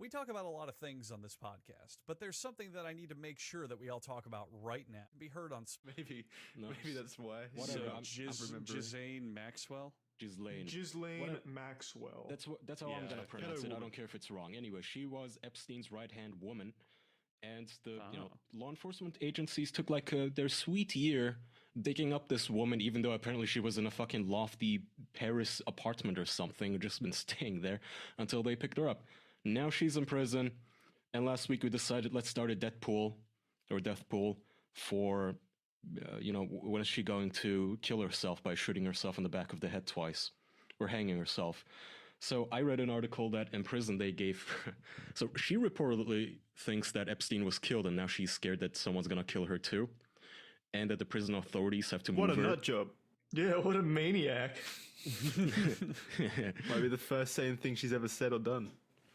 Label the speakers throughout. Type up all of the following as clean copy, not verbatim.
Speaker 1: We talk about a lot of things on this podcast, but there's something that I need to make sure that we all talk about right now. Be heard on
Speaker 2: maybe that's why.
Speaker 1: Whatever. Ghislaine Maxwell.
Speaker 3: Ghislaine Maxwell.
Speaker 4: That's how I'm gonna pronounce it. I don't care if it's wrong. Anyway, she was Epstein's right-hand woman, and the law enforcement agencies took like their sweet year digging up this woman, even though apparently she was in a fucking lofty Paris apartment or something, just been staying there until they picked her up. Now she's in prison, and last week we decided let's start a death pool for, when is she going to kill herself by shooting herself in the back of the head twice or hanging herself. So I read an article that in prison they gave so she reportedly thinks that Epstein was killed, and now she's scared that someone's going to kill her too, and that the prison authorities have to move her.
Speaker 3: What a nut job. Yeah, what a maniac.
Speaker 2: Might be the first sane thing she's ever said or done.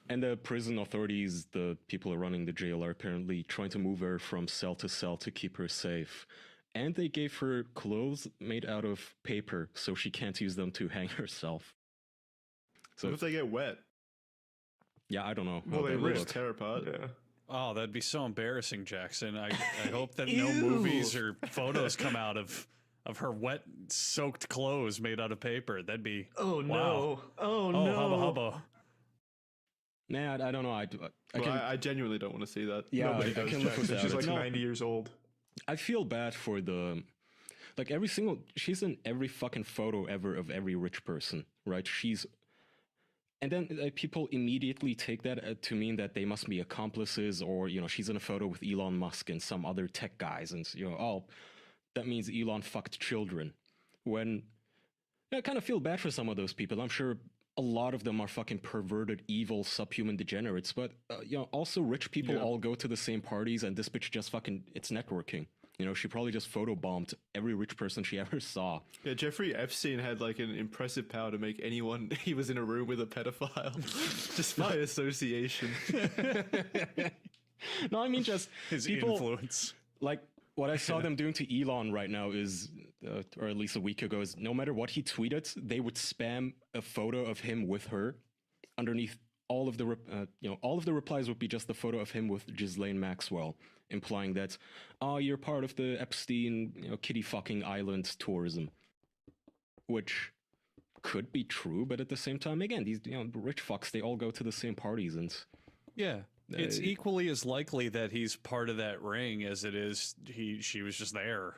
Speaker 4: And the prison authorities, the people who are running the jail, are apparently trying to move her from cell to cell to keep her safe. And they gave her clothes made out of paper, so she can't use them to hang herself. So
Speaker 2: what if they get wet?
Speaker 4: Yeah, I don't know.
Speaker 2: Well, they risk tear apart.
Speaker 3: Yeah.
Speaker 1: Oh, that'd be so embarrassing, Jackson. I hope that no movies or photos come out of her wet, soaked clothes made out of paper. That'd be...
Speaker 3: Oh, no.
Speaker 1: Wow.
Speaker 3: Oh, no.
Speaker 1: Hubba hubba.
Speaker 4: Nah, I don't know.
Speaker 2: I genuinely don't want to see that.
Speaker 4: Yeah,
Speaker 3: Nobody does,
Speaker 4: I can live with that.
Speaker 3: She's like 90 years old.
Speaker 4: I feel bad for the... Like she's in every fucking photo ever of every rich person, right? And then people immediately take that to mean that they must be accomplices, or, she's in a photo with Elon Musk and some other tech guys, and, that means Elon fucked children. When I kind of feel bad for some of those people. I'm sure a lot of them are fucking perverted, evil, subhuman degenerates, but, also rich people all go to the same parties, and this bitch just fucking, it's networking. She probably just photobombed every rich person she ever saw.
Speaker 2: Yeah, Jeffrey Epstein had like an impressive power to make anyone he was in a room with a pedophile just by association.
Speaker 4: No, I mean just
Speaker 1: his
Speaker 4: people,
Speaker 1: influence.
Speaker 4: Like what I saw them doing to Elon right now is, or at least a week ago, is no matter what he tweeted, they would spam a photo of him with her underneath. All of the replies would be just the photo of him with Ghislaine Maxwell, implying that, you're part of the Epstein, kitty fucking island tourism, which could be true, but at the same time, again, these rich fucks, they all go to the same parties, and
Speaker 1: it's equally as likely that he's part of that ring as it is she was just there.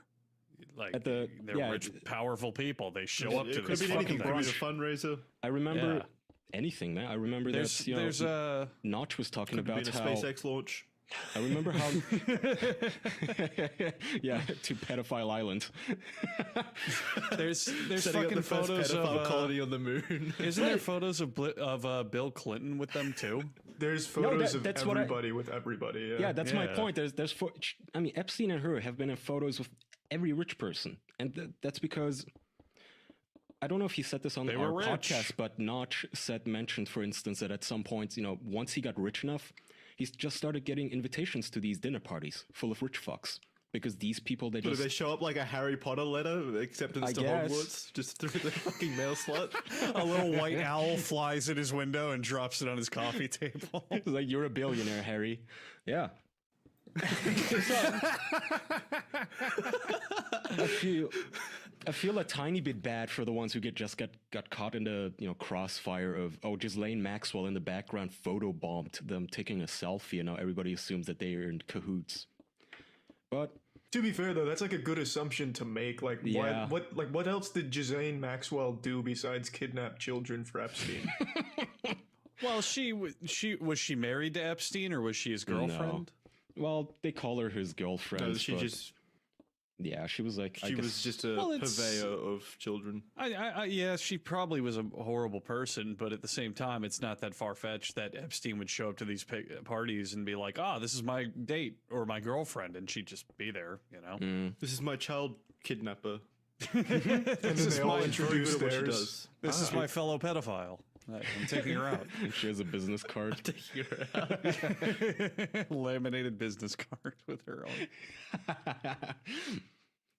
Speaker 1: Like they're rich, powerful people. They show up to this fucking
Speaker 2: brunch. Could be a fundraiser.
Speaker 4: I remember. Anything, man. I remember that Notch was talking about
Speaker 2: how SpaceX launch.
Speaker 4: I remember how to Pedophile Island.
Speaker 1: there's
Speaker 2: setting
Speaker 1: fucking
Speaker 2: up the first
Speaker 1: photos
Speaker 2: pedophile
Speaker 1: of
Speaker 2: colony on the moon.
Speaker 1: Isn't there photos of Bill Clinton with them too?
Speaker 3: There's photos of everybody with everybody.
Speaker 4: Yeah, that's my point. I mean, Epstein and her have been in photos with every rich person, and that's because. I don't know if he said this on our podcast, but Notch mentioned, for instance, that at some point, once he got rich enough, he's just started getting invitations to these dinner parties full of rich fucks. Because these people,
Speaker 2: do they show up like a Harry Potter letter, acceptance to Hogwarts, just through the fucking mail slot?
Speaker 1: A little white owl flies in his window and drops it on his coffee table.
Speaker 4: It's like, you're a billionaire, Harry. Yeah. I feel a tiny bit bad for the ones who got caught in the crossfire of Ghislaine Maxwell in the background photobombed them taking a selfie, and now everybody assumes that they are in cahoots. But
Speaker 3: to be fair though, that's like a good assumption to make. Like what else did Ghislaine Maxwell do besides kidnap children for Epstein?
Speaker 1: Well, was she married to Epstein, or was she his girlfriend?
Speaker 4: No. Well, they call her his girlfriend.
Speaker 2: No, she just.
Speaker 4: Yeah, she was like...
Speaker 2: She was just a purveyor of children.
Speaker 1: Yeah, she probably was a horrible person, but at the same time, it's not that far-fetched that Epstein would show up to these parties and be like, this is my date or my girlfriend, and she'd just be there,
Speaker 2: This is my child kidnapper.
Speaker 3: This is my introduced
Speaker 1: theirs. This is my fellow pedophile. I'm taking her out.
Speaker 4: She has a business card.
Speaker 2: I'm taking her out.
Speaker 1: Laminated business card with her on.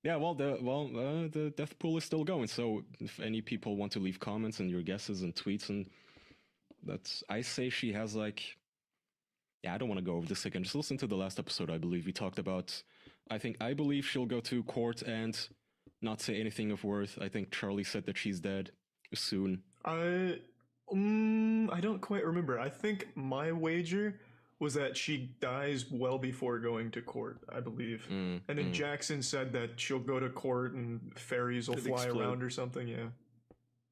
Speaker 4: Yeah, the death pool is still going. So if any people want to leave comments and your guesses and tweets, and I say she has like Yeah, I don't want to go over this again. Just listen to the last episode, I believe. We talked about, I believe she'll go to court and not say anything of worth. I think Charlie said that she's dead soon.
Speaker 3: I don't quite remember. I think my wager was that she dies well before going to court, I believe. And then Jackson said that she'll go to court and fairies will fly around or something. Yeah.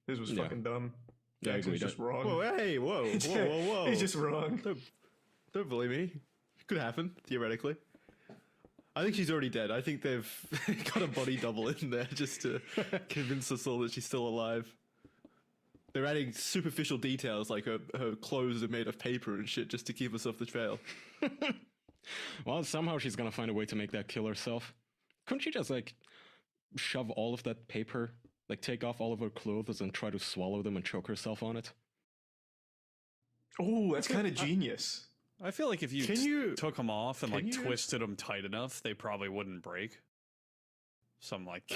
Speaker 3: This was fucking dumb. Jackson's just wrong.
Speaker 2: Whoa, hey, whoa.
Speaker 3: He's just wrong.
Speaker 2: Don't believe me. Could happen, theoretically. I think she's already dead. I think they've got a body double in there just to convince us all that she's still alive. They're adding superficial details like her clothes are made of paper and shit just to keep us off the trail.
Speaker 4: Well, somehow she's gonna find a way to make that kill herself. Couldn't she just, like, shove all of that paper, like, take off all of her clothes and try to swallow them and choke herself on it?
Speaker 3: Oh, that's kind of genius.
Speaker 1: I feel like if you took them off and like twisted them tight enough, they probably wouldn't break. Something like that.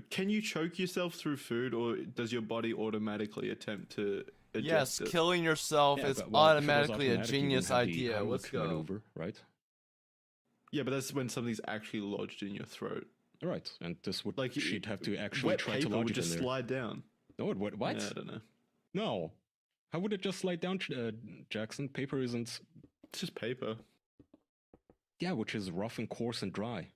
Speaker 2: Can you choke yourself through food, or does your body automatically attempt to eject
Speaker 5: Yes,
Speaker 2: it?
Speaker 5: killing yourself is automatically a genius idea. Let's go.
Speaker 4: Maneuver, right?
Speaker 2: Yeah, but that's when something's actually lodged in your throat.
Speaker 4: Right, and this would,
Speaker 2: Like,
Speaker 4: she'd have to actually
Speaker 2: Wet
Speaker 4: try to
Speaker 2: paper
Speaker 4: lodge
Speaker 2: would
Speaker 4: it in
Speaker 2: just
Speaker 4: there.
Speaker 2: slide down.
Speaker 4: No, it would. What?
Speaker 2: Yeah, I don't know.
Speaker 4: No. How would it just slide down, Jackson? Paper isn't...
Speaker 2: It's just paper.
Speaker 4: Yeah, which is rough and coarse and dry.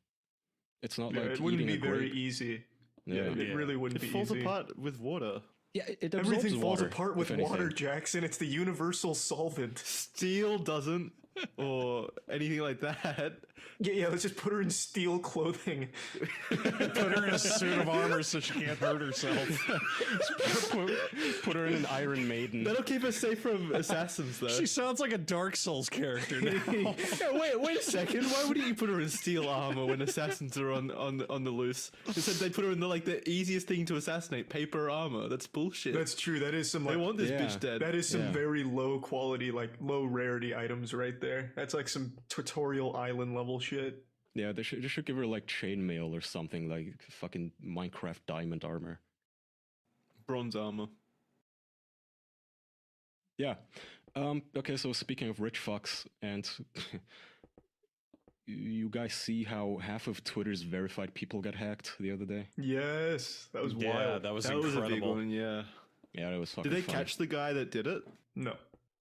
Speaker 4: It's not like
Speaker 3: It wouldn't
Speaker 4: eating
Speaker 3: be
Speaker 4: a grape.
Speaker 3: very easy.
Speaker 4: Yeah.
Speaker 3: It really wouldn't
Speaker 2: It
Speaker 3: be
Speaker 2: falls
Speaker 3: easy.
Speaker 2: apart with water.
Speaker 4: Yeah, it absorbs
Speaker 3: Everything falls
Speaker 4: water,
Speaker 3: apart with
Speaker 4: if anything.
Speaker 3: water, Jackson. It's the universal solvent.
Speaker 2: Steel doesn't, or anything like that.
Speaker 3: Yeah, let's just put her in steel clothing.
Speaker 1: Put her in a suit of armor so she can't hurt herself.
Speaker 4: Put her in an Iron Maiden.
Speaker 2: That'll keep us safe from assassins, though.
Speaker 1: She sounds like a Dark Souls character now.
Speaker 2: Yeah, wait a second. Why wouldn't you put her in steel armor when assassins are on the loose? Instead, they put her in the easiest thing to assassinate, paper armor. That's bullshit.
Speaker 3: That's true. That is some
Speaker 2: they
Speaker 3: like
Speaker 2: want this
Speaker 4: Yeah.
Speaker 2: bitch dead.
Speaker 3: that is some
Speaker 4: Yeah.
Speaker 3: very low quality, like low rarity items right there. That's like some tutorial island level shit.
Speaker 4: Yeah, they should give her like chainmail or something, like fucking Minecraft diamond armor.
Speaker 2: Bronze armor.
Speaker 4: Yeah. Okay, so speaking of rich fucks, and you guys see how half of Twitter's verified people got hacked the other day?
Speaker 3: Yes, that was
Speaker 1: Yeah,
Speaker 3: wild.
Speaker 1: that was
Speaker 2: That was a big
Speaker 1: incredible.
Speaker 2: one, yeah.
Speaker 4: Yeah, it was fucking
Speaker 2: Did they
Speaker 4: funny.
Speaker 2: catch the guy that did it?
Speaker 3: No,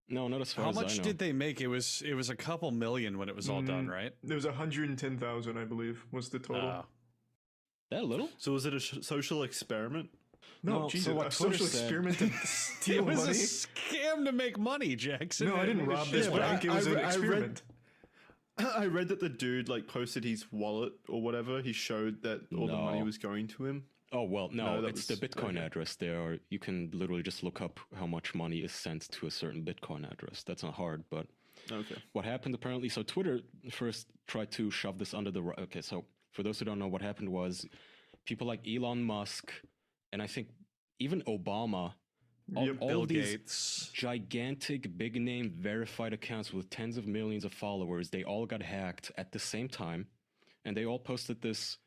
Speaker 4: No, not as far
Speaker 1: How
Speaker 4: as I
Speaker 1: much
Speaker 4: know.
Speaker 1: did they make? It was a couple million when it was all done, right?
Speaker 3: there was 110,000, I believe, was the total.
Speaker 1: Ah.
Speaker 4: That little?
Speaker 2: So was it a social experiment?
Speaker 3: No,
Speaker 4: No,
Speaker 3: Jesus,
Speaker 4: so what
Speaker 3: a
Speaker 4: Twitter
Speaker 3: social
Speaker 4: said-
Speaker 3: experiment to
Speaker 1: It
Speaker 3: steal
Speaker 1: was
Speaker 3: money.
Speaker 1: a scam to make money, Jackson.
Speaker 3: No, I didn't rob this
Speaker 2: Yeah, but
Speaker 3: bank. It was an
Speaker 2: I read-
Speaker 3: experiment.
Speaker 2: I read that the dude like posted his wallet or whatever. He showed that all the money
Speaker 4: No.
Speaker 2: was going to him.
Speaker 4: Oh, well, no,
Speaker 2: No, that
Speaker 4: it's the
Speaker 2: was-
Speaker 4: Bitcoin
Speaker 2: okay.
Speaker 4: address there. You can literally just look up how much money is sent to a certain Bitcoin address. That's not hard, but
Speaker 2: Okay.
Speaker 4: what happened apparently, so Twitter first tried to shove this under the rug. Okay, so for those who don't know, what happened was people like Elon Musk and I think even Obama, all
Speaker 1: Bill
Speaker 4: of these
Speaker 1: Gates.
Speaker 4: gigantic big name verified accounts with tens of millions of followers, they all got hacked at the same time, and they all posted this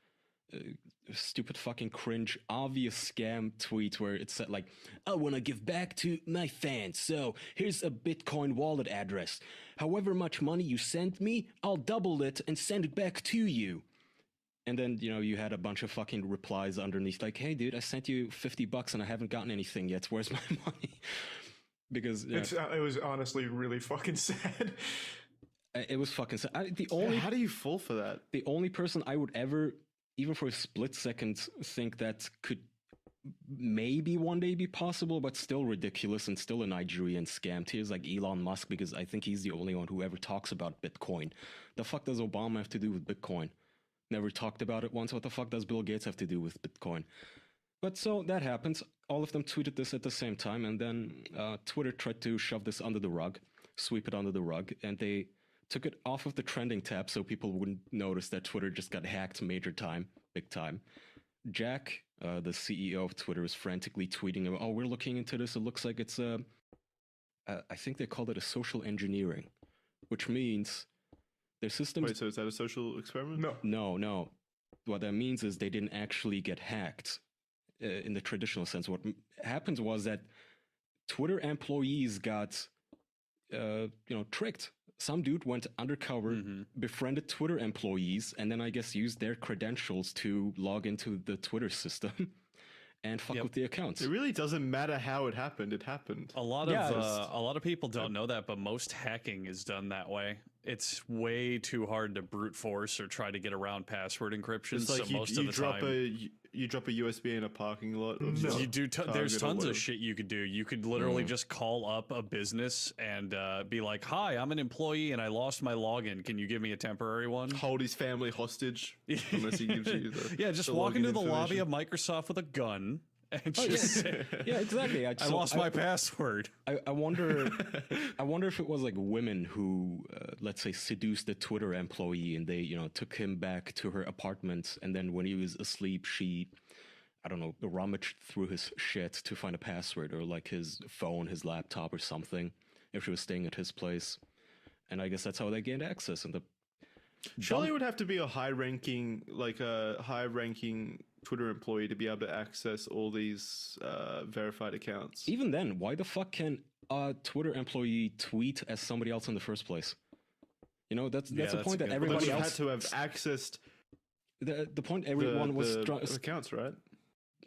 Speaker 4: stupid fucking cringe obvious scam tweet where it said like, I want to give back to my fans, so here's a Bitcoin wallet address. However much money you send me, I'll double it and send it back to you. And then, you know, you had a bunch of fucking replies underneath like, hey dude, I sent you $50 and I haven't gotten anything yet, where's my money? Because
Speaker 3: It was honestly really fucking sad.
Speaker 4: it was fucking sad.
Speaker 2: How do you fall for that?
Speaker 4: The only person I would ever, even for a split second, think that could maybe one day be possible, but still ridiculous and still a Nigerian scam tier is like Elon Musk, because I think he's the only one who ever talks about Bitcoin. The fuck does Obama have to do with Bitcoin? Never talked about it once. What the fuck does Bill Gates have to do with Bitcoin? But so that happens. All of them tweeted this at the same time, and then Twitter tried to shove this under the rug, sweep it under the rug, and they took it off of the trending tab so people wouldn't notice that Twitter just got hacked major time, big time. Jack, the CEO of Twitter, is frantically tweeting about, oh, we're looking into this. It looks like it's I think they called it a social engineering, which means their systems...
Speaker 2: Wait, so is that a social experiment?
Speaker 3: No.
Speaker 4: No. What that means is they didn't actually get hacked in the traditional sense. What happened was that Twitter employees got, tricked some dude went undercover, befriended Twitter employees, and then I guess used their credentials to log into the Twitter system and fuck with the accounts.
Speaker 2: It really doesn't matter how it happened. It happened.
Speaker 1: A lot of people don't know that, but most hacking is done that way. It's way too hard to brute force or try to get around password encryption.
Speaker 2: It's like
Speaker 1: so most of the time,
Speaker 2: you drop a USB in a parking lot.
Speaker 1: you do. There's tons of shit you could do. You could literally just call up a business and be like, "Hi, I'm an employee and I lost my login. Can you give me a temporary one?"
Speaker 2: Hold his family hostage unless he gives you the
Speaker 1: just walk into the lobby of Microsoft with a gun. And just say,
Speaker 4: yeah, exactly.
Speaker 1: I lost my password.
Speaker 4: I wonder if it was like women who, let's say, seduced a Twitter employee and they, took him back to her apartment, and then when he was asleep, she, I don't know, rummaged through his shit to find a password, or like his phone, his laptop, or something, if she was staying at his place, and I guess that's how they gained access. And
Speaker 2: surely it would have to be a high-ranking Twitter employee to be able to access all these verified accounts.
Speaker 4: Even then, why the fuck can a Twitter employee tweet as somebody else in the first place? That's a point that everybody else
Speaker 2: had to have accessed.
Speaker 4: The point everyone was
Speaker 2: accounts, right?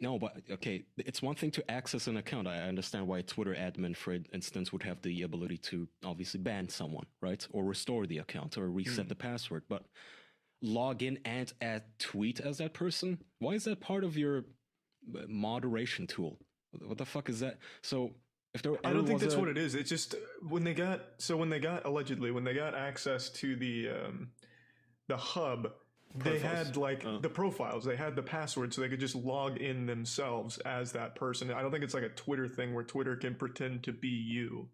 Speaker 4: No, but okay, it's one thing to access an account. I understand why a Twitter admin, for instance, would have the ability to obviously ban someone, right, or restore the account or reset the password, but log in and tweet as that person? Why is that part of your moderation tool? What the fuck is that? So if there,
Speaker 3: I don't think that's what it is. It's just when they got access to the hub, they had the profiles, they had the password, so they could just log in themselves as that person. I don't think it's like a Twitter thing where Twitter can pretend to be you.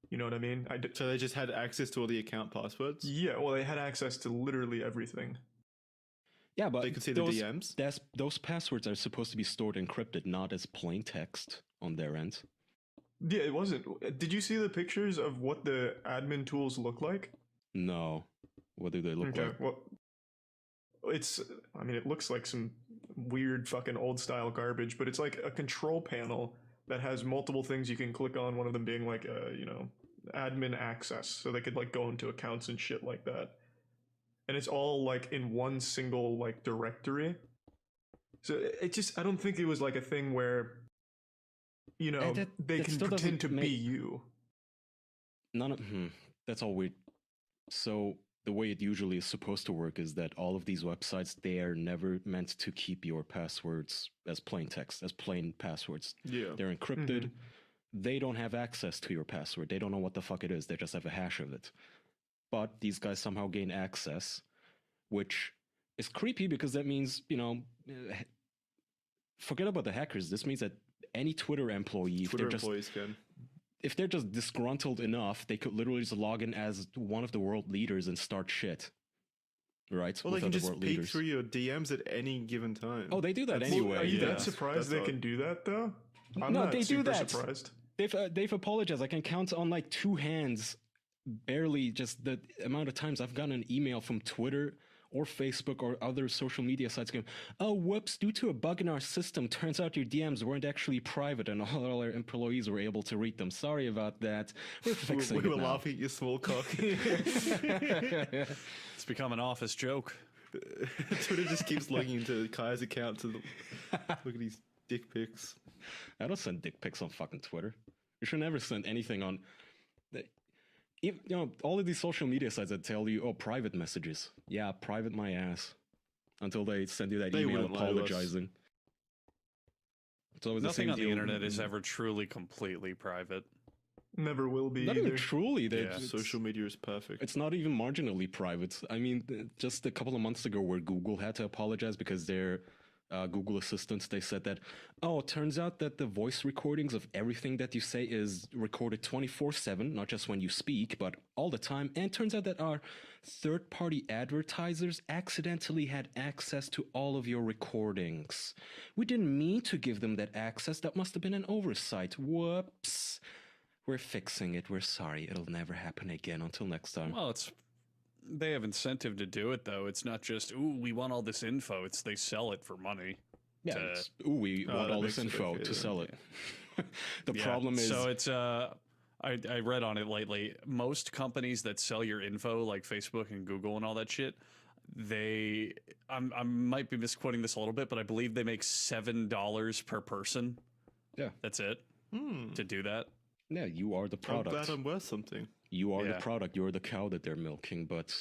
Speaker 3: You know what I mean?
Speaker 2: So they just had access to all the account passwords?
Speaker 3: Yeah, well, they had access to literally everything.
Speaker 4: Yeah, but
Speaker 2: they could see the DMs?
Speaker 4: Those passwords are supposed to be stored encrypted, not as plain text on their end.
Speaker 3: Yeah, it wasn't. Did you see the pictures of what the admin tools look like?
Speaker 4: No. What do they look like?
Speaker 3: Well, it looks like some weird fucking old style garbage, but it's like a control panel that has multiple things you can click on, one of them being like, admin access. So they could like go into accounts and shit like that. And it's all like in one single like directory. So I don't think it was like a thing where, they can pretend to be you.
Speaker 4: That's all weird. So the way it usually is supposed to work is that all of these websites, they are never meant to keep your passwords as plain text, as plain passwords.
Speaker 2: Yeah.
Speaker 4: They're encrypted. They don't have access to your password. They don't know what the fuck it is. They just have a hash of it. But these guys somehow gain access, which is creepy because that means, forget about the hackers. This means that any Twitter employee, if they're just disgruntled enough, they could literally just log in as one of the world leaders and start shit. Right?
Speaker 2: Well, they can just peek through your DMs at any given time.
Speaker 4: Oh, they do that anyway.
Speaker 3: Are you that surprised they can do that, though? I'm not
Speaker 4: they do that.
Speaker 3: Surprised.
Speaker 4: They've apologized. I can count on like two hands, barely, just the amount of times I've gotten an email from Twitter or Facebook or other social media sites going, "Oh, whoops, due to a bug in our system, turns out your DMs weren't actually private and all our employees were able to read them. Sorry about that. We're fixing it now."
Speaker 2: We were laughing at your small cock.
Speaker 1: It's become an office joke.
Speaker 2: Twitter just keeps logging into Kai's account to look at these dick pics.
Speaker 4: I don't send dick pics on fucking Twitter. You should never send anything on... all of these social media sites that tell you, private messages. Yeah, private my ass. Until they send you that email apologizing. So
Speaker 1: nothing on the internet is ever truly completely private.
Speaker 3: Never will be.
Speaker 4: Not
Speaker 3: either.
Speaker 4: Even truly.
Speaker 2: Social media is perfect.
Speaker 4: It's not even marginally private. I mean, just a couple of months ago where Google had to apologize because their Google Assistants, they said that, it turns out that the voice recordings of everything that you say is recorded 24/7, not just when you speak, but all the time. And it turns out that our third-party advertisers accidentally had access to all of your recordings. We didn't mean to give them that access. That must have been an oversight. Whoops. We're fixing it. We're sorry. It'll never happen again. Until next time.
Speaker 1: Well, they have incentive to do it, though. It's not just, we want all this info. They sell it for money.
Speaker 4: Yeah, we want all this info to sell it. The problem is...
Speaker 1: So it's, I read on it lately. Most companies that sell your info, like Facebook and Google and all that shit, I might be misquoting this a little bit, but I believe they make $7 per person.
Speaker 4: Yeah,
Speaker 1: that's it. To do that.
Speaker 4: Yeah, you are the product.
Speaker 2: I'm glad I'm worth something.
Speaker 4: You are the product. You're the cow that they're milking. But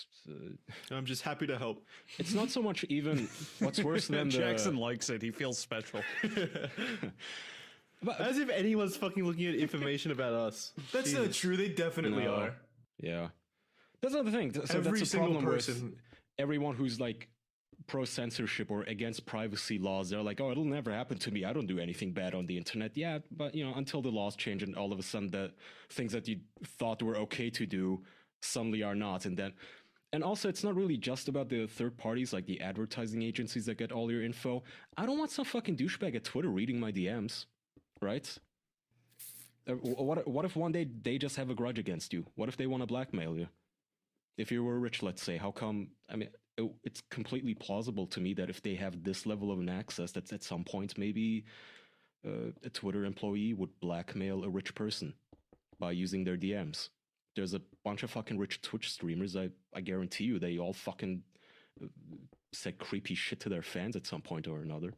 Speaker 2: I'm just happy to help.
Speaker 4: It's not so much even what's worse than
Speaker 1: Jackson likes it. He feels special.
Speaker 2: But as if anyone's fucking looking at information about us.
Speaker 3: That's not true. They definitely are.
Speaker 4: Yeah, that's not the thing. So
Speaker 3: Every
Speaker 4: that's a
Speaker 3: single
Speaker 4: problem
Speaker 3: person.
Speaker 4: with everyone who's like pro censorship or against privacy laws. They're like, oh, it'll never happen to me. I don't do anything bad on the internet. Yeah, but until the laws change and all of a sudden the things that you thought were okay to do suddenly are not. And also, it's not really just about the third parties, like the advertising agencies that get all your info. I don't want some fucking douchebag at Twitter reading my DMs. Right? What if one day they just have a grudge against you? What if they want to blackmail you? If you were rich, let's say, how come? I mean, it's completely plausible to me that if they have this level of an access, that at some point maybe a Twitter employee would blackmail a rich person by using their DMs. There's a bunch of fucking rich Twitch streamers. I guarantee you, they all fucking said creepy shit to their fans at some point or another.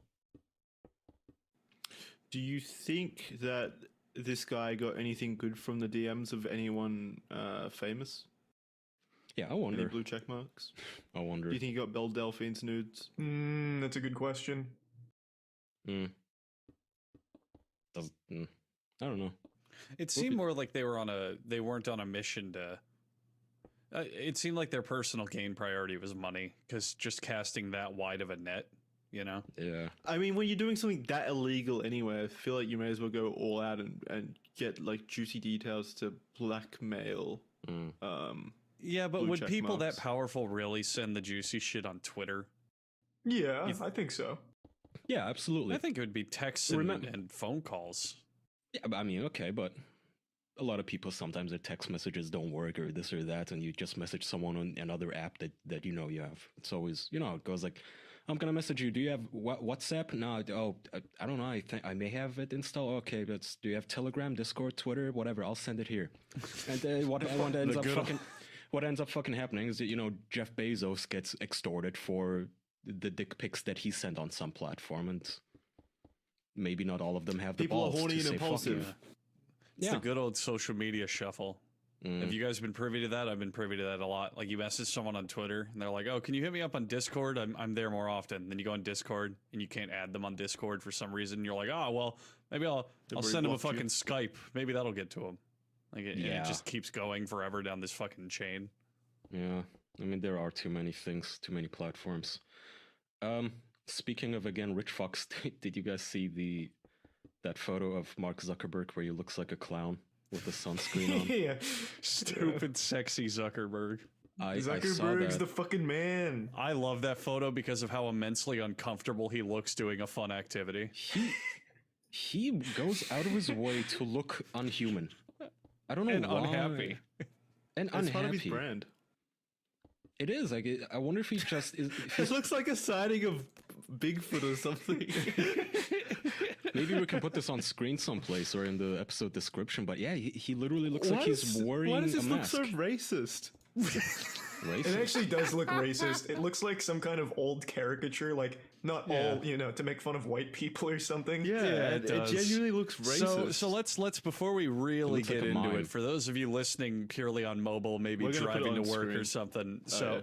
Speaker 2: Do you think that this guy got anything good from the DMs of anyone famous?
Speaker 4: Yeah, I wonder.
Speaker 2: Any blue check marks?
Speaker 4: I wonder.
Speaker 2: Do you think he got Belle Delphine's nudes?
Speaker 3: That's a good question.
Speaker 4: I don't know.
Speaker 1: It seemed more like they weren't on a mission to. It seemed like their personal gain priority was money, because just casting that wide of a net.
Speaker 4: Yeah.
Speaker 2: I mean, when you're doing something that illegal anyway, I feel like you may as well go all out and get like juicy details to blackmail.
Speaker 1: Yeah, but would people that powerful really send the juicy shit on Twitter?
Speaker 3: Yeah, I think so.
Speaker 4: Yeah, absolutely.
Speaker 1: I think it would be texts and phone calls.
Speaker 4: Yeah, I mean, okay, but a lot of people, sometimes their text messages don't work or this or that, and you just message someone on another app that you have. It's always, it goes like, I'm gonna message you. Do you have WhatsApp? No. Oh, I don't know. I think I may have it installed. Okay, do you have Telegram, Discord, Twitter, whatever? I'll send it here. And what ends up fucking happening is that Jeff Bezos gets extorted for the dick pics that he sent on some platform, and maybe not all of them have the balls.
Speaker 2: People are horny
Speaker 4: to
Speaker 2: and impulsive.
Speaker 1: It's the good old social media shuffle. Have you guys been privy to that? I've been privy to that a lot. Like, you message someone on Twitter and they're like, oh, can you hit me up on Discord? I'm there more often. Then you go on Discord and you can't add them on Discord for some reason. You're like, oh, well, maybe I'll send them a fucking Skype. Maybe that'll get to them. Like, it just keeps going forever down this fucking chain.
Speaker 4: Yeah. I mean, there are too many things, too many platforms. Speaking of, again, rich fucks, did you guys see that photo of Mark Zuckerberg where he looks like a clown with the sunscreen on?
Speaker 3: Yeah.
Speaker 1: Stupid, sexy Zuckerberg.
Speaker 3: Zuckerberg's the fucking man.
Speaker 1: I love that photo because of how immensely uncomfortable he looks doing a fun activity.
Speaker 4: He goes out of his way to look unhuman. I don't know
Speaker 1: and
Speaker 4: why.
Speaker 1: Unhappy.
Speaker 4: And
Speaker 2: It's
Speaker 4: unhappy.
Speaker 2: part of his brand.
Speaker 4: It is. Like, I wonder if he just is.
Speaker 2: It looks like a sighting of Bigfoot or something.
Speaker 4: Maybe we can put this on screen someplace or in the episode description. But yeah, he literally looks like he's wearing a mask.
Speaker 2: Why does this look so racist?
Speaker 4: Racist?
Speaker 3: It actually does look racist. It looks like some kind of old caricature, like not all, to make fun of white people or something.
Speaker 2: Yeah, it genuinely looks racist.
Speaker 1: So let's before we really get into it, for those of you listening purely on mobile, maybe driving to work or something. So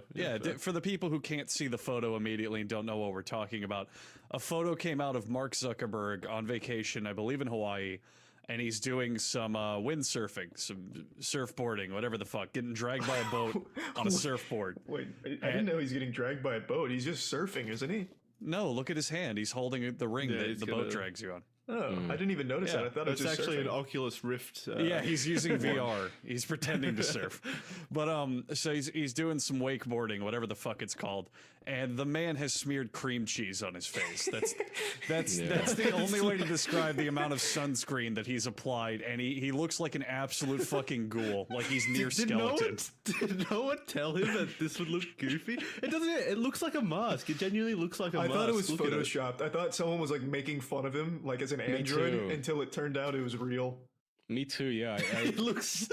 Speaker 1: for the people who can't see the photo immediately and don't know what we're talking about, a photo came out of Mark Zuckerberg on vacation, I believe in Hawaii. And he's doing some windsurfing, some surfboarding, whatever the fuck, getting dragged by a boat on a surfboard.
Speaker 3: Wait, I didn't know he's getting dragged by a boat. He's just surfing, isn't he?
Speaker 1: No, look at his hand. He's holding the ring that the boat drags you on.
Speaker 3: Oh, I didn't even notice that. I thought it was just
Speaker 2: actually
Speaker 3: surfing.
Speaker 2: an Oculus Rift.
Speaker 1: Yeah, he's using VR. He's pretending to surf. But so he's doing some wakeboarding, whatever the fuck it's called. And the man has smeared cream cheese on his face. That's the only way to describe the amount of sunscreen that he's applied. And he looks like an absolute fucking ghoul, like he's near skeleton.
Speaker 2: Did no one tell him that this would look goofy? It doesn't. It looks like a mask. It genuinely looks like a mask.
Speaker 3: I thought it was photoshopped. I thought someone was like making fun of him, like as an android, until it turned out it was real.
Speaker 4: Me too, yeah.
Speaker 2: It looks...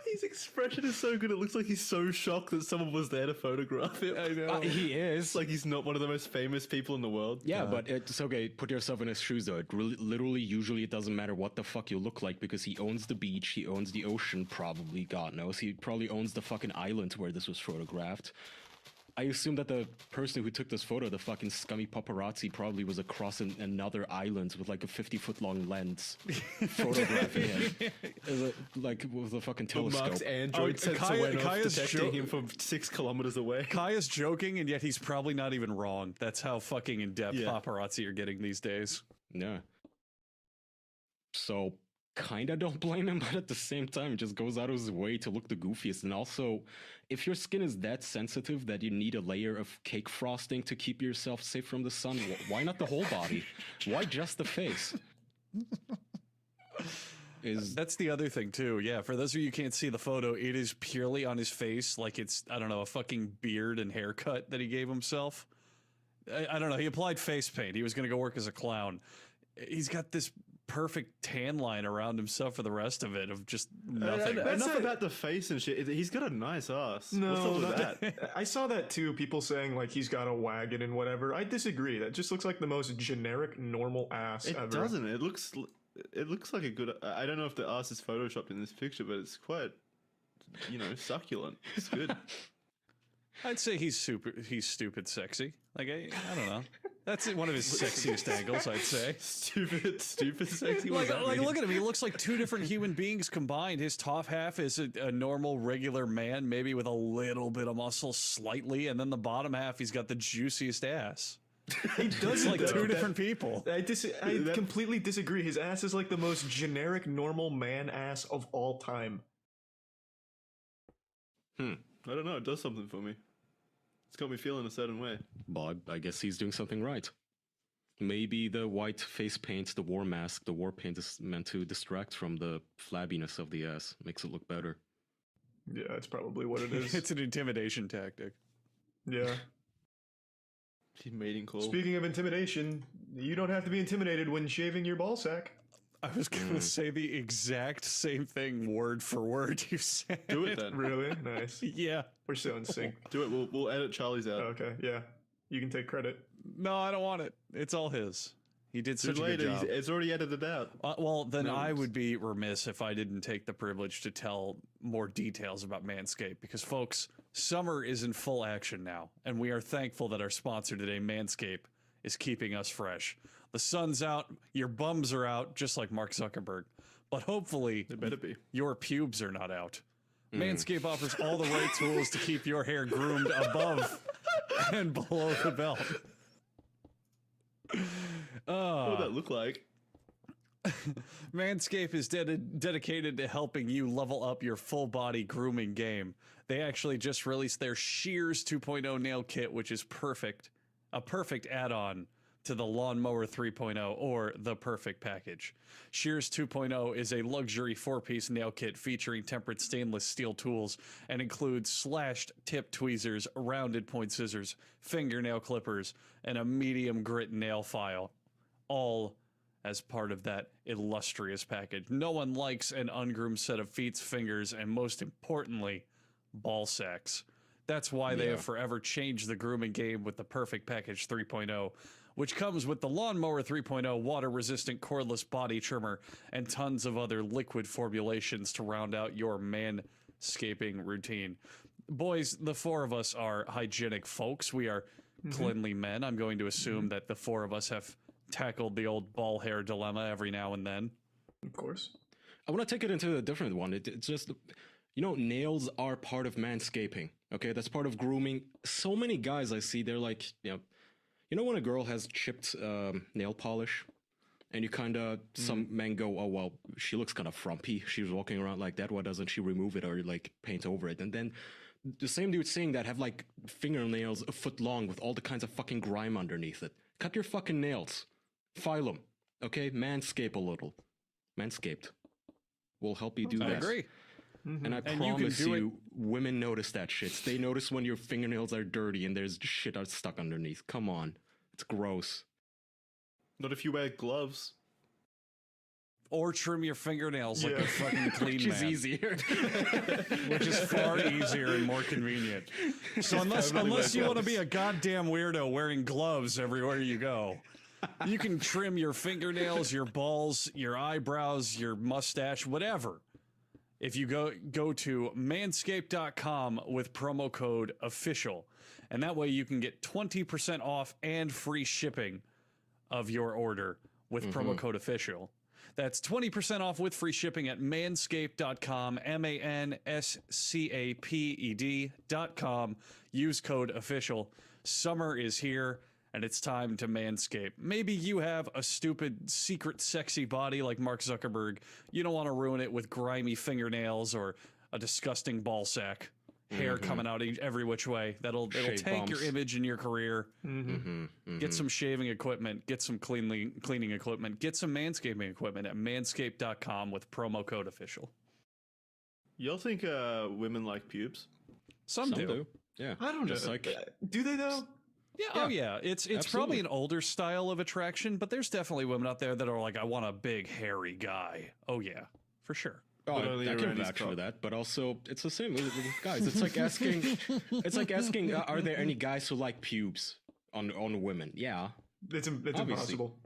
Speaker 2: his expression is so good. It looks like he's so shocked that someone was there to photograph him.
Speaker 1: I know.
Speaker 4: He is.
Speaker 2: It's like he's not one of the most famous people in the world.
Speaker 4: Yeah, but it's okay. Put yourself in his shoes, though. It literally, usually, it doesn't matter what the fuck you look like because he owns the beach, he owns the ocean, probably. God knows. He probably owns the fucking island where this was photographed. I assume that the person who took this photo, the fucking scummy paparazzi, probably was across another island with like a 50-foot-long lens photographing him. Like with a fucking telescope.
Speaker 2: Mark's android sensor went off, detecting him from 6 kilometers away.
Speaker 1: Kaya's joking, and yet he's probably not even wrong. That's how fucking in-depth paparazzi are getting these days.
Speaker 4: Yeah. So, kinda don't blame him, but at the same time, it just goes out of his way to look the goofiest. And also, if your skin is that sensitive that you need a layer of cake frosting to keep yourself safe from the sun, why not the whole body? Why just the face?
Speaker 1: That's the other thing too. Yeah, for those of you who can't see the photo, it is purely on his face, like it's, I don't know, a fucking beard and haircut that he gave himself. I don't know, he applied face paint. He was going to go work as a clown. He's got this perfect tan line around himself for the rest of it, of just nothing.
Speaker 2: Enough about the face and shit. He's got a nice ass.
Speaker 3: No,
Speaker 2: what's up with that?
Speaker 3: I saw that too. People saying like he's got a wagon and whatever. I disagree. That just looks like the most generic, normal ass ever.
Speaker 2: It doesn't. It looks like a good. I don't know if the ass is photoshopped in this picture, but it's quite, succulent. It's good.
Speaker 1: I'd say he's stupid sexy. Like I don't know. That's one of his sexiest angles, I'd say.
Speaker 2: Stupid sexy.
Speaker 1: Like look at him. He looks like two different human beings combined. His top half is a normal, regular man, maybe with a little bit of muscle, slightly, and then the bottom half, he's got the juiciest ass. He does like two different people.
Speaker 3: I completely disagree. His ass is like the most generic, normal man ass of all time.
Speaker 2: I don't know. It does something for me. It's got me feeling a certain way.
Speaker 4: But I guess he's doing something right. Maybe the white face paint, the war mask, the war paint is meant to distract from the flabbiness of the ass. Makes it look better.
Speaker 3: Yeah, that's probably what it is.
Speaker 1: It's an intimidation tactic.
Speaker 3: Yeah.
Speaker 2: She's mating call.
Speaker 3: Speaking of intimidation, you don't have to be intimidated when shaving your ball sack.
Speaker 1: I was going to say the exact same thing, word for word. You said.
Speaker 2: Do it then.
Speaker 3: Really? Nice.
Speaker 1: Yeah.
Speaker 3: We're so in sync.
Speaker 2: Do it. We'll edit Charlie's out.
Speaker 3: Okay. Yeah. You can take credit.
Speaker 1: No, I don't want it. It's all his. He did such a good job.
Speaker 2: It's already edited out.
Speaker 1: Well, then I would be remiss if I didn't take the privilege to tell more details about Manscaped, because folks, summer is in full action now, and we are thankful that our sponsor today, Manscaped, is keeping us fresh. The sun's out, your bums are out, just like Mark Zuckerberg. But hopefully,
Speaker 2: they better be.
Speaker 1: Your pubes are not out. Manscaped offers all the right tools to keep your hair groomed above and below the belt.
Speaker 2: What would that look like?
Speaker 1: Manscaped is dedicated to helping you level up your full body grooming game. They actually just released their Shears 2.0 nail kit, which is a perfect add-on to the Lawnmower 3.0 or the perfect package. Shears 2.0 is a luxury 4-piece nail kit featuring tempered stainless steel tools and includes slashed tip tweezers, rounded point scissors, fingernail clippers, and a medium grit nail file, all as part of that illustrious package. No one likes an ungroomed set of feet, fingers, and most importantly, ball sacks. That's why they have forever changed the grooming game with the Perfect Package 3.0, which comes with the Lawnmower 3.0 water-resistant cordless body trimmer and tons of other liquid formulations to round out your manscaping routine. Boys, the four of us are hygienic folks. We are cleanly men. I'm going to assume that the four of us have tackled the old ball hair dilemma every now and then.
Speaker 3: Of course.
Speaker 4: I want to take it into a different one. It's just, nails are part of manscaping. Okay, that's part of grooming. So many guys I see, they're like, when a girl has chipped nail polish, and you kind of, some men go, oh, well, she looks kind of frumpy. She was walking around like that. Why doesn't she remove it or like paint over it? And then the same dude saying that have like fingernails a foot long with all the kinds of fucking grime underneath it. Cut your fucking nails. File them. Okay, manscape a little. Manscaped will help you do that.
Speaker 1: I agree.
Speaker 4: And I promise you, women notice that shit. They notice when your fingernails are dirty and there's shit stuck underneath. Come on. It's gross.
Speaker 2: Not if you wear gloves.
Speaker 1: Or trim your fingernails like a fucking clean
Speaker 4: Which is
Speaker 1: man.
Speaker 4: easier.
Speaker 1: Which is far easier and more convenient. So unless you want to be a goddamn weirdo wearing gloves everywhere you go, you can trim your fingernails, your balls, your eyebrows, your mustache, whatever. If you go to manscaped.com with promo code official, and that way you can get 20% off and free shipping of your order with promo code official. That's 20% off with free shipping at manscaped.com, manscaped.com. Use code official. Summer is here, and it's time to manscape. Maybe you have a stupid, secret, sexy body like Mark Zuckerberg. You don't want to ruin it with grimy fingernails or a disgusting ball sack. Hair coming out every which way. It'll tank your image and your career. Get some shaving equipment. Get some cleaning equipment. Get some manscaping equipment at manscaped.com with promo code official.
Speaker 2: Y'all think women like pubes?
Speaker 1: Some do.
Speaker 4: Yeah.
Speaker 3: I don't know.
Speaker 4: Like,
Speaker 3: do they though?
Speaker 1: Yeah. Oh yeah. It's probably an older style of attraction, but there's definitely women out there that are like, I want a big hairy guy. Oh yeah, for sure.
Speaker 4: Oh, I can vouch for that, but also it's the same with guys. It's like asking, are there any guys who like pubes on women? Yeah,
Speaker 3: it's impossible.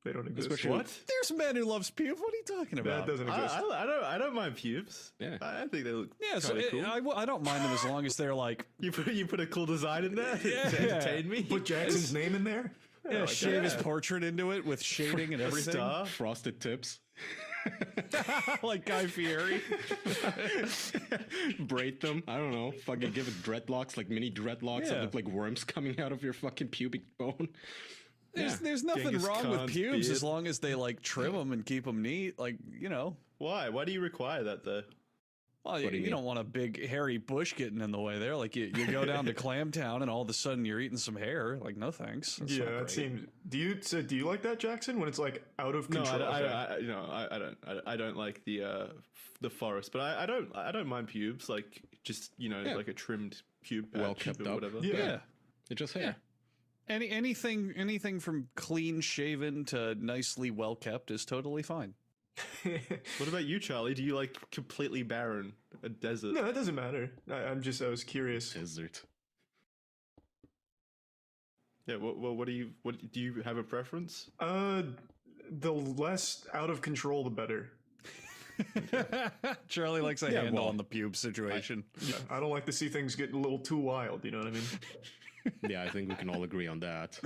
Speaker 3: They don't exist.
Speaker 2: Especially what?
Speaker 1: There's men who loves pubes. What are you talking about?
Speaker 3: That doesn't exist.
Speaker 2: I don't mind pubes.
Speaker 4: Yeah,
Speaker 2: I think they look
Speaker 1: cool. I don't mind them as long as they're like
Speaker 2: you put a cool design in there to entertain me.
Speaker 3: Put Jackson's name in there.
Speaker 1: Yeah, like shave his portrait into it with shading and everything.
Speaker 2: Star.
Speaker 4: Frosted tips.
Speaker 1: Like Guy Fieri.
Speaker 4: Braid them. I don't know. Fucking give it dreadlocks, like mini dreadlocks that look like worms coming out of your fucking pubic bone.
Speaker 1: There's nothing
Speaker 2: Genghis
Speaker 1: wrong with
Speaker 2: Khan's
Speaker 1: pubes
Speaker 2: beard.
Speaker 1: as long as they like trim them and keep them neat. Like, you know.
Speaker 2: Why? Why do you require that though?
Speaker 1: Well, you don't want a big hairy bush getting in the way there. Like you go down to Clamtown and all of a sudden you're eating some hair. Like, no thanks. That's not
Speaker 3: it
Speaker 1: great.
Speaker 3: seems. Do you like that, Jackson? When it's like out of control?
Speaker 2: I don't like the forest, but I don't mind pubes. Like just like a trimmed pube,
Speaker 4: well kept
Speaker 2: or
Speaker 4: up.
Speaker 2: whatever.
Speaker 1: Yeah.
Speaker 4: It's just hair.
Speaker 1: Anything from clean shaven to nicely well kept is totally fine.
Speaker 2: What about you, Charlie? Do you like completely barren, a desert?
Speaker 3: No, that doesn't matter. I was curious.
Speaker 4: Desert.
Speaker 2: Yeah. What do you have a preference?
Speaker 3: The less out of control, the better.
Speaker 1: Charlie likes a handle on the pube situation.
Speaker 3: I don't like to see things get a little too wild. You know what I mean?
Speaker 4: Yeah, I think we can all agree on that.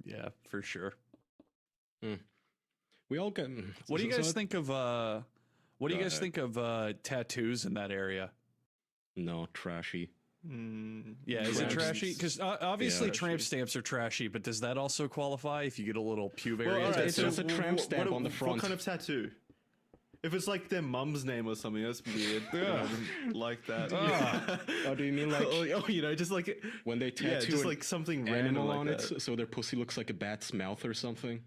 Speaker 1: Yeah, for sure.
Speaker 4: We all get.
Speaker 1: What do you guys think of? What do you guys think of tattoos in that area?
Speaker 4: No, trashy.
Speaker 1: Yeah, is it trashy? Because obviously tramp stamps are trashy, but does that also qualify if you get a little pube area?
Speaker 2: Right,
Speaker 4: it's just a tramp stamp on the front.
Speaker 2: What kind of tattoo? If it's like their mum's name or something, that's weird. I don't like that.
Speaker 4: Oh, do you mean like?
Speaker 2: Just like
Speaker 4: when they tattoo
Speaker 2: just like something
Speaker 4: animal
Speaker 2: random
Speaker 4: on
Speaker 2: like
Speaker 4: it, so their pussy looks like a bat's mouth or something.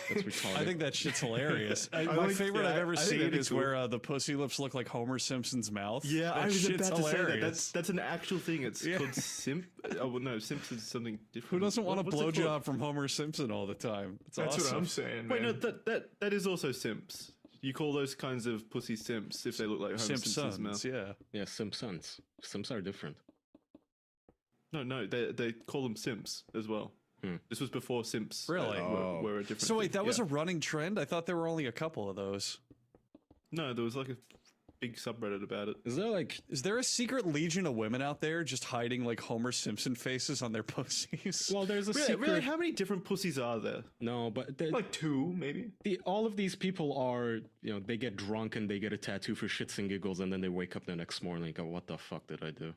Speaker 4: That's retarded.
Speaker 1: I think that shit's hilarious. My favorite I've ever seen is where the pussy lips look like Homer Simpson's mouth.
Speaker 2: Yeah,
Speaker 1: that
Speaker 2: I was
Speaker 1: shit's
Speaker 2: about to
Speaker 1: hilarious.
Speaker 2: say that. That's an actual thing. It's called simp. Oh well, no, simp is something different.
Speaker 1: Who doesn't want a blowjob from Homer Simpson all the time?
Speaker 3: That's
Speaker 1: awesome.
Speaker 3: what I'm saying.
Speaker 2: Wait,
Speaker 3: man.
Speaker 2: no, that is also simps. You call those kinds of pussy simps if they look like Homer Simpson's mouth.
Speaker 1: Yeah,
Speaker 4: Simpsons. Simps are different.
Speaker 2: No, they call them simps as well. This was before simps.
Speaker 1: Really?
Speaker 2: Were a different.
Speaker 1: So wait,
Speaker 2: thing.
Speaker 1: that was a running trend? I thought there were only a couple of those.
Speaker 2: No, there was like a big subreddit about it.
Speaker 1: Is there a secret legion of women out there just hiding like Homer Simpson faces on their pussies?
Speaker 4: Well, there's a secret.
Speaker 2: Really? How many different pussies are there?
Speaker 4: No, but
Speaker 3: like two, maybe.
Speaker 4: All of these people are, they get drunk and they get a tattoo for shits and giggles, and then they wake up the next morning and go, "What the fuck did I do?"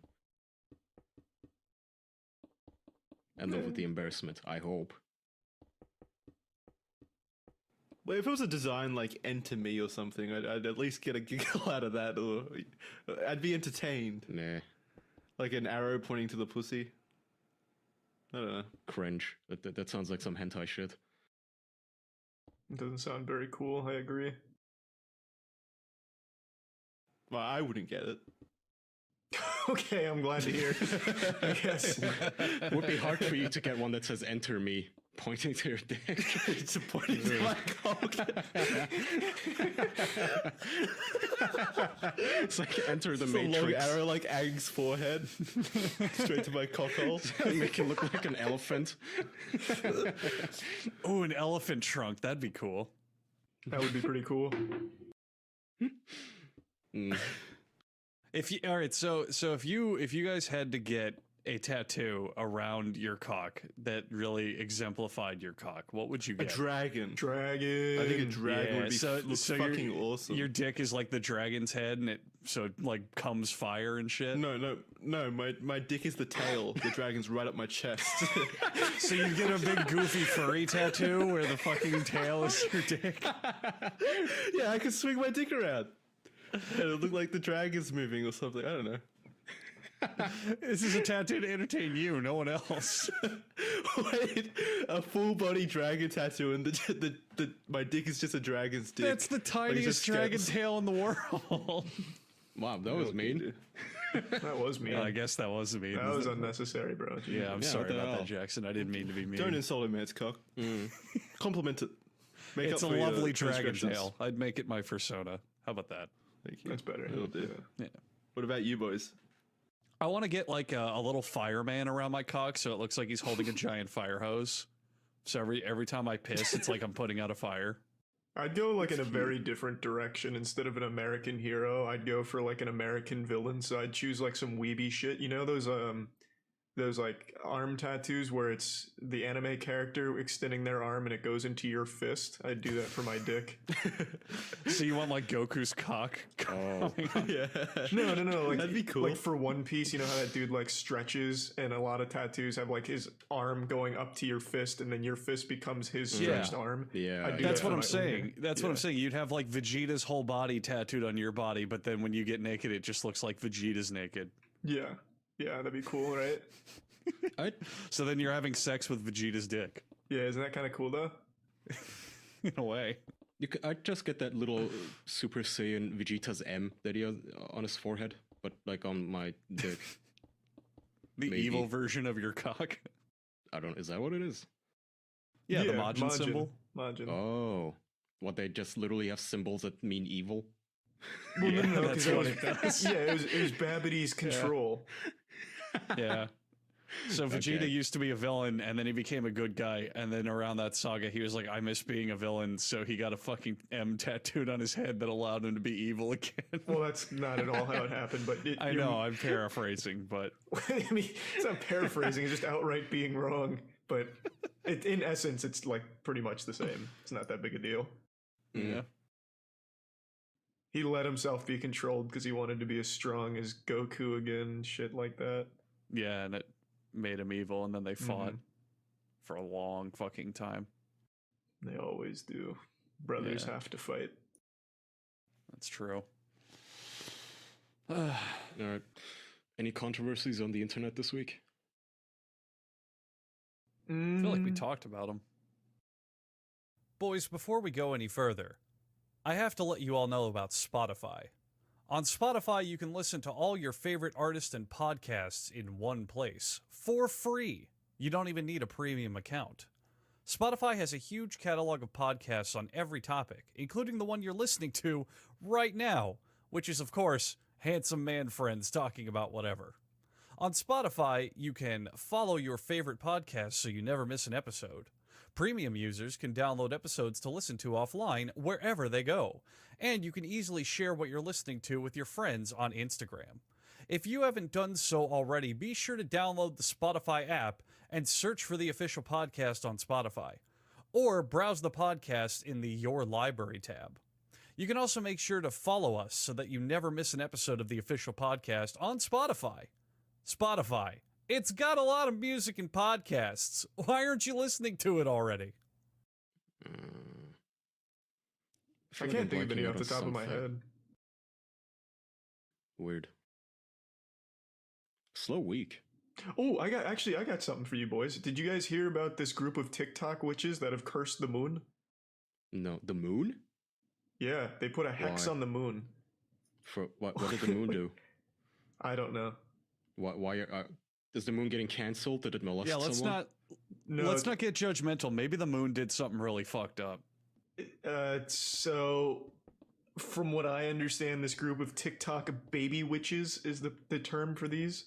Speaker 4: And live with the embarrassment, I hope.
Speaker 2: Well, if it was a design like "Enter Me" or something, I'd at least get a giggle out of that, or I'd be entertained.
Speaker 4: Nah.
Speaker 2: Like an arrow pointing to the pussy. I don't know.
Speaker 4: Cringe. That sounds like some hentai shit.
Speaker 3: It doesn't sound very cool, I agree.
Speaker 2: Well, I wouldn't get it.
Speaker 3: Okay, I'm glad to hear. I guess.
Speaker 4: Would be hard for you to get one that says "Enter Me." Pointing to your dick.
Speaker 2: It's pointing to my cock.
Speaker 4: It's like enter the
Speaker 2: It's
Speaker 4: Matrix.
Speaker 2: a long arrow like Aang's forehead. Straight to my cockhole.
Speaker 4: Make it look like an elephant.
Speaker 1: Oh, an elephant trunk. That'd be cool.
Speaker 3: That would be pretty cool.
Speaker 1: If you all right, so if you guys had to get a tattoo around your cock that really exemplified your cock, what would you get?
Speaker 2: A dragon.
Speaker 3: Dragon.
Speaker 2: I think a dragon would be
Speaker 1: so
Speaker 2: fucking awesome.
Speaker 1: Your dick is like the dragon's head, and it like comes fire and shit.
Speaker 2: No. My dick is the tail. The dragon's right up my chest.
Speaker 1: So you get a big goofy furry tattoo where the fucking tail is your dick.
Speaker 2: Yeah, I can swing my dick around. And it'll look like the dragon's moving or something. I don't know.
Speaker 1: This is a tattoo to entertain you, no one else.
Speaker 2: Wait, a full body dragon tattoo, and my dick is just a dragon's dick.
Speaker 1: That's the tiniest dragon tail in the world.
Speaker 4: Wow, that was mean.
Speaker 3: That was mean.
Speaker 1: I guess that was mean.
Speaker 3: That was unnecessary, bro. Jeez.
Speaker 1: Yeah, I'm sorry about that, Jackson. I didn't mean to be mean.
Speaker 2: Don't insult a man's cock. Compliment it. Make
Speaker 1: It's
Speaker 2: up
Speaker 1: a
Speaker 2: for your
Speaker 1: lovely dragon
Speaker 2: transgressions.
Speaker 1: tail. I'd make it my persona. How about that?
Speaker 2: Thank you.
Speaker 3: That's better.
Speaker 2: It'll do.
Speaker 1: Yeah.
Speaker 2: What about you boys?
Speaker 1: I want to get like a little fireman around my cock so it looks like he's holding a giant fire hose. So every time I piss, it's like I'm putting out a fire.
Speaker 3: I'd go like in a very different direction. Instead of an American hero, I'd go for like an American villain. So I'd choose like some weeby shit. You know those like arm tattoos where it's the anime character extending their arm and it goes into your fist? I'd do that for my dick.
Speaker 1: So you want like Goku's cock?
Speaker 4: Oh.
Speaker 2: Yeah.
Speaker 3: No. Like,
Speaker 2: That'd be cool.
Speaker 3: Like for One Piece, you know how that dude like stretches, and a lot of tattoos have like his arm going up to your fist, and then your fist becomes his stretched arm.
Speaker 4: Yeah.
Speaker 3: I'd do
Speaker 1: That's
Speaker 3: that
Speaker 1: what
Speaker 3: for
Speaker 1: I'm
Speaker 3: my
Speaker 1: saying.
Speaker 3: own.
Speaker 1: That's what I'm saying. You'd have like Vegeta's whole body tattooed on your body, but then when you get naked, it just looks like Vegeta's naked.
Speaker 3: Yeah, that'd be cool, right?
Speaker 1: So then you're having sex with Vegeta's dick.
Speaker 3: Yeah, isn't that kind of cool though?
Speaker 1: In a way.
Speaker 4: I'd just get that little Super Saiyan Vegeta's M that he has on his forehead, but like on my dick.
Speaker 1: The
Speaker 4: Maybe.
Speaker 1: evil version of your cock.
Speaker 4: I don't. Is that what it is?
Speaker 1: Yeah, the Majin symbol.
Speaker 3: Majin.
Speaker 4: Oh, what they just literally have symbols that mean evil.
Speaker 3: Well,
Speaker 1: Yeah,
Speaker 3: no,
Speaker 1: that's
Speaker 3: 'cause
Speaker 1: what it does.
Speaker 3: Yeah, it was Babbity's control.
Speaker 1: Yeah. So Vegeta
Speaker 4: Okay.
Speaker 1: used to be a villain, and then he became a good guy, and then around that saga, he was like, I miss being a villain, so he got a fucking M tattooed on his head that allowed him to be evil again.
Speaker 3: Well, that's not at all how it happened, but
Speaker 1: I know, I'm paraphrasing, but...
Speaker 3: I mean, it's not paraphrasing, it's just outright being wrong. But in essence, it's like pretty much the same. It's not that big a deal.
Speaker 1: Yeah.
Speaker 3: He let himself be controlled because he wanted to be as strong as Goku again, shit like that.
Speaker 1: Yeah, and it made him evil, and then they fought for a long fucking time.
Speaker 3: They always do. Brothers
Speaker 1: Yeah.
Speaker 3: have to fight.
Speaker 1: That's true.
Speaker 4: All right. Any controversies on the internet this week?
Speaker 1: I feel like we talked about them. Boys, before we go any further, I have to let you all know about Spotify. On Spotify, you can listen to all your favorite artists and podcasts in one place, for free. You don't even need a premium account. Spotify has a huge catalog of podcasts on every topic, including the one you're listening to right now, which is, of course, handsome man friends talking about whatever. On Spotify, you can follow your favorite podcasts so you never miss an episode. Premium users can download episodes to listen to offline wherever they go, and you can easily share what you're listening to with your friends on Instagram. If you haven't done so already, be sure to download the Spotify app and search for the official podcast on Spotify, or browse the podcast in the Your Library tab. You can also make sure to follow us so that you never miss an episode of the official podcast on Spotify. Spotify. It's got a lot of music and podcasts. Why aren't you listening to it already?
Speaker 3: I can't think of any off the top of my head.
Speaker 4: Weird. Slow week.
Speaker 3: Oh, I got something for you boys. Did you guys hear about this group of TikTok witches that have cursed the moon?
Speaker 4: No, the moon?
Speaker 3: Yeah, they put a hex
Speaker 4: Why?
Speaker 3: on the moon.
Speaker 4: For what did the moon do?
Speaker 3: I don't know.
Speaker 4: Why is the moon getting cancelled? Did it molest
Speaker 1: Yeah,
Speaker 4: someone?
Speaker 3: No,
Speaker 1: let's not get judgmental. Maybe the moon did something really fucked up.
Speaker 3: So, from what I understand, this group of TikTok baby witches is the term for these.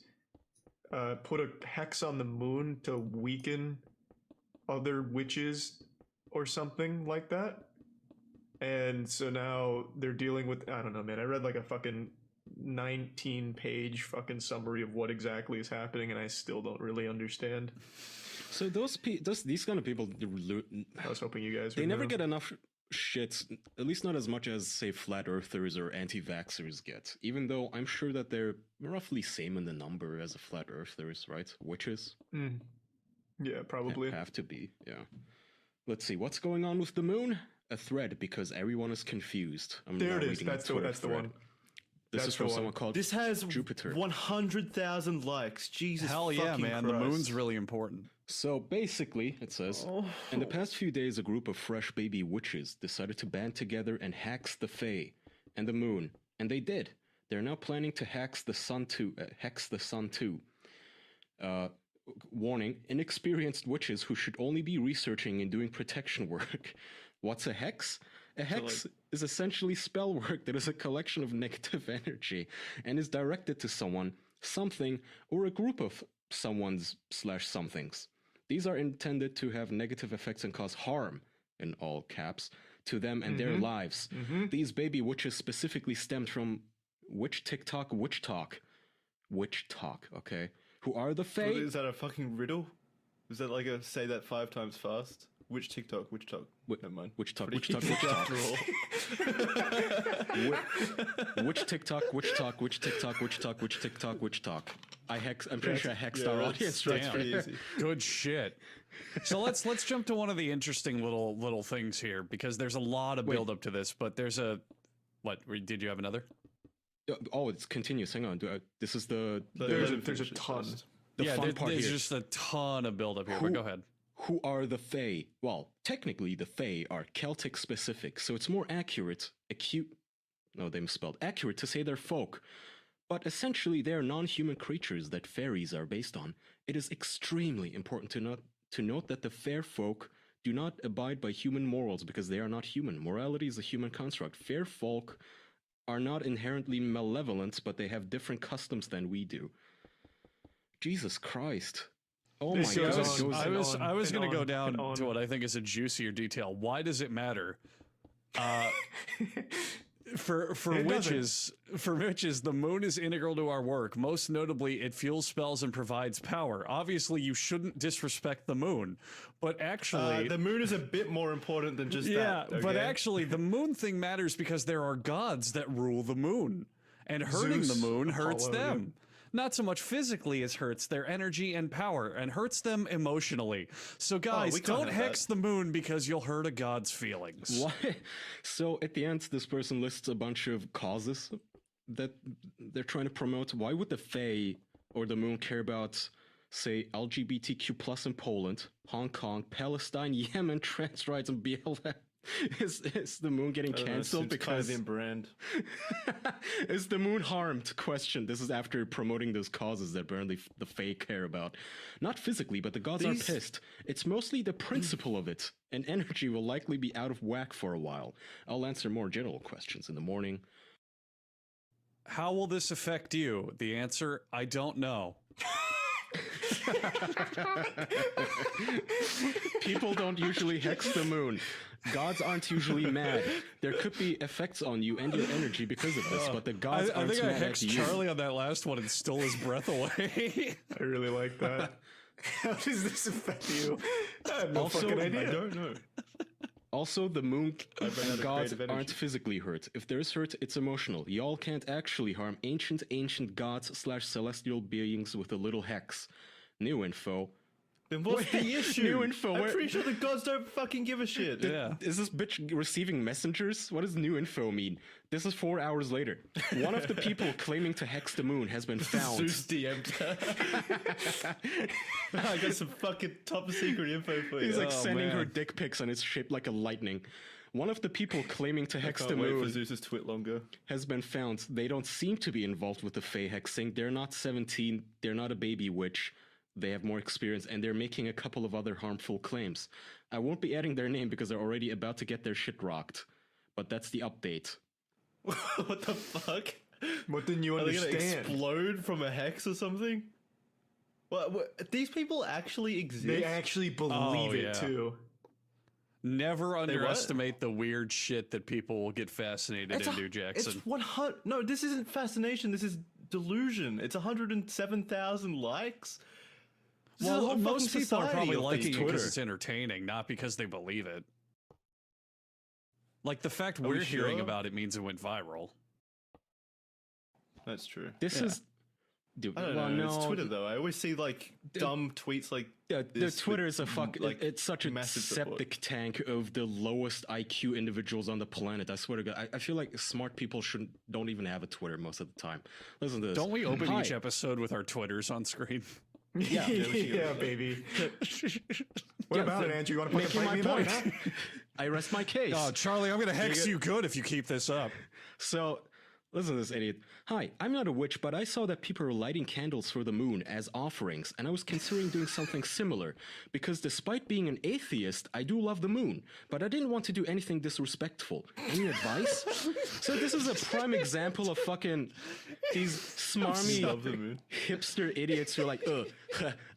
Speaker 3: Put a hex on the moon to weaken other witches or something like that. And so now they're dealing with, I don't know, man. I read like a fucking 19-page fucking summary of what exactly is happening, and I still don't really understand.
Speaker 4: So these kind of people,
Speaker 3: I was hoping you guys.
Speaker 4: They never get enough shit, at least not as much as, say, flat earthers or anti-vaxxers get. Even though I'm sure that they're roughly same in the number as the flat earthers, right? Witches.
Speaker 3: Yeah, probably
Speaker 4: have to be. Yeah. Let's see what's going on with the moon. A thread because everyone is confused.
Speaker 3: There it is. That's the one.
Speaker 4: This is from someone called
Speaker 2: This has
Speaker 4: Jupiter.
Speaker 2: 100,000 likes. Jesus
Speaker 1: Hell yeah, man.
Speaker 2: Christ.
Speaker 1: The moon's really important.
Speaker 4: So basically, it says, in the past few days, a group of fresh baby witches decided to band together and hex the Fae and the moon. And they did. They're now planning to hex the sun too. Warning, inexperienced witches who should only be researching and doing protection work. What's a hex? A hex is essentially spell work that is a collection of negative energy and is directed to someone, something, or a group of someone's/somethings. These are intended to have negative effects and cause harm, in all caps, to them and their lives. These baby witches specifically stemmed from witch talk, okay? Who are the Fae?
Speaker 2: Is that a fucking riddle? Is that like a say that 5 times fast? Which TikTok? Never mind.
Speaker 4: Which TikTok? Which TikTok? I'm pretty sure I hexed our audience.
Speaker 2: That's pretty easy.
Speaker 1: Good shit. So let's jump to one of the interesting little things here, because there's a lot of build up to this, but there's a did you have another?
Speaker 4: Oh, it's continuous. Hang on. This is
Speaker 3: there's a ton.
Speaker 1: There's just a ton of build up here, but go ahead.
Speaker 4: Who are the Fae? Well, technically the Fae are Celtic specific, so it's more accurate to say they're folk. But essentially they're non-human creatures that fairies are based on. It is extremely important to note that the fair folk do not abide by human morals because they are not human. Morality is a human construct. Fair folk are not inherently malevolent, but they have different customs than we do. Jesus Christ. Oh my God.
Speaker 1: I was going to go down to what I think is a juicier detail. Why does it matter? For witches, the moon is integral to our work. Most notably, it fuels spells and provides power. Obviously, you shouldn't disrespect the moon, but actually,
Speaker 2: the moon is a bit more important than just that.
Speaker 1: Yeah,
Speaker 2: okay?
Speaker 1: but actually, the moon thing matters because there are gods that rule the moon, and hurting the moon hurts them. Not so much physically as hurts their energy and power, and hurts them emotionally. So guys, don't hex the moon because you'll hurt a god's feelings.
Speaker 4: Why? So at the end, this person lists a bunch of causes that they're trying to promote. Why would the Fae or the moon care about, say, LGBTQ+ in Poland, Hong Kong, Palestine, Yemen, trans rights, and BLM? Is the moon getting cancelled because
Speaker 2: in brand?
Speaker 4: Is the moon harmed? Question. This is after promoting those causes that apparently the Fae care about. Not physically, but the gods are pissed. It's mostly the principle of it, and energy will likely be out of whack for a while. I'll answer more general questions in the morning.
Speaker 1: How will this affect you? The answer, I don't know.
Speaker 4: People don't usually hex the moon. Gods aren't usually mad. There could be effects on you and your energy because of this, but the gods aren't mad at you.
Speaker 1: I think I hexed Charlie on that last one and stole his breath away.
Speaker 3: I really like that. How does this affect you? I have no fucking idea.
Speaker 2: I don't know.
Speaker 4: Also, the moon and gods aren't physically hurt. If there's hurt, it's emotional. Y'all can't actually harm ancient gods/celestial beings with a little hex. New info.
Speaker 2: Then what's the issue?
Speaker 4: New info.
Speaker 2: I'm pretty sure the gods don't fucking give a shit.
Speaker 4: Is this bitch receiving messengers? What does new info mean? This is 4 hours later. One of the people claiming to hex the moon has been found.
Speaker 2: Zeus DM'd her. I got some fucking top secret info for you.
Speaker 4: He's like sending her dick pics and it's shaped like a lightning. One of the people claiming to hex the moon
Speaker 2: for Zeus's twit longer.
Speaker 4: Has been found. They don't seem to be involved with the Fae hexing. They're not 17. They're not a baby witch. they have more experience, and they're making a couple of other harmful claims. I won't be adding their name because they're already about to get their shit rocked. But that's the update.
Speaker 2: What the fuck?
Speaker 3: What didn't you understand?
Speaker 2: Are they gonna explode from a hex or something? What, these people actually exist?
Speaker 3: They actually believe it too.
Speaker 1: Never underestimate the weird shit that people will get fascinated into, Jackson.
Speaker 2: It's 100. No, this isn't fascination. This is delusion. It's 107,000 likes.
Speaker 1: Well, most people are probably liking it because it's entertaining, not because they believe it. Like, the fact we're hearing about it means it went viral.
Speaker 2: That's true.
Speaker 4: This is... Dude,
Speaker 2: I don't know. No. It's Twitter, though. I always see, like, dumb tweets like
Speaker 4: the Twitter is a it's such a septic tank of the lowest IQ individuals on the planet. I swear to God. I feel like smart people don't even have a Twitter most of the time. Listen to this.
Speaker 1: Don't we open each episode with our Twitters on screen?
Speaker 3: Yeah, yeah, baby. What about it, Andrew? You want to play my point?
Speaker 4: I rest my case.
Speaker 1: Oh, Charlie, I'm going to hex you good if you keep this up.
Speaker 4: So, listen to this idiot. Hi, I'm not a witch, but I saw that people are lighting candles for the moon as offerings, and I was considering doing something similar, because despite being an atheist, I do love the moon, but I didn't want to do anything disrespectful. Any advice? So this is a prime example of fucking these smarmy hipster idiots who are like,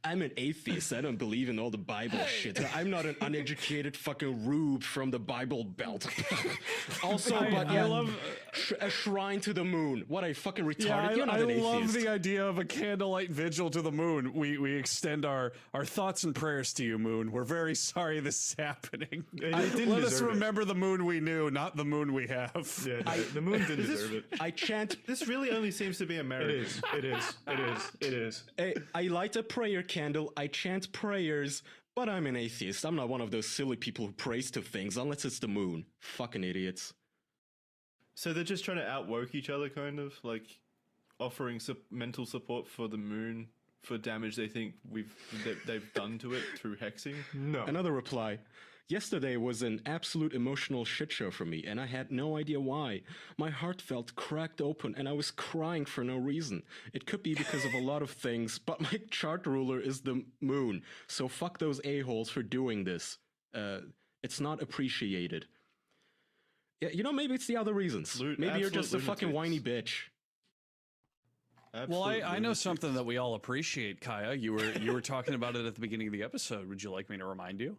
Speaker 4: I'm an atheist, I don't believe in all the Bible shit. I'm not an uneducated fucking rube from the Bible Belt. Also, I love a shrine to the moon. What, I fucking retarded?
Speaker 1: Yeah,
Speaker 4: You're not an atheist.
Speaker 1: I love the idea of a candlelight vigil to the moon. We extend our thoughts and prayers to you, moon. We're very sorry this is happening. Let us remember the moon we knew, not the moon we have.
Speaker 3: Yeah, the moon didn't deserve it.
Speaker 4: I chant.
Speaker 2: This really only seems to be American.
Speaker 3: It is.
Speaker 4: I light a prayer candle. I chant prayers. But I'm an atheist. I'm not one of those silly people who prays to things, unless it's the moon. Fucking idiots.
Speaker 2: So they're just trying to outwork each other, kind of, like offering mental support for the moon for damage they think they've done to it through hexing.
Speaker 3: No.
Speaker 4: Another reply. Yesterday was an absolute emotional shit show for me, and I had no idea why. My heart felt cracked open, and I was crying for no reason. It could be because of a lot of things, but my chart ruler is the moon, so fuck those a-holes for doing this. It's not appreciated. Yeah, you know, maybe it's the other reasons. Maybe you're just a fucking whiny bitch.
Speaker 1: Well, I know something that we all appreciate, Kaya. You were talking about it at the beginning of the episode. Would you like me to remind you?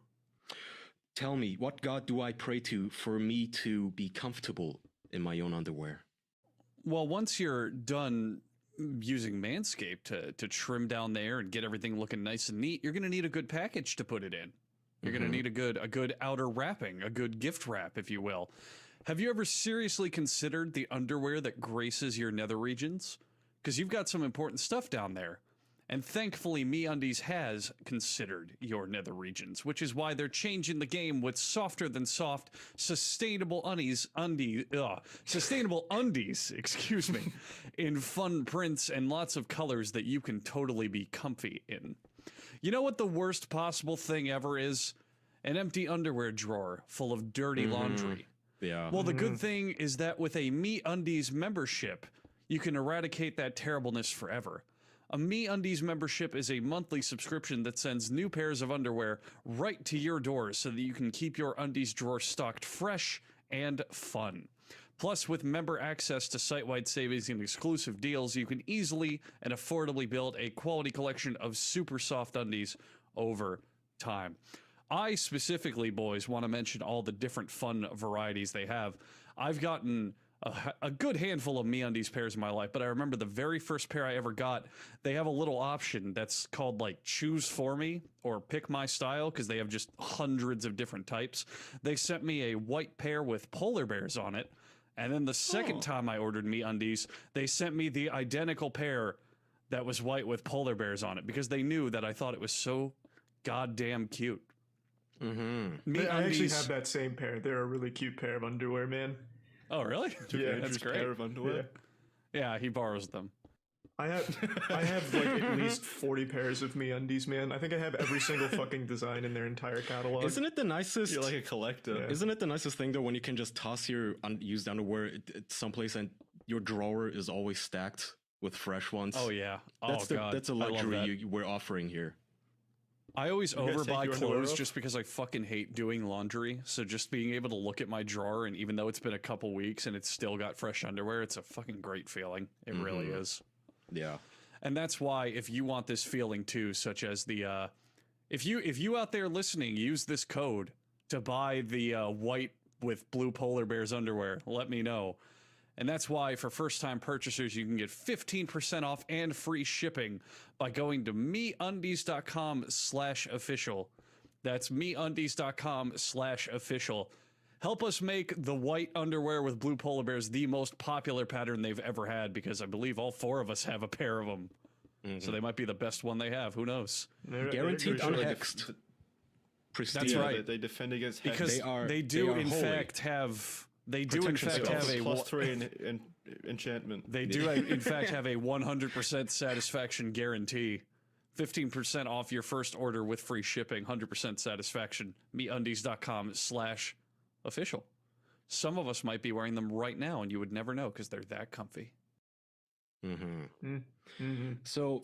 Speaker 4: Tell me, what god do I pray to for me to be comfortable in my own underwear?
Speaker 1: Well, once you're done using Manscaped to trim down there and get everything looking nice and neat, you're going to need a good package to put it in. You're going to need a good outer wrapping, a good gift wrap, if you will. Have you ever seriously considered the underwear that graces your nether regions? Because you've got some important stuff down there. And thankfully, MeUndies has considered your nether regions, which is why they're changing the game with softer than soft, sustainable undies, excuse me, in fun prints and lots of colors that you can totally be comfy in. You know what the worst possible thing ever is? An empty underwear drawer full of dirty laundry.
Speaker 4: Yeah.
Speaker 1: Well, the good thing is that with a MeUndies membership, you can eradicate that terribleness forever. A MeUndies membership is a monthly subscription that sends new pairs of underwear right to your door so that you can keep your undies drawer stocked fresh and fun. Plus, with member access to site-wide savings and exclusive deals, you can easily and affordably build a quality collection of super soft undies over time. I specifically, boys, want to mention all the different fun varieties they have. I've gotten a good handful of MeUndies pairs in my life, but I remember the very first pair I ever got, they have a little option that's called like choose for me or pick my style, because they have just hundreds of different types. They sent me a white pair with polar bears on it, and then the second time I ordered MeUndies, they sent me the identical pair that was white with polar bears on it, because they knew that I thought it was so goddamn cute.
Speaker 3: I actually have that same pair. They're a really cute pair of underwear, man.
Speaker 1: Oh, really?
Speaker 3: Yeah,
Speaker 1: that's great.
Speaker 2: Pair of underwear.
Speaker 1: Yeah, he borrows them.
Speaker 3: I have like at least 40 pairs of MeUndies, man. I think I have every single fucking design in their entire catalog.
Speaker 4: Isn't it the nicest?
Speaker 2: You're like a collector.
Speaker 3: Yeah.
Speaker 4: Isn't it the nicest thing though when you can just toss your used underwear someplace and your drawer is always stacked with fresh ones.
Speaker 1: Oh yeah,
Speaker 4: God, that's a luxury we're offering here.
Speaker 1: I always overbuy clothes just because I fucking hate doing laundry. So just being able to look at my drawer, and even though it's been a couple weeks and it's still got fresh underwear, it's a fucking great feeling. It really is.
Speaker 4: Yeah.
Speaker 1: And that's why, if you want this feeling too, such as the if you out there listening use this code to buy the white with blue polar bears underwear, let me know. And that's why, for first-time purchasers, you can get 15% off and free shipping by going to meundies.com/official. That's meundies.com/official. Help us make the white underwear with blue polar bears the most popular pattern they've ever had, because I believe all 4 of us have a pair of them. So they might be the best one they have. Who knows?
Speaker 4: Guaranteed unhexed.
Speaker 1: That's right.
Speaker 2: They defend against hex.
Speaker 1: Because they do in fact have a
Speaker 2: +3 in enchantment.
Speaker 1: They do in fact have a 100% satisfaction guarantee. 15% off your first order with free shipping. 100% satisfaction. meundies.com/official. Some of us might be wearing them right now, and you would never know because they're that comfy.
Speaker 2: So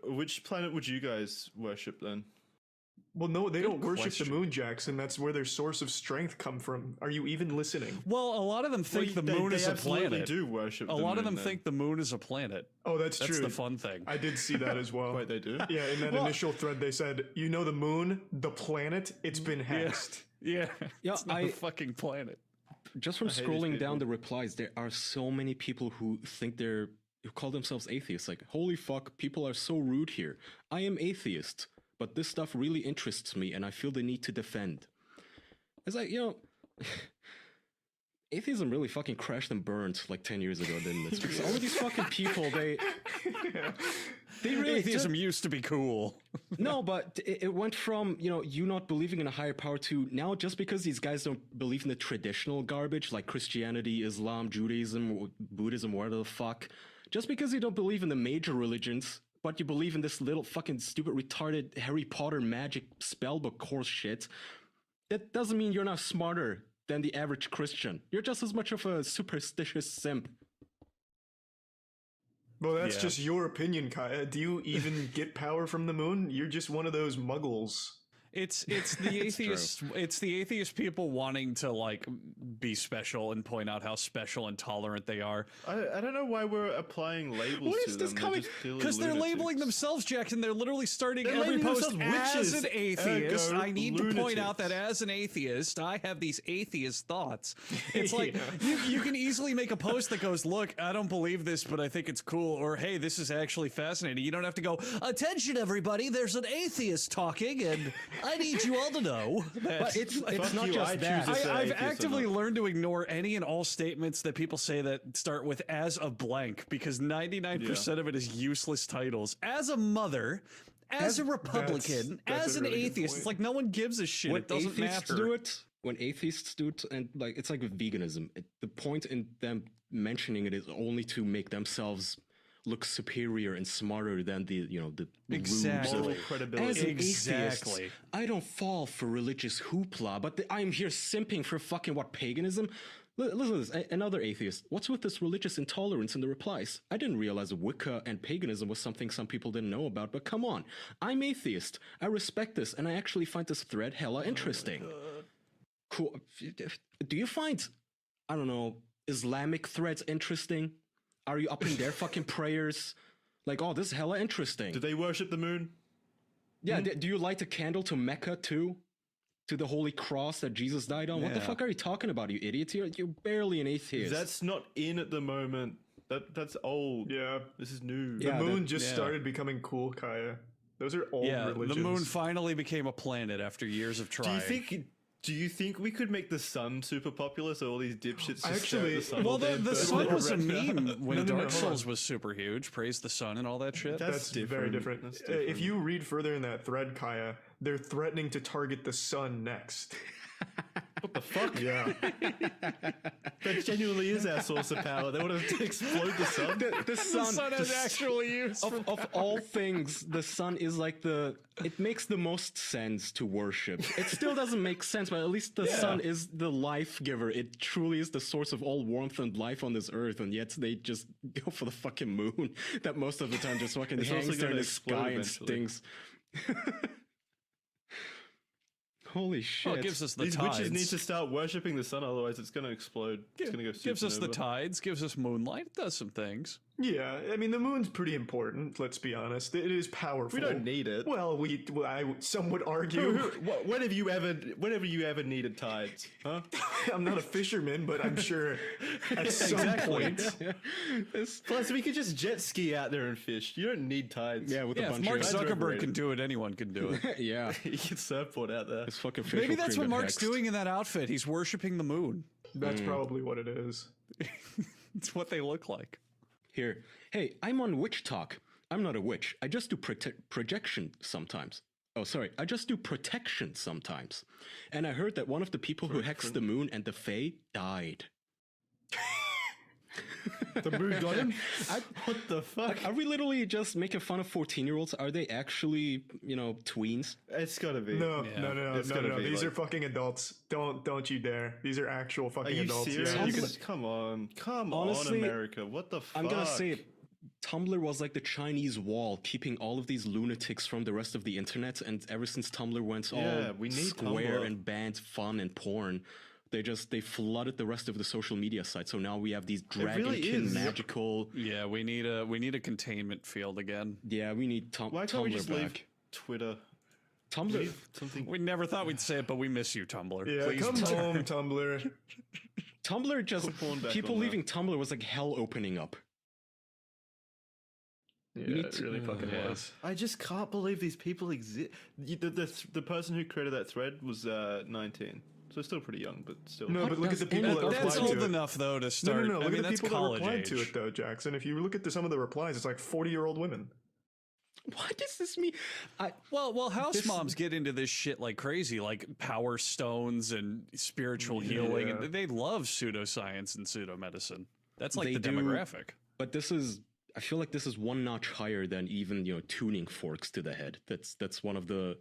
Speaker 2: which planet would you guys worship then?
Speaker 3: Well, no, they don't worship the moon, Jackson. That's where their source of strength come from. Are you even listening?
Speaker 1: Well, a lot of them think the moon is a planet.
Speaker 2: They do worship
Speaker 1: a lot of them think the moon is a planet.
Speaker 3: Oh, that's true.
Speaker 1: That's the fun thing.
Speaker 3: I did see that as well.
Speaker 2: Wait, they do?
Speaker 3: Yeah, in that initial thread, they said, you know the moon, the planet, it's been hexed.
Speaker 1: Yeah, it's not a fucking planet.
Speaker 4: Just from scrolling down the replies, there are so many people who call themselves atheists. Like, holy fuck, people are so rude here. I am atheist, but this stuff really interests me, and I feel the need to defend. It's like, atheism really fucking crashed and burned like 10 years ago, didn't it? Because all of these fucking people, they really
Speaker 1: atheism used to be cool.
Speaker 4: No, but it went from, you not believing in a higher power to now, just because these guys don't believe in the traditional garbage like Christianity, Islam, Judaism, Buddhism, whatever the fuck, just because you don't believe in the major religions, but you believe in this little fucking stupid, retarded Harry Potter magic spellbook horse shit, that doesn't mean you're not smarter than the average Christian. You're just as much of a superstitious simp.
Speaker 3: Well, that's just your opinion, Kaya. Do you even get power from the moon? You're just one of those muggles.
Speaker 1: It's the atheist it's the atheist people wanting to like be special and point out how special and tolerant they are.
Speaker 2: I don't know why we're applying labels
Speaker 1: to them. Coming? Because they're labeling themselves, Jackson. They're literally starting every post as an atheist. I need to point out that as an atheist, I have these atheist thoughts. It's like you can easily make a post that goes, "Look, I don't believe this, but I think it's cool," or "Hey, this is actually fascinating." You don't have to go, "Attention, everybody! There's an atheist talking," and I need you all to know that.
Speaker 4: But it's not just that.
Speaker 1: I've actively learned to ignore any and all statements that people say that start with "as a blank," because 99% of it is useless titles. As a mother, as a Republican, as an atheist, it's like no one gives a shit. It doesn't matter.
Speaker 4: When atheists do it, and like it's like with veganism, the point in them mentioning it is only to make themselves look superior and smarter than the
Speaker 1: exactly
Speaker 2: credibility.
Speaker 4: As an atheist, I don't fall for religious hoopla, but I'm here simping for fucking paganism. Listen to this. Another atheist. What's with this religious intolerance in the replies? I didn't realize Wicca and paganism was something some people didn't know about, but come on. I'm atheist. I respect this, and I actually find this thread hella interesting. Cool. Do you find, I don't know, Islamic threads interesting? Are you up in their fucking prayers? Like, oh, this is hella interesting.
Speaker 2: Do they worship the moon?
Speaker 4: Yeah, do you light a candle to Mecca too? To the holy cross that Jesus died on? Yeah. What the fuck are you talking about, you idiots? You're barely an atheist.
Speaker 2: That's not in at the moment. That's old.
Speaker 3: Yeah.
Speaker 2: This is new.
Speaker 3: The moon just started becoming cool, Kaya. Those are old religions.
Speaker 1: The moon finally became a planet after years of trying.
Speaker 2: Do you think we could make the sun super popular so all these dipshits just stare at the sun?
Speaker 1: Well, the sun was a meme when Dark Souls was super huge. Praise the sun and all that shit.
Speaker 3: That's very different. If you read further in that thread, Kaya, they're threatening to target the sun next.
Speaker 2: What the fuck?
Speaker 3: Yeah.
Speaker 2: That genuinely is our source of power. They want to explode the sun.
Speaker 4: The sun
Speaker 1: has actual use.
Speaker 4: Of all things, the sun is like it makes the most sense to worship. It still doesn't make sense, but at least the sun is the life giver. It truly is the source of all warmth and life on this earth, and yet they just go for the fucking moon that most of the time just fucking hangs there in the sky and stings. Holy shit.
Speaker 1: Well, it gives us the
Speaker 2: These
Speaker 1: tides.
Speaker 2: witches need to start worshipping the sun, otherwise it's going to explode. It's going to go supernova.
Speaker 1: Gives us the tides, gives us moonlight, it does some things.
Speaker 3: Yeah, I mean, the moon's pretty important, let's be honest. It is powerful.
Speaker 2: We don't need it.
Speaker 3: Well, some would argue.
Speaker 2: When have you ever needed tides? Huh?
Speaker 3: I'm not a fisherman, but I'm sure at some point.
Speaker 2: Plus, we could just jet ski out there and fish. You don't need tides.
Speaker 4: Yeah, with a
Speaker 1: If
Speaker 4: bunch
Speaker 1: Mark
Speaker 4: of
Speaker 1: Zuckerberg can do it, anyone can do it.
Speaker 4: yeah.
Speaker 2: You can surfboard out there.
Speaker 4: It's fucking facial
Speaker 1: Maybe that's
Speaker 4: cream
Speaker 1: what
Speaker 4: and
Speaker 1: Mark's
Speaker 4: hexed.
Speaker 1: doing in that outfit. He's worshiping the moon.
Speaker 3: That's probably what it is.
Speaker 1: It's what they look like.
Speaker 4: Here, hey, I'm on Witch Talk. I'm not a witch. I just do projection sometimes. Oh, sorry. I just do protection sometimes. And I heard that one of the people who hexed the moon and the Fae died.
Speaker 2: The moon got him? What the fuck?
Speaker 4: Are we literally just making fun of 14-year-olds? Are they actually, tweens?
Speaker 2: It's gotta be.
Speaker 3: No.
Speaker 2: It's gotta be,
Speaker 3: These
Speaker 2: like-
Speaker 3: are fucking adults. Don't you dare. These are actual
Speaker 2: Are
Speaker 3: fucking
Speaker 2: you
Speaker 3: adults.
Speaker 2: serious?
Speaker 3: Yeah, you can,
Speaker 2: Come on,
Speaker 4: Honestly,
Speaker 2: America. What the fuck?
Speaker 4: I'm gonna say it. Tumblr was like the Chinese wall, keeping all of these lunatics from the rest of the internet. And ever since Tumblr went all
Speaker 2: we need
Speaker 4: square
Speaker 2: Tumblr.
Speaker 4: and banned fun and porn, they flooded the rest of the social media sites. So now we have these
Speaker 2: really
Speaker 4: dragonkin
Speaker 2: is.
Speaker 4: magical.
Speaker 1: Yeah, we need a containment field again.
Speaker 4: Yeah, we need
Speaker 2: Why can't we
Speaker 4: Tumblr
Speaker 2: just
Speaker 4: back.
Speaker 2: leave Twitter?
Speaker 4: Tumblr.
Speaker 2: Leave something.
Speaker 1: We never thought we'd say it, but we miss you, Tumblr.
Speaker 3: yeah,
Speaker 1: Please
Speaker 3: come
Speaker 1: return.
Speaker 3: home, Tumblr.
Speaker 4: Tumblr just
Speaker 2: porn back
Speaker 4: people
Speaker 2: on that.
Speaker 4: leaving Tumblr was like hell opening up.
Speaker 3: Yeah, it really fucking was.
Speaker 2: I just can't believe these people exist. The person who created that thread was 19, so still pretty young, but still.
Speaker 3: No, but look at the people that
Speaker 1: That's
Speaker 3: replied
Speaker 1: old
Speaker 3: to it.
Speaker 1: enough though to
Speaker 3: No,
Speaker 1: start.
Speaker 3: no, no.
Speaker 1: I
Speaker 3: Look
Speaker 1: mean,
Speaker 3: at the
Speaker 1: that's
Speaker 3: people that
Speaker 1: college
Speaker 3: replied
Speaker 1: age.
Speaker 3: to it, though, Jackson. If you look at some of the replies, it's like 40-year-old women.
Speaker 4: What does this mean?
Speaker 1: Well, house moms get into this shit like crazy, like power stones and spiritual healing, and they love pseudoscience and pseudomedicine. That's like
Speaker 4: They
Speaker 1: the
Speaker 4: do.
Speaker 1: demographic.
Speaker 4: But I feel like this is one notch higher than even tuning forks to the head. That's one of the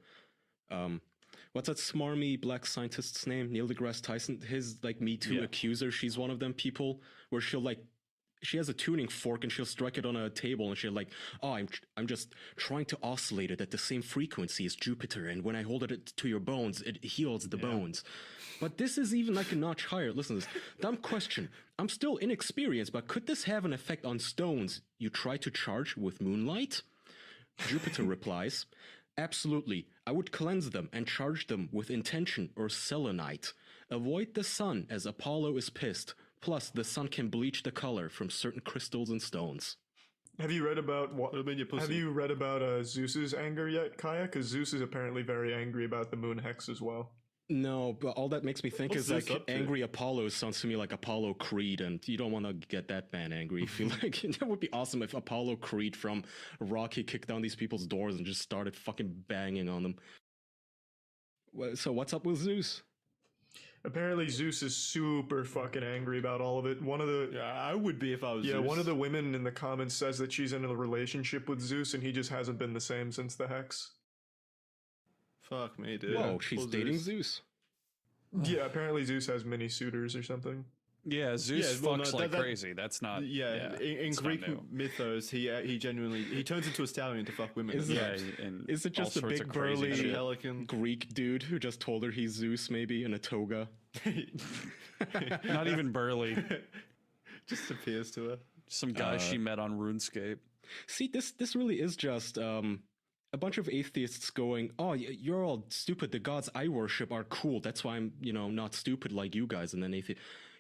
Speaker 4: what's that smarmy black scientist's name? Neil deGrasse Tyson. His like Me Too accuser. She's one of them people where she has a tuning fork and she'll strike it on a table and she'll like, oh, I'm just trying to oscillate it at the same frequency as Jupiter, and when I hold it to your bones, it heals the bones. But this is even like a notch higher. Listen to this. Dumb question. I'm still inexperienced, but could this have an effect on stones you try to charge with moonlight? Jupiter replies, absolutely. I would cleanse them and charge them with intention or selenite. Avoid the sun as Apollo is pissed. Plus, the sun can bleach the color from certain crystals and stones.
Speaker 3: Have you read about
Speaker 2: Have
Speaker 3: you read about Zeus's anger yet, Kaya? Because Zeus is apparently very angry about the moon hex as well.
Speaker 4: No, but all that makes me think
Speaker 2: What's
Speaker 4: is
Speaker 2: Zeus
Speaker 4: like
Speaker 2: up to?
Speaker 4: angry Apollo sounds to me like Apollo Creed, and you don't want to get that man angry. I feel like that would be awesome if Apollo Creed from Rocky kicked down these people's doors and just started fucking banging on them. So what's up with Zeus?
Speaker 3: Apparently, Zeus is super fucking angry about all of it.
Speaker 2: I would be if I was.
Speaker 3: Yeah,
Speaker 2: Zeus.
Speaker 3: one of the women in the comments says that she's in a relationship with Zeus, and he just hasn't been the same since the hex.
Speaker 2: Fuck me, dude.
Speaker 4: Whoa, she's
Speaker 2: Poor
Speaker 4: dating
Speaker 2: Zeus.
Speaker 4: Zeus.
Speaker 3: Yeah, apparently Zeus has many suitors or something.
Speaker 1: Yeah, Zeus
Speaker 2: Yeah, well,
Speaker 1: fucks
Speaker 2: no,
Speaker 1: like
Speaker 2: that-
Speaker 1: crazy. That's not.
Speaker 2: In
Speaker 1: it's
Speaker 2: Greek
Speaker 1: not new.
Speaker 2: mythos, he genuinely turns into a stallion to fuck women.
Speaker 1: And
Speaker 4: Is it just
Speaker 1: all
Speaker 4: a
Speaker 1: sorts
Speaker 4: big
Speaker 1: of crazy
Speaker 4: burly
Speaker 1: shit.
Speaker 2: Pelican.
Speaker 4: Greek dude who just told her he's Zeus, maybe in a toga?
Speaker 1: Not even burly.
Speaker 2: Just appears to her.
Speaker 1: Some guy she met on RuneScape.
Speaker 4: See, this really is just a bunch of atheists going, oh, you're all stupid. The gods I worship are cool. That's why I'm, not stupid like you guys. And then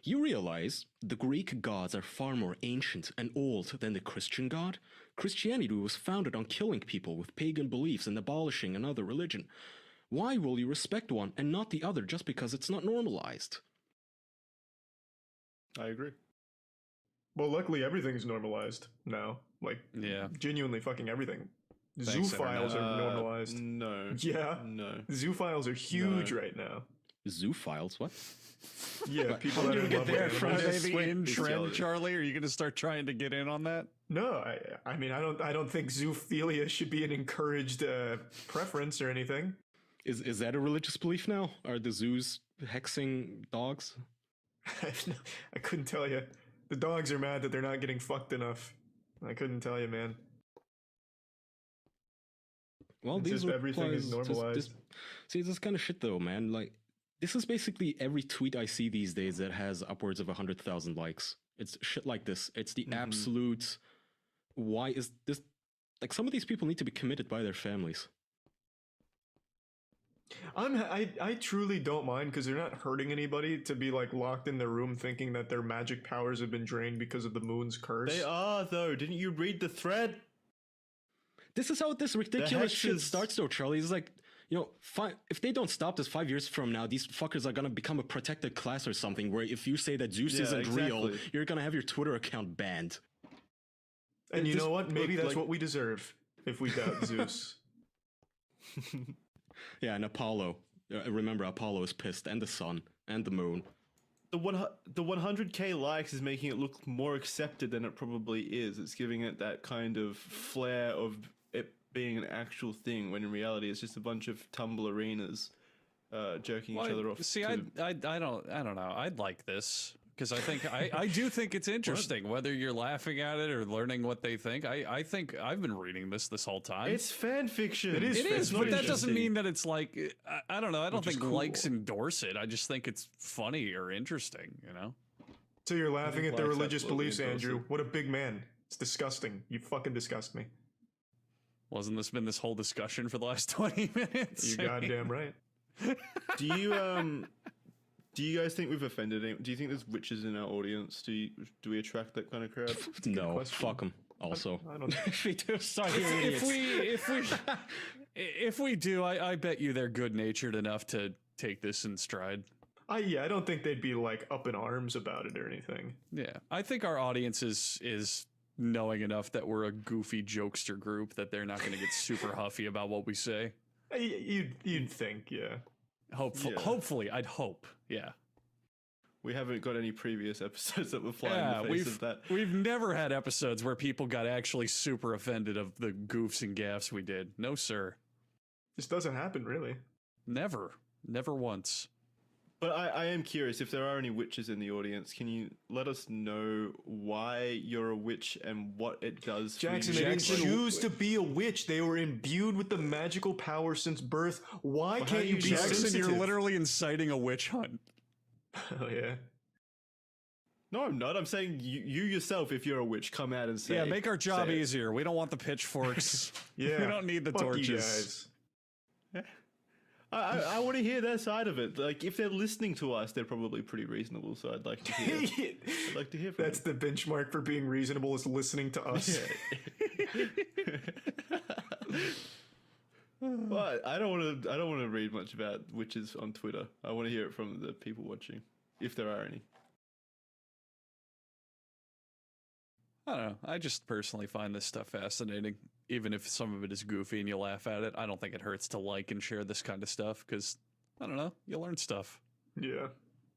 Speaker 4: you realize the Greek gods are far more ancient and old than the Christian god. Christianity was founded on killing people with pagan beliefs and abolishing another religion. Why will you respect one and not the other just because it's not normalized?
Speaker 2: I agree.
Speaker 3: Well, luckily everything's normalized now. Like,
Speaker 1: Yeah.
Speaker 3: genuinely fucking everything.
Speaker 1: Thanks,
Speaker 3: Zoophiles are normalized.
Speaker 2: No.
Speaker 3: Yeah.
Speaker 2: No.
Speaker 3: Zoophiles are huge right now.
Speaker 4: Zoophiles? What?
Speaker 3: Yeah, people that
Speaker 1: get there from
Speaker 3: the
Speaker 1: in trend, Charlie. Are you going to start trying to get in on that?
Speaker 3: No, I mean, I don't think zoophilia should be an encouraged preference or anything.
Speaker 4: Is that a religious belief now? Are the zoos hexing dogs?
Speaker 3: I couldn't tell you. The dogs are mad that they're not getting fucked enough. I couldn't tell you, man.
Speaker 4: Well,
Speaker 3: it's
Speaker 4: these
Speaker 3: just everything is normalized.
Speaker 4: See, this kind of shit though, man. Like, this is basically every tweet I see these days that has upwards of 100,000 likes. It's shit like this. It's the absolute. Why is this? Like, some of these people need to be committed by their families.
Speaker 3: I truly don't mind because they're not hurting anybody to be like locked in their room thinking that their magic powers have been drained because of the moon's curse.
Speaker 2: They are though. Didn't you read the thread?
Speaker 4: This is how this ridiculous shit starts though, Charlie. It's like, you know, if they don't stop this 5 years from now, these fuckers are gonna become a protected class or something where if you say that Zeus isn't real, you're gonna have your Twitter account banned.
Speaker 3: And you know what? Maybe that's what we deserve if we doubt Zeus.
Speaker 4: Yeah, and Apollo. Remember, Apollo is pissed, and the sun, and the moon.
Speaker 2: The 100k likes is making it look more accepted than it probably is. It's giving it that kind of flair of it being an actual thing, when in reality it's just a bunch of Tumblr arenas jerking each other off.
Speaker 1: See, I don't know. I'd like this. Because I think I do think it's interesting, whether you're laughing at it or learning what they think. I think I've been reading this whole time.
Speaker 2: It's fan fiction.
Speaker 3: It is,
Speaker 1: but that doesn't mean that it's like I don't know. I don't think
Speaker 3: cool.
Speaker 1: likes endorse it. I just think it's funny or interesting. You know.
Speaker 3: So you're laughing at their religious beliefs, Andrew? What a big man! It's disgusting. You fucking disgust me.
Speaker 1: Wasn't this been this whole discussion for the last 20 minutes?
Speaker 3: You're goddamn right.
Speaker 2: Do you guys think we've offended anyone? Do you think there's witches in our audience? Do we attract that kind of crowd?
Speaker 4: No, fuck them. Also,
Speaker 3: I don't.
Speaker 1: if we do, I bet you they're good-natured enough to take this in stride.
Speaker 3: I don't think they'd be like up in arms about it or anything.
Speaker 1: Yeah, I think our audience is knowing enough that we're a goofy jokester group that they're not going to get super huffy about what we say.
Speaker 3: You'd think, yeah.
Speaker 1: Hopefully, I'd hope. Yeah.
Speaker 2: We haven't got any previous episodes that were flying in the face of that.
Speaker 1: We've never had episodes where people got actually super offended of the goofs and gaffes we did. No, sir.
Speaker 3: This doesn't happen, really.
Speaker 1: Never once.
Speaker 2: But I am curious, if there are any witches in the audience, can you let us know why you're a witch and what it does for
Speaker 3: Jackson,
Speaker 2: you?
Speaker 3: they didn't choose to be a witch. They were imbued with the magical power since birth. Why can't you be
Speaker 1: Jackson,
Speaker 3: sensitive?
Speaker 1: you're literally inciting a witch hunt.
Speaker 3: Oh, yeah.
Speaker 2: No, I'm not. I'm saying you yourself, if you're a witch, come out and say...
Speaker 1: Yeah, make our job easier. We don't want the pitchforks.
Speaker 3: Yeah.
Speaker 1: We don't need the torches.
Speaker 3: You guys.
Speaker 2: I want to hear their side of it. Like, if they're listening to us, they're probably pretty reasonable. So I'd like to hear. I'd like to hear from
Speaker 3: That's
Speaker 2: them.
Speaker 3: the benchmark for being reasonable, is listening to us.
Speaker 2: Well, I don't want to read much about witches on Twitter. I want to hear it from the people watching, if there are any.
Speaker 1: I don't know. I just personally find this stuff fascinating. Even if some of it is goofy and you laugh at it, I don't think it hurts to like and share this kind of stuff because, I don't know, you learn stuff.
Speaker 3: Yeah.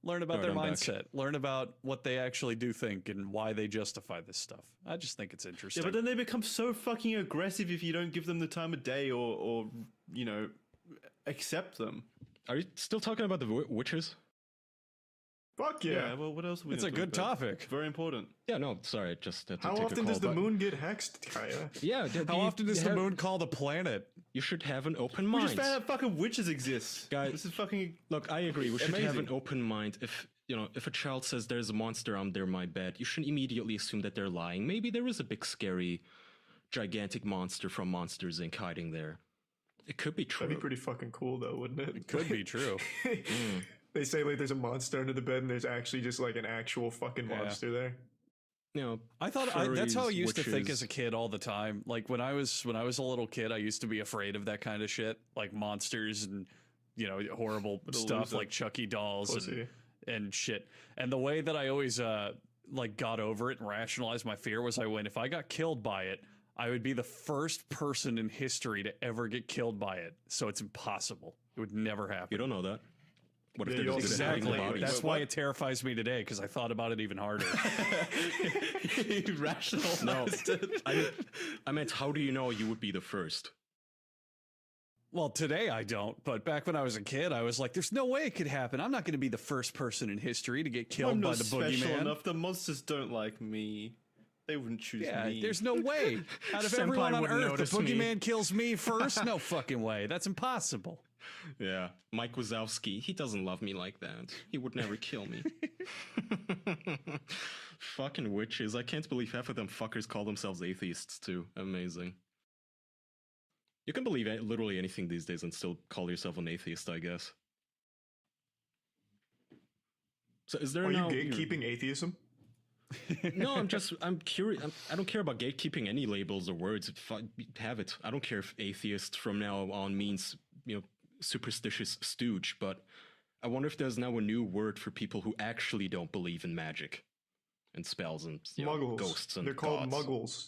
Speaker 1: Learn about their mindset. Learn about what they actually do think and why they justify this stuff. I just think it's interesting.
Speaker 2: Yeah, but then they become so fucking aggressive if you don't give them the time of day or you know, accept them.
Speaker 4: Are you still talking about the witches?
Speaker 3: Fuck yeah.
Speaker 2: Well, what else are we
Speaker 1: It's a good topic.
Speaker 2: Very important.
Speaker 4: Yeah, no, sorry, just had to
Speaker 3: How
Speaker 4: take
Speaker 3: often
Speaker 4: a call,
Speaker 3: does the moon get hexed, Kaya?
Speaker 4: Yeah.
Speaker 1: How often does the moon call the planet?
Speaker 4: You should have an open
Speaker 2: We
Speaker 4: mind.
Speaker 2: just found out fucking witches exist.
Speaker 4: Guys,
Speaker 2: this is fucking...
Speaker 4: Look, I agree. We should
Speaker 2: amazing.
Speaker 4: have an open mind. If a child says there's a monster under my bed, you shouldn't immediately assume that they're lying. Maybe there is a big, scary, gigantic monster from Monsters Inc. hiding there. It could be true.
Speaker 3: That'd be pretty fucking cool, though, wouldn't it?
Speaker 1: It could be true.
Speaker 3: They say like there's a monster under the bed, and there's actually just like an actual fucking monster there.
Speaker 4: You know,
Speaker 1: I thought that's how I used to think as a kid all the time. Like when I was a little kid, I used to be afraid of that kind of shit, like monsters and horrible stuff like Chucky dolls and shit. And the way that I always like got over it and rationalized my fear was if I got killed by it, I would be the first person in history to ever get killed by it. So it's impossible. It would never happen.
Speaker 4: You don't know that. What if they're just
Speaker 1: exactly?
Speaker 4: bodies?
Speaker 1: That's why it terrifies me today, because I thought about it even harder.
Speaker 2: You rationalized it.
Speaker 4: I meant, how do you know you would be the first?
Speaker 1: Well, today I don't, but back when I was a kid, I was like, there's no way it could happen. I'm not going to be the first person in history to get killed by the boogeyman.
Speaker 2: Enough. The monsters don't like me. They wouldn't choose me.
Speaker 1: Yeah, there's no way. Out of everyone on Earth, the boogeyman kills me first? No fucking way. That's impossible.
Speaker 4: Yeah, Mike Wazowski, he doesn't love me like that. He would never kill me. Fucking witches. I can't believe half of them fuckers call themselves atheists too. Amazing. You can believe literally anything these days and still call yourself an atheist, I guess. So is there
Speaker 3: Are you gatekeeping atheism?
Speaker 4: No, I'm curious. I don't care about gatekeeping any labels or words. Have it. I don't care if atheist from now on means, superstitious stooge, but I wonder if there's now a new word for people who actually don't believe in magic and spells and
Speaker 3: muggles.
Speaker 4: Ghosts and
Speaker 3: they're called
Speaker 4: gods.
Speaker 3: Muggles.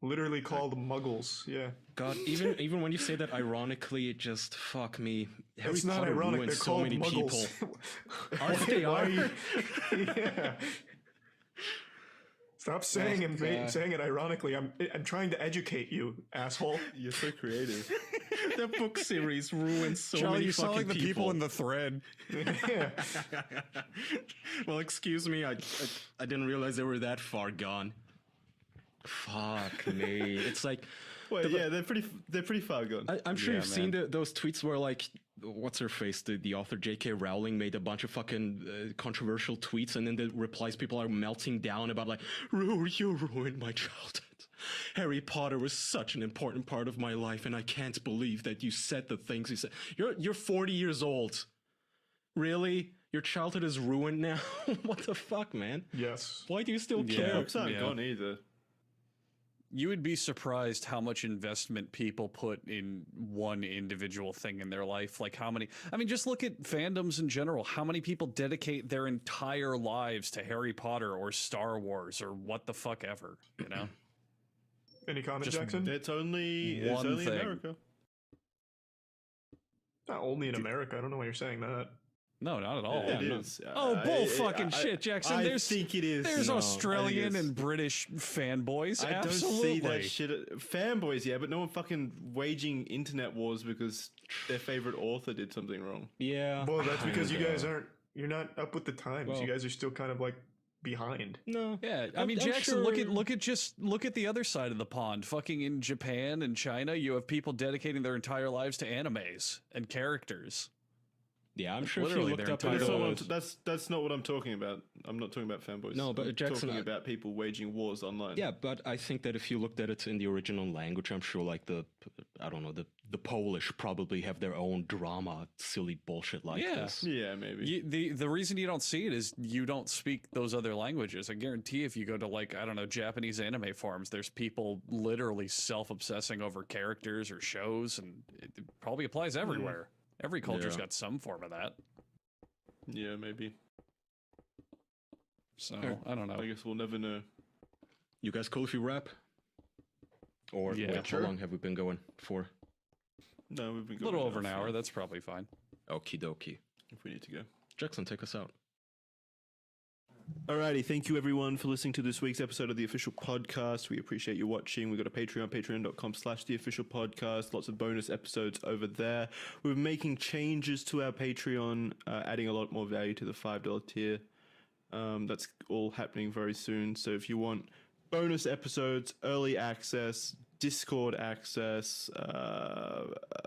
Speaker 3: Literally called muggles. Yeah.
Speaker 4: God, even when you say that ironically, it just fuck me. Harry
Speaker 3: It's not
Speaker 4: Potter
Speaker 3: ironic.
Speaker 4: ruined
Speaker 3: They're
Speaker 4: so
Speaker 3: called
Speaker 4: many
Speaker 3: muggles.
Speaker 4: people. They are.
Speaker 3: Yeah. Stop saying saying it ironically. I'm trying to educate you, asshole.
Speaker 2: You're so creative.
Speaker 4: The book series ruined so
Speaker 1: Charlie,
Speaker 4: many
Speaker 1: you sound
Speaker 4: fucking
Speaker 1: like the people in the thread.
Speaker 3: Yeah.
Speaker 4: Well, excuse me, I didn't realize they were that far gone. Fuck me. It's like,
Speaker 2: Well, they're pretty far gone.
Speaker 4: I'm sure you've seen those tweets where, like, what's her face, the author J.K. Rowling made a bunch of fucking controversial tweets, and then the replies people are melting down about, like, you ruined my childhood. Harry Potter was such an important part of my life, and I can't believe that you said the things you said. You're 40 years old. Really? Your childhood is ruined now? What the fuck, man?
Speaker 3: Yes.
Speaker 4: Why do you still care?
Speaker 2: Books aren't gone either.
Speaker 1: You would be surprised how much investment people put in one individual thing in their life. Like just look at fandoms in general. How many people dedicate their entire lives to Harry Potter or Star Wars or what the fuck ever,
Speaker 3: Any comment, Jackson?
Speaker 2: It's only
Speaker 1: thing.
Speaker 2: America.
Speaker 3: Not only in America. I don't know why you're saying that.
Speaker 1: No, not at all.
Speaker 2: It is.
Speaker 1: Bull fucking shit, Jackson.
Speaker 2: I think it is.
Speaker 1: There's Australian and British fanboys.
Speaker 2: I
Speaker 1: Absolutely.
Speaker 2: don't see that shit. Fanboys, yeah, but no one fucking waging internet wars because their favorite author did something wrong.
Speaker 4: Yeah.
Speaker 3: Well, that's because you guys you're not up with the times. Well, you guys are still kind of like behind.
Speaker 4: No.
Speaker 1: Yeah, I mean, Jackson, look at the other side of the pond. Fucking in Japan and China, you have people dedicating their entire lives to animes and characters.
Speaker 4: Yeah, I'm sure
Speaker 1: literally
Speaker 4: if you looked up
Speaker 2: that's not what I'm talking about. I'm not talking about fanboys.
Speaker 4: No, but
Speaker 2: I'm
Speaker 4: Jackson,
Speaker 2: talking about people waging wars online.
Speaker 4: Yeah, but I think that if you looked at it in the original language, I'm sure like the Polish probably have their own drama, silly bullshit like this.
Speaker 2: Yeah, maybe.
Speaker 1: The reason you don't see it is you don't speak those other languages. I guarantee if you go to Japanese anime forums, there's people literally self-obsessing over characters or shows, and it probably applies everywhere. Every culture's got some form of that.
Speaker 2: Yeah, maybe.
Speaker 1: So, I don't know.
Speaker 2: I guess we'll never know.
Speaker 4: You guys cool if you rap? Or how long have we been going for?
Speaker 2: No, we've been going
Speaker 1: a little over an hour. That's probably fine.
Speaker 4: Okie dokie.
Speaker 2: If we need to go.
Speaker 4: Jackson, take us out.
Speaker 2: Alrighty, thank you everyone for listening to this week's episode of The Official Podcast. We appreciate you watching. We've got a Patreon, patreon.com/theofficialpodcast. Lots of bonus episodes over there. We're making changes to our Patreon, adding a lot more value to the $5 tier. That's all happening very soon. So if you want bonus episodes, early access, Discord access,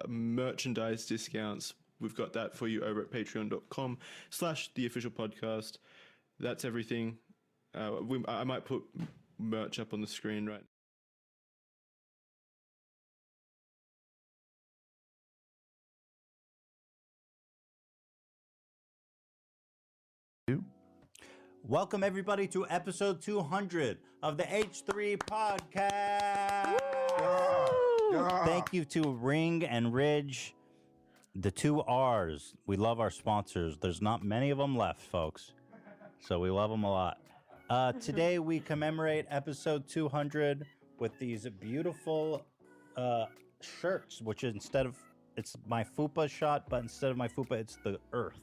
Speaker 2: merchandise discounts, we've got that for you over at patreon.com/theofficialpodcast. That's everything. I might put merch up on the screen right
Speaker 6: now. Welcome everybody to episode 200 of the H3 podcast. Thank you to Ring and Ridge, the 2 R's. We love our sponsors. There's not many of them left, folks. So we love them a lot. Today we commemorate episode 200 with these beautiful shirts, which it's my fupa shot, but instead of my fupa, it's the earth.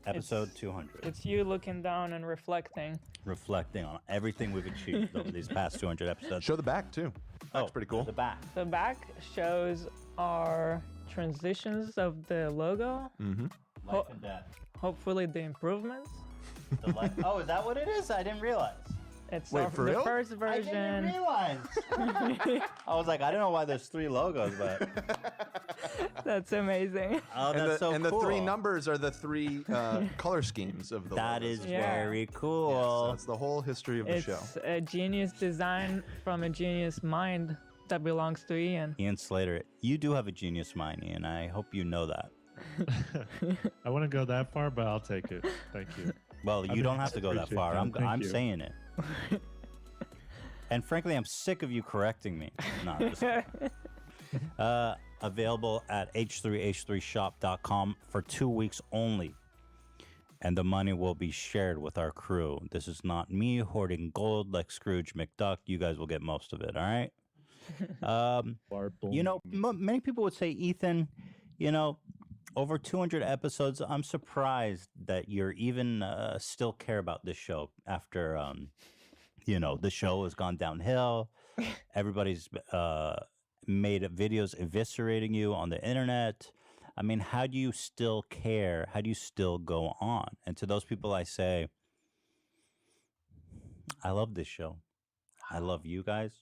Speaker 6: Episode 200.
Speaker 7: It's you looking down and reflecting.
Speaker 6: Reflecting on everything we've achieved over these past 200 episodes.
Speaker 8: Show the back, too. That's pretty cool.
Speaker 6: The back.
Speaker 7: The back shows our transitions of the logo.
Speaker 6: Mm-hmm. Life and death.
Speaker 7: Hopefully the improvements.
Speaker 6: Oh, is that what it is? I didn't realize.
Speaker 7: It's
Speaker 8: Wait, for
Speaker 7: the
Speaker 8: real?
Speaker 7: first version.
Speaker 6: I didn't realize. I was like, I don't know why there's 3 logos, but
Speaker 7: That's amazing.
Speaker 6: oh, that's so
Speaker 8: and
Speaker 6: cool.
Speaker 8: the 3 numbers are the 3 color schemes of the
Speaker 6: That
Speaker 8: logos.
Speaker 6: is
Speaker 7: Yeah.
Speaker 6: very cool.
Speaker 8: That's the whole history of the show.
Speaker 7: It's a genius design from a genius mind that belongs to Ian.
Speaker 6: Ian Slater, you do have a genius mind, Ian. I hope you know that.
Speaker 9: I wouldn't go that far, but I'll take it. Thank you.
Speaker 6: Well, you don't have to go that
Speaker 9: appreciate
Speaker 6: far.
Speaker 9: that. Thank
Speaker 6: I'm
Speaker 9: you.
Speaker 6: saying it. And frankly, I'm sick of you correcting me. No, I'm just kidding. Available at h3h3shop.com for 2 weeks only. And the money will be shared with our crew. This is not me hoarding gold like Scrooge McDuck. You guys will get most of it, all right? You know, many people would say, Ethan, you know, over 200 episodes, I'm surprised that you're even still care about this show after, you know, the show has gone downhill. Everybody's made videos eviscerating you on the internet. I mean, how do you still care? How do you still go on? And to those people, I say, I love this show. I love you guys.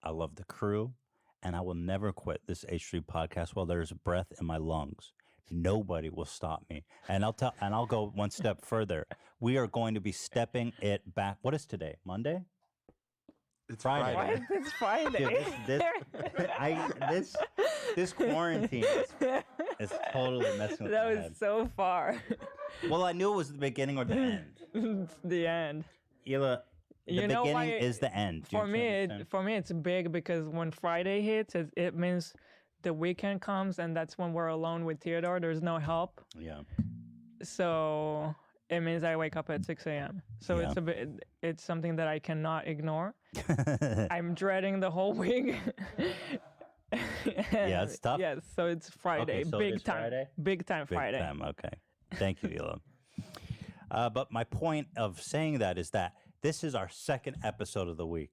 Speaker 6: I love the crew. And I will never quit this H3 podcast while there's breath in my lungs. Nobody will stop me. And I'll go one step further. We are going to be stepping it back. What is today? Monday?
Speaker 8: It's
Speaker 6: Friday.
Speaker 8: Friday.
Speaker 7: What? It's Friday.
Speaker 6: Dude, this quarantine is totally messing with
Speaker 7: That
Speaker 6: my
Speaker 7: was
Speaker 6: head.
Speaker 7: so far.
Speaker 6: Well, I knew it was the beginning or the end.
Speaker 7: It's the end.
Speaker 6: Hila, the
Speaker 7: You know why
Speaker 6: beginning is the end. Do you
Speaker 7: For me, it's big because when Friday hits, it means the weekend comes, and that's when we're alone with Theodore. There's no help.
Speaker 6: Yeah.
Speaker 7: So it means I wake up at 6 a.m. So
Speaker 6: Yeah.
Speaker 7: it's something that I cannot ignore. I'm dreading the whole week.
Speaker 6: Yeah, it's tough.
Speaker 7: Yes, so it's Friday,
Speaker 6: Okay, so
Speaker 7: big
Speaker 6: it's
Speaker 7: time,
Speaker 6: Friday?
Speaker 7: big time
Speaker 6: Big
Speaker 7: Friday.
Speaker 6: time, okay. Thank you, Hila. But my point of saying that is that this is our second episode of the week.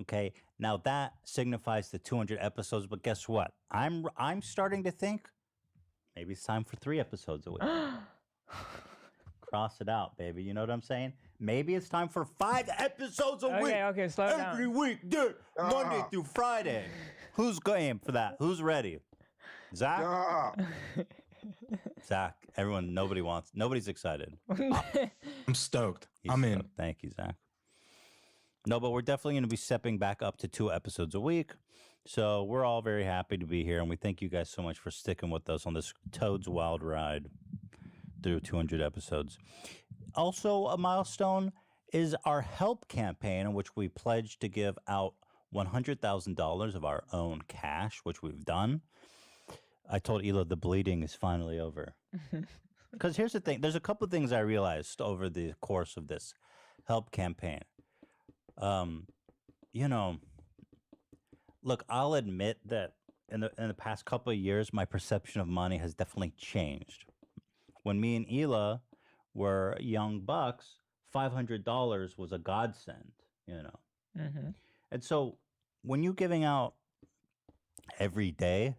Speaker 6: Okay, now that signifies the 200 episodes, but guess what? I'm starting to think maybe it's time for 3 episodes a week. Cross it out, baby. You know what I'm saying? Maybe it's time for 5 episodes a week.
Speaker 7: Okay, slow
Speaker 6: Every
Speaker 7: down.
Speaker 6: week, dude. Monday through Friday. Who's going for that? Who's ready? Zach? Zach, everyone, nobody's excited.
Speaker 8: I'm stoked.
Speaker 6: He's
Speaker 8: I'm in.
Speaker 6: stoked. Thank you, Zach. No, but we're definitely going to be stepping back up to 2 episodes a week. So we're all very happy to be here, and we thank you guys so much for sticking with us on this Toad's Wild Ride through 200 episodes. Also, a milestone is our help campaign, in which we pledged to give out $100,000 of our own cash, which we've done. I told Hila the bleeding is finally over. Because here's the thing. There's a couple of things I realized over the course of this help campaign. You know, look, I'll admit that in the past couple of years, my perception of money has definitely changed. When me and Hila were young bucks, $500 was a godsend, you know.
Speaker 7: Mm-hmm.
Speaker 6: And so when you're giving out every day,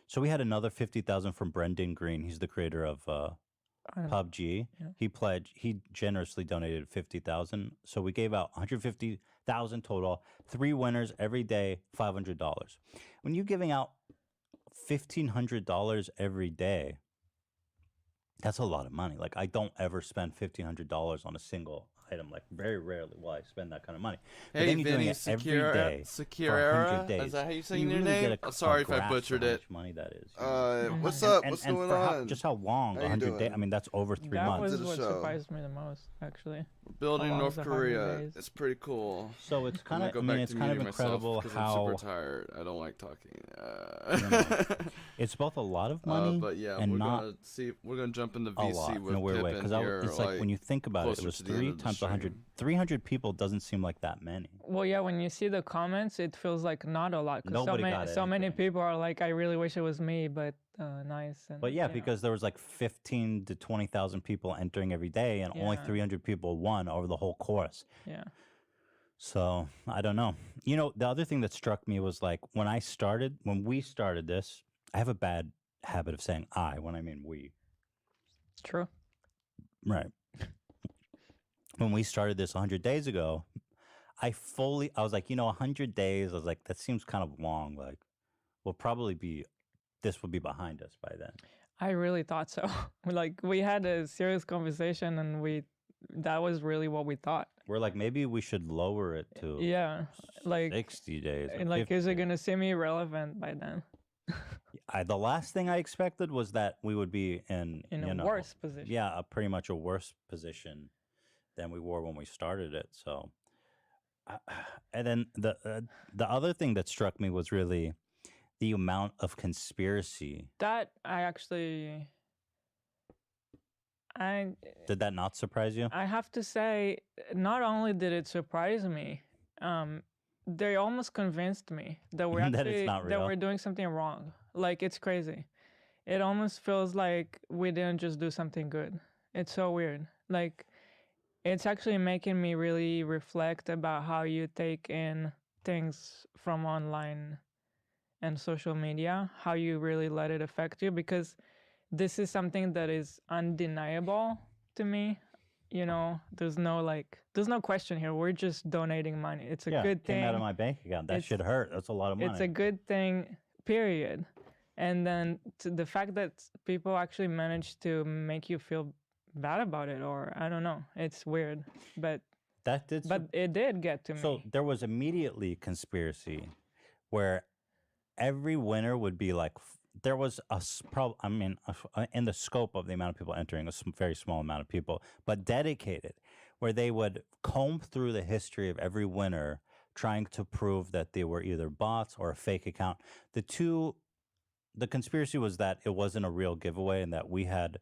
Speaker 6: so we had another 50,000 from Brendan Green. He's the creator of PUBG.
Speaker 7: Yeah.
Speaker 6: He generously donated 50,000. So we gave out 150,000 total, 3 winners every day, $500. When you're giving out $1,500 every day, that's a lot of money. Like, I don't ever spend $1,500 on a single item. Like, very rarely will I spend that kind of money. But
Speaker 5: Hey,
Speaker 6: then you're doing
Speaker 5: Vinny
Speaker 6: it every day for 100
Speaker 5: Secura,
Speaker 6: days.
Speaker 5: is that how you say
Speaker 6: You
Speaker 5: your
Speaker 6: really
Speaker 5: name?
Speaker 6: get a
Speaker 5: Sorry if I
Speaker 6: grasp of
Speaker 5: butchered
Speaker 6: how
Speaker 5: it.
Speaker 6: much money that is. You know?
Speaker 5: What's up? What's
Speaker 6: and
Speaker 5: going
Speaker 6: for
Speaker 5: on?
Speaker 6: just how long?
Speaker 5: How you
Speaker 6: 100 days.
Speaker 5: doing?
Speaker 6: I mean, that's over 3
Speaker 7: That
Speaker 6: months.
Speaker 7: was
Speaker 5: the
Speaker 7: what
Speaker 5: show.
Speaker 7: surprised me the most, actually.
Speaker 5: Building
Speaker 7: How long
Speaker 5: North
Speaker 7: is 100
Speaker 5: Korea.
Speaker 7: days?
Speaker 5: It's pretty cool.
Speaker 6: So it's kind
Speaker 5: I'm
Speaker 6: of,
Speaker 5: gonna
Speaker 6: I
Speaker 5: go
Speaker 6: mean,
Speaker 5: back
Speaker 6: it's
Speaker 5: to
Speaker 6: kind of
Speaker 5: muting myself
Speaker 6: incredible
Speaker 5: 'cause
Speaker 6: how
Speaker 5: I'm super tired. I don't like talking.
Speaker 6: you know, it's both a lot of money
Speaker 5: but yeah,
Speaker 6: and
Speaker 5: we're
Speaker 6: not
Speaker 5: gonna see. We're gonna jump into
Speaker 6: a lot
Speaker 5: VC
Speaker 6: in
Speaker 5: with
Speaker 6: a weird way.
Speaker 5: Pippen
Speaker 6: Because
Speaker 5: here.
Speaker 6: it's like when you think about it,
Speaker 5: closer
Speaker 6: it was
Speaker 5: to the end
Speaker 6: 3
Speaker 5: of the
Speaker 6: times 100. 300 people doesn't seem like that many.
Speaker 7: Well, yeah, when you see the comments, it feels like not a lot.
Speaker 6: Nobody got
Speaker 7: so many people are like, I really wish it was me, but nice. And,
Speaker 6: but yeah, because there was like 15 to 20,000 people entering every day, and only 300 people won over the whole course.
Speaker 7: Yeah.
Speaker 6: So I don't know. You know, the other thing that struck me was like when we started this, I have a bad habit of saying I when I mean we.
Speaker 7: True.
Speaker 6: Right. When we started this 100 days ago, I was like, 100 days. I was like, that seems kind of long. Like, this will be behind us by then.
Speaker 7: I really thought so. Like, we had a serious conversation, and that was really what we thought.
Speaker 6: We're like, maybe we should lower it to 60 days.
Speaker 7: And like, is it going to seem irrelevant by then?
Speaker 6: The last thing I expected was that we would be in
Speaker 7: a worse position.
Speaker 6: Yeah, pretty much a worse position than we were when we started it. So, and then the other thing that struck me was really the amount of conspiracy.
Speaker 7: That did
Speaker 6: that not surprise you?
Speaker 7: I have to say, not only did it surprise me, they almost convinced me that we're
Speaker 6: that it's not real.
Speaker 7: That we're doing something wrong. Like, it's crazy. It almost feels like we didn't just do something good. It's so weird. Like, it's actually making me really reflect about how you take in things from online and social media, how you really let it affect you, because this is something that is undeniable to me. You know, there's no question here. We're just donating money. It's a good thing.
Speaker 6: Came out of my bank account. That should hurt. That's a lot of money.
Speaker 7: It's a good thing, period. And then the fact that people actually manage to make you feel bad about it, or I don't know, it's weird. But it did get to me.
Speaker 6: So there was immediately conspiracy where every winner would be like, there was in the scope of the amount of people entering, a very small amount of people, but dedicated, where they would comb through the history of every winner, trying to prove that they were either bots or a fake account. The conspiracy was that it wasn't a real giveaway, and that we had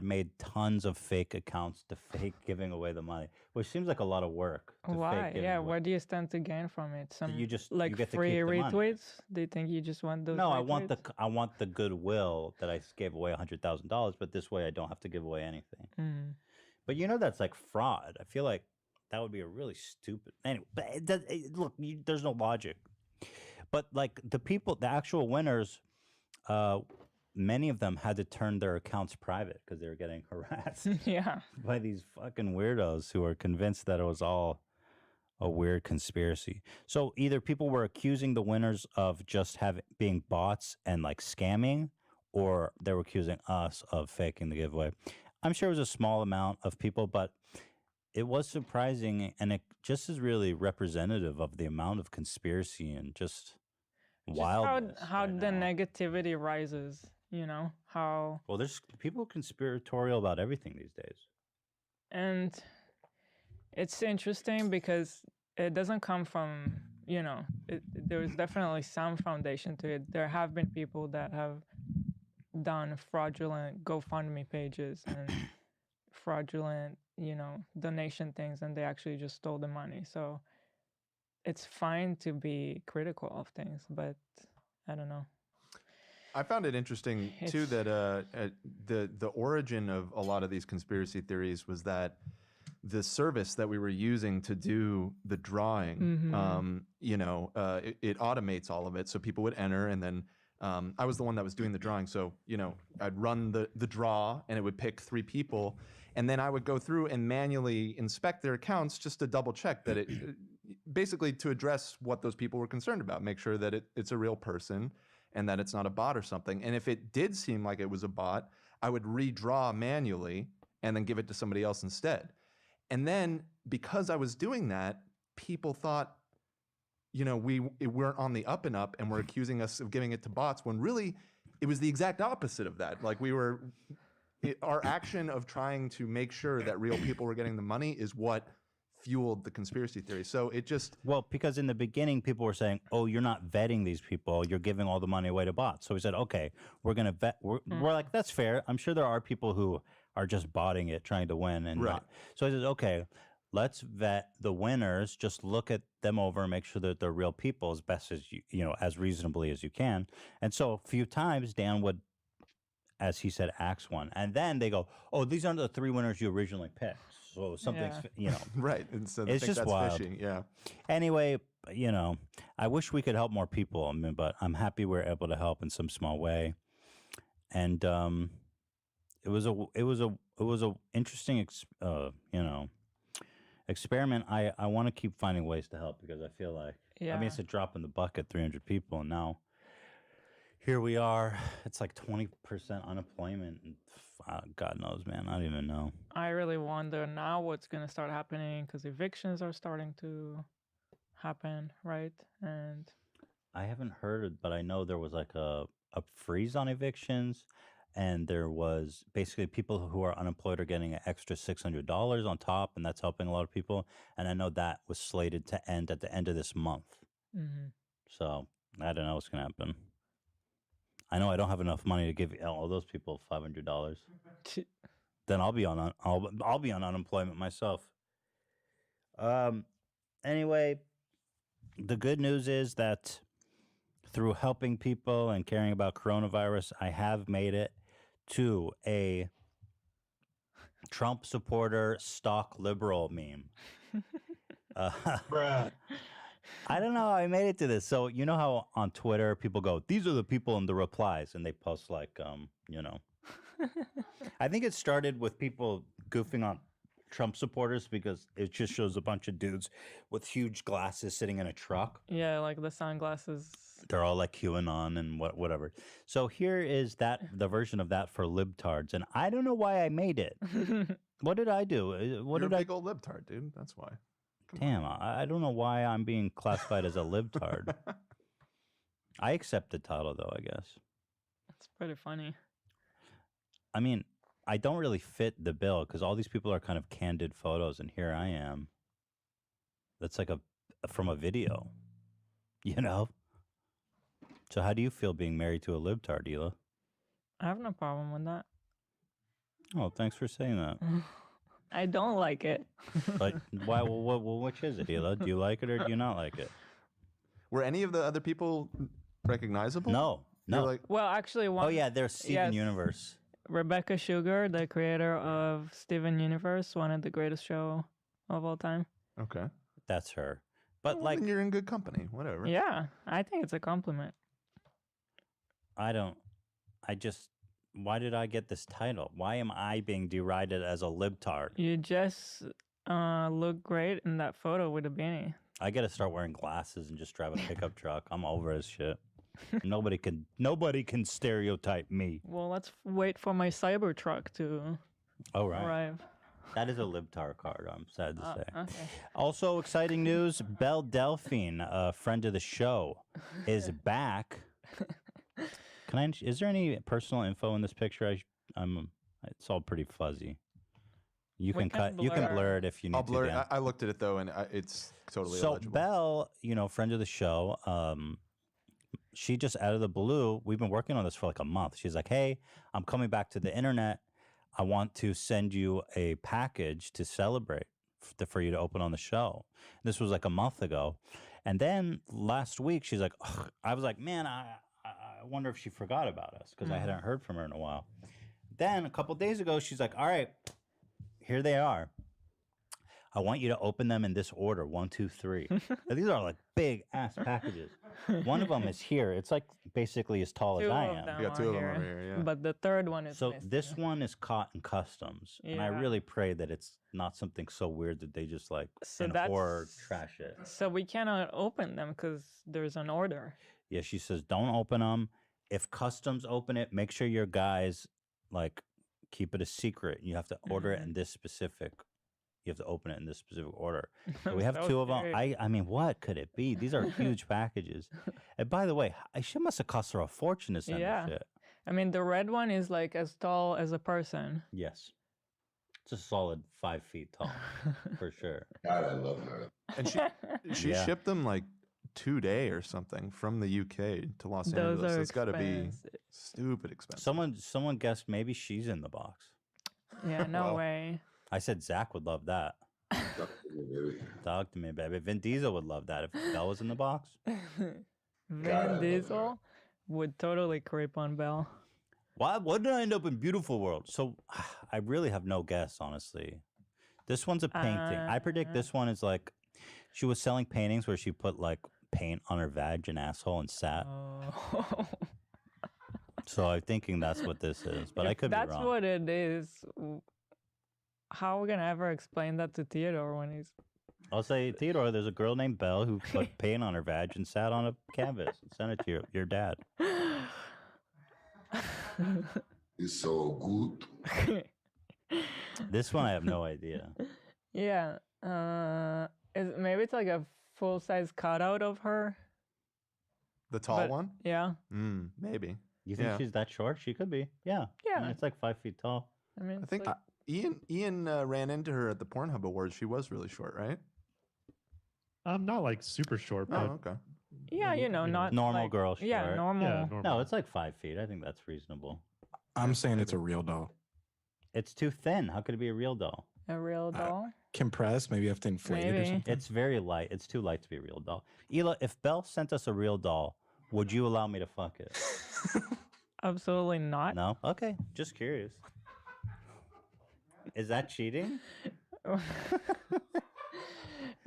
Speaker 6: made tons of fake accounts to fake giving away the money, which seems like a lot of work.
Speaker 7: Why? Yeah, what do you stand to gain from it?
Speaker 6: You get
Speaker 7: free
Speaker 6: to keep
Speaker 7: retweets? Do you think you just want those?
Speaker 6: No,
Speaker 7: retweets?
Speaker 6: I want the goodwill that I gave away $100,000, but this way I don't have to give away anything.
Speaker 7: Mm.
Speaker 6: But that's like fraud. I feel like that would be a really stupid. Anyway, but look, there's no logic. But like the actual winners. Many of them had to turn their accounts private because they were getting harassed by these fucking weirdos who were convinced that it was all a weird conspiracy. So either people were accusing the winners of just being bots and like scamming, or they were accusing us of faking the giveaway. I'm sure it was a small amount of people, but it was surprising, and it just is really representative of the amount of conspiracy and just wildness.
Speaker 7: How the negativity rises, how.
Speaker 6: Well, there's people conspiratorial about everything these days.
Speaker 7: And it's interesting because it doesn't come from, there's definitely some foundation to it. There have been people that have done fraudulent GoFundMe pages and fraudulent, donation things, and they actually just stole the money. So it's fine to be critical of things, but I don't know.
Speaker 8: I found it interesting too that the origin of a lot of these conspiracy theories was that the service that we were using to do the drawing, it automates all of it, so people would enter, and then I was the one that was doing the drawing, so I'd run the draw, and it would pick 3 people, and then I would go through and manually inspect their accounts just to double check that it. Basically to address what those people were concerned about, make sure that it's a real person and that it's not a bot or something. And if it did seem like it was a bot, I would redraw manually and then give it to somebody else instead. And then because I was doing that, people thought, we weren't on the up and up and were accusing us of giving it to bots, when really it was the exact opposite of that. Like our action of trying to make sure that real people were getting the money is what fueled the conspiracy theory. So it just...
Speaker 6: Well, because in the beginning, people were saying, oh, you're not vetting these people. You're giving all the money away to bots. So we said, okay, we're going to vet. We're like, that's fair. I'm sure there are people who are just botting it, trying to win. And not. So I said, okay, let's vet the winners. Just look at them over and make sure that they're real people as best as you know, as reasonably as you can. And so a few times Dan would, as he said, axe one, and then they go, "Oh, these aren't the 3 winners you originally picked." So something's, you know,
Speaker 8: right. And so
Speaker 6: it's just wild.
Speaker 8: Fishing. Yeah.
Speaker 6: Anyway, you know, I wish we could help more people. I mean, but I'm happy we're able to help in some small way. And it was a interesting, you know, experiment. I want to keep finding ways to help because I feel like, I mean, it's a drop in the bucket, 300 people, and now here we are. It's like 20% unemployment. And God knows, man. I don't even know.
Speaker 7: I really wonder now what's going to start happening because evictions are starting to happen, right? And
Speaker 6: I haven't heard, but I know there was like a freeze on evictions, and there was basically people who are unemployed are getting an extra $600 on top, and that's helping a lot of people. And I know that was slated to end at the end of this month. So I don't know what's going to happen. I know I don't have enough money to give all those people $500. Then I'll be on unemployment myself. Anyway, the good news is that through helping people and caring about coronavirus, I have made it to a Trump supporter stock liberal meme. I don't know how I made it to this. So you know how on Twitter people go, these are the people in the replies, and they post like, you know. I think it started with people goofing on Trump supporters because it just shows a bunch of dudes with huge glasses sitting in a truck.
Speaker 7: Yeah, like the sunglasses.
Speaker 6: They're all like QAnon and whatever. So here is the version of that for libtards, and I don't know why I made it. What did I do?
Speaker 8: You're a big old libtard, dude. That's why.
Speaker 6: Damn, I don't know why I'm being classified as a libtard. I accept the title, though, I guess.
Speaker 7: It's pretty funny.
Speaker 6: I mean, I don't really fit the bill because all these people are kind of candid photos, and here I am. That's like from a video, you know? So how do you feel being married to a libtard, Hila?
Speaker 7: I have no problem with that.
Speaker 6: Oh, thanks for saying that.
Speaker 7: I don't like it.
Speaker 6: But why? Which is it, Hila? Do you like it or do you not like it?
Speaker 8: Were any of the other people recognizable?
Speaker 6: No.
Speaker 7: Well, actually, one.
Speaker 6: Oh yeah, they're Steven Universe.
Speaker 7: Rebecca Sugar, the creator of Steven Universe, one of the greatest show of all time.
Speaker 8: Okay,
Speaker 6: that's her. But
Speaker 8: well, then you're in good company. Whatever.
Speaker 7: Yeah, I think it's a compliment.
Speaker 6: Why did I get this title? Why am I being derided as a libtard?
Speaker 7: You just look great in that photo with a beanie.
Speaker 6: I got to start wearing glasses and just drive a pickup truck. I'm over this shit. Nobody can stereotype me.
Speaker 7: Well, let's wait for my Cybertruck to arrive.
Speaker 6: That is a libtard card, I'm sad to say.
Speaker 7: Okay.
Speaker 6: Also, exciting news, Belle Delphine, a friend of the show, is back. Is there any personal info in this picture? It's all pretty fuzzy. You can blur it if you need to.
Speaker 8: I'll blur it. I looked at it though, and it's totally illegible.
Speaker 6: So Belle, friend of the show, she just out of the blue, we've been working on this for like a month. She's like, hey, I'm coming back to the internet. I want to send you a package to celebrate for you to open on the show. This was like a month ago. And then last week, she's like, ugh. I was like, man, I wonder if she forgot about us because I hadn't heard from her in a while. Then a couple days ago, she's like, all right, here they are. I want you to open them in this order, 1, 2, 3. Now, these are like big ass packages. One of them is here. It's like basically as tall as I am.
Speaker 8: We got 2 of them over here, yeah.
Speaker 7: But the third one is missing.
Speaker 6: This one is Cotton Customs. Yeah. And I really pray that it's not something so weird that they just like horror trash it.
Speaker 7: So we cannot open them because there's an order.
Speaker 6: Yeah, she says, don't open them. If Customs open it, make sure your guys like keep it a secret. You have to order it in this specific. You have to open it in this specific order. So we have 2 of them. I mean, what could it be? These are huge packages. And by the way, she must have cost her a fortune to send this shit.
Speaker 7: I mean, the red one is like as tall as a person.
Speaker 6: Yes. It's a solid 5 feet tall, for sure.
Speaker 10: God, I love her.
Speaker 8: And she shipped them like today or something from the UK to Los Angeles. It's got to be stupid expensive.
Speaker 6: Someone guessed maybe she's in the box.
Speaker 7: Yeah, no way.
Speaker 6: I said Zach would love that. Talk to me, baby. Vin Diesel would love that if Belle was in the box.
Speaker 7: Vin Diesel would totally creep on Belle.
Speaker 6: Why did I end up in Beautiful World? So I really have no guess, honestly. This one's a painting. I predict this one is like she was selling paintings where she put like paint on her vag and asshole and sat.
Speaker 7: Oh.
Speaker 6: So I'm thinking that's what this is, but I could be wrong.
Speaker 7: That's what it is. How are we gonna ever explain that to Theodore when he's?
Speaker 6: I'll say, Theodore, there's a girl named Belle who put paint on her vag and sat on a canvas and sent it to your dad.
Speaker 10: It's so good.
Speaker 6: This one I have no idea.
Speaker 7: Yeah. Maybe it's like a full-size cutout of her.
Speaker 8: The tall one?
Speaker 7: Yeah.
Speaker 8: Maybe.
Speaker 6: You think she's that short? She could be. Yeah.
Speaker 7: Yeah.
Speaker 6: I mean, it's like 5 feet tall.
Speaker 7: I mean,
Speaker 8: I think
Speaker 7: like...
Speaker 8: Ian ran into her at the Pornhub Awards. She was really short, right?
Speaker 9: Not like super short, but
Speaker 8: okay.
Speaker 7: Yeah, not
Speaker 6: normal
Speaker 7: like,
Speaker 6: girl short.
Speaker 7: Yeah, normal.
Speaker 9: Yeah, normal.
Speaker 6: No, it's like 5 feet. I think that's reasonable.
Speaker 11: I'm saying it's a real doll.
Speaker 6: It's too thin. How could it be a real doll?
Speaker 7: A real doll?
Speaker 11: Compressed, maybe you have to inflate it or something.
Speaker 6: It's very light. It's too light to be a real doll. Ela, if Belle sent us a real doll, would you allow me to fuck it?
Speaker 7: Absolutely not.
Speaker 6: No? Okay. Just curious. Is that cheating?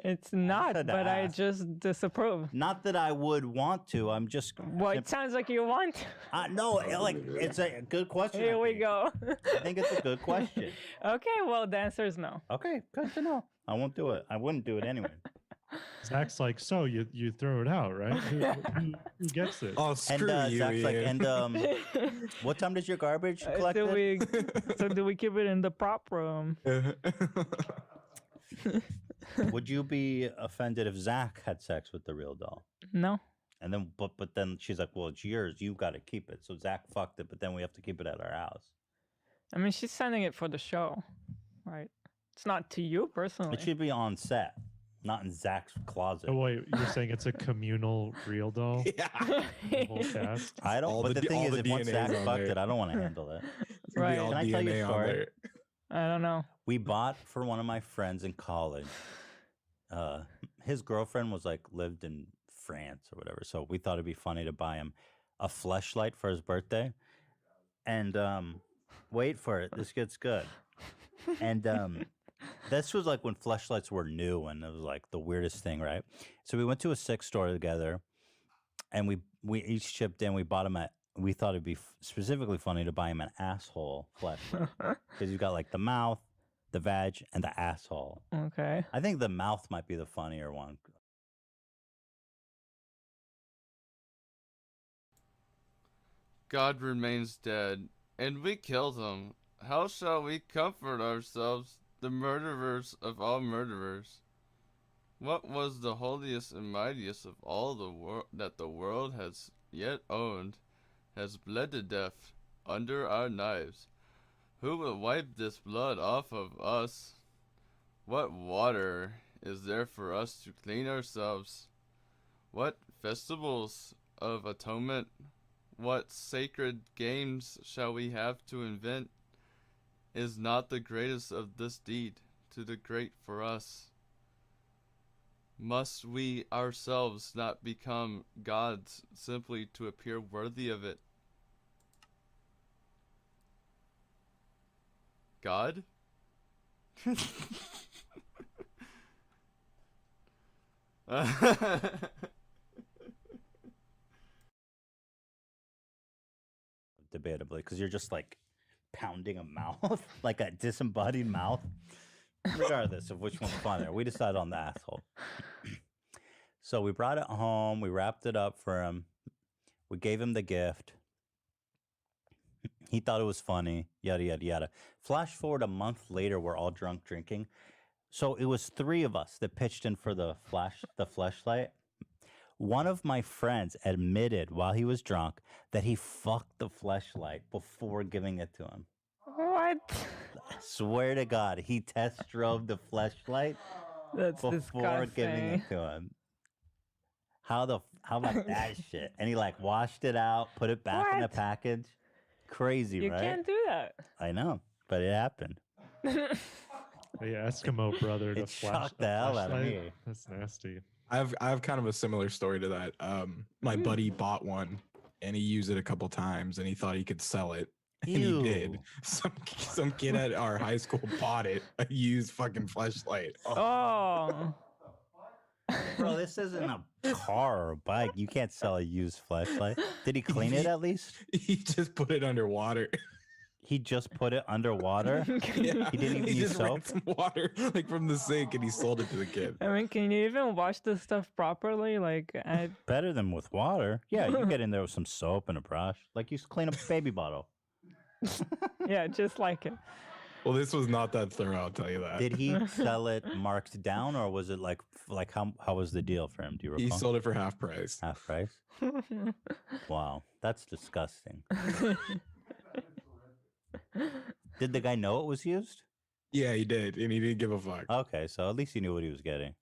Speaker 7: It's not, but I just disapprove.
Speaker 6: Not that I would want to. I'm just.
Speaker 7: Well, it sounds like you want.
Speaker 6: No, like it's a good question.
Speaker 7: Here we go.
Speaker 6: I think it's a good question.
Speaker 7: Okay, well, the answer is no.
Speaker 6: Okay, good to know. I won't do it. I wouldn't do it anyway.
Speaker 9: Zach's like, so you throw it out, right? Who gets it?
Speaker 11: Oh, screw you.
Speaker 6: Zach's like, what time does your garbage collect?
Speaker 7: Do we keep it in the prop room?
Speaker 6: Would you be offended if Zach had sex with the real doll?
Speaker 7: No.
Speaker 6: And then, but then she's like, well, it's yours. You got to keep it. So Zach fucked it, but then we have to keep it at our house.
Speaker 7: I mean, she's sending it for the show, right? It's not to you personally.
Speaker 6: It should be on set, not in Zach's closet.
Speaker 9: Oh wait, you're saying it's a communal real doll?
Speaker 11: Yeah.
Speaker 9: The whole cast?
Speaker 6: I don't. But the thing is, if once Zach fucked it, I don't want to handle it.
Speaker 7: Right?
Speaker 6: Can I tell you a story?
Speaker 7: I don't know.
Speaker 6: We bought for one of my friends in college. His girlfriend lived in France or whatever, so we thought it'd be funny to buy him a fleshlight for his birthday. And wait for it, this gets good. And this was like when fleshlights were new, and it was like the weirdest thing, right? So we went to a sex store together, and we each chipped in. We bought him we thought it'd be specifically funny to buy him an asshole fleshlight because you got like the mouth, the vag, and the asshole.
Speaker 7: Okay.
Speaker 6: I think the mouth might be the funnier one.
Speaker 5: God remains dead, and we killed him. How shall we comfort ourselves, the murderers of all murderers? What was the holiest and mightiest of all that the world has yet owned, has bled to death under our knives? Who will wipe this blood off of us? What water is there for us to clean ourselves? What festivals of atonement, what sacred games shall we have to invent? Is not the greatest of this deed to the great for us? Must we ourselves not become gods simply to appear worthy of it? God?
Speaker 6: Debatably, because you're just like pounding a mouth, like a disembodied mouth. Regardless of which one's funnier, we decided on the asshole. So we brought it home, we wrapped it up for him, we gave him the gift. He thought it was funny, yada, yada, yada. Flash forward a month later, we're all drunk drinking. So it was 3 of us that pitched in for the fleshlight. One of my friends admitted while he was drunk that he fucked the fleshlight before giving it to him.
Speaker 7: What?
Speaker 6: I swear to God, he test drove the fleshlight before
Speaker 7: disgusting.
Speaker 6: giving it to him. How about that shit? And he like washed it out, put it back in the package. Crazy,
Speaker 7: you
Speaker 6: right?
Speaker 7: You can't do that.
Speaker 6: I know, but it happened.
Speaker 9: The Eskimo brother to
Speaker 6: It
Speaker 9: flash
Speaker 6: shocked the hell out of
Speaker 9: flashlight.
Speaker 6: me.
Speaker 9: That's nasty.
Speaker 11: I have kind of a similar story to that. My buddy bought one and he used it a couple times and he thought he could sell it. And he did. Some kid at our high school bought it, a used fucking flashlight.
Speaker 7: Oh.
Speaker 6: Bro, this isn't a car or a bike. You can't sell a used flashlight. Did he clean it at least?
Speaker 11: He just put it underwater.
Speaker 6: He just put it underwater?
Speaker 11: Yeah.
Speaker 6: He didn't even
Speaker 11: He
Speaker 6: use
Speaker 11: just
Speaker 6: soap?
Speaker 11: ran some water like from the sink and he sold it to the kid.
Speaker 7: I mean, can you even wash this stuff properly? Like,
Speaker 6: Better than with water. Yeah, you get in there with some soap and a brush. Like you clean a baby bottle.
Speaker 7: yeah, just like it.
Speaker 11: Well, this was not that thorough, I'll tell you that.
Speaker 6: Did he sell it marked down, or was it like how was the deal for him? Do you recall?
Speaker 11: He sold it for half price.
Speaker 6: Half price? Wow, that's disgusting. Did the guy know it was used?
Speaker 11: Yeah, he did, and he didn't give a fuck.
Speaker 6: Okay, so at least he knew what he was getting.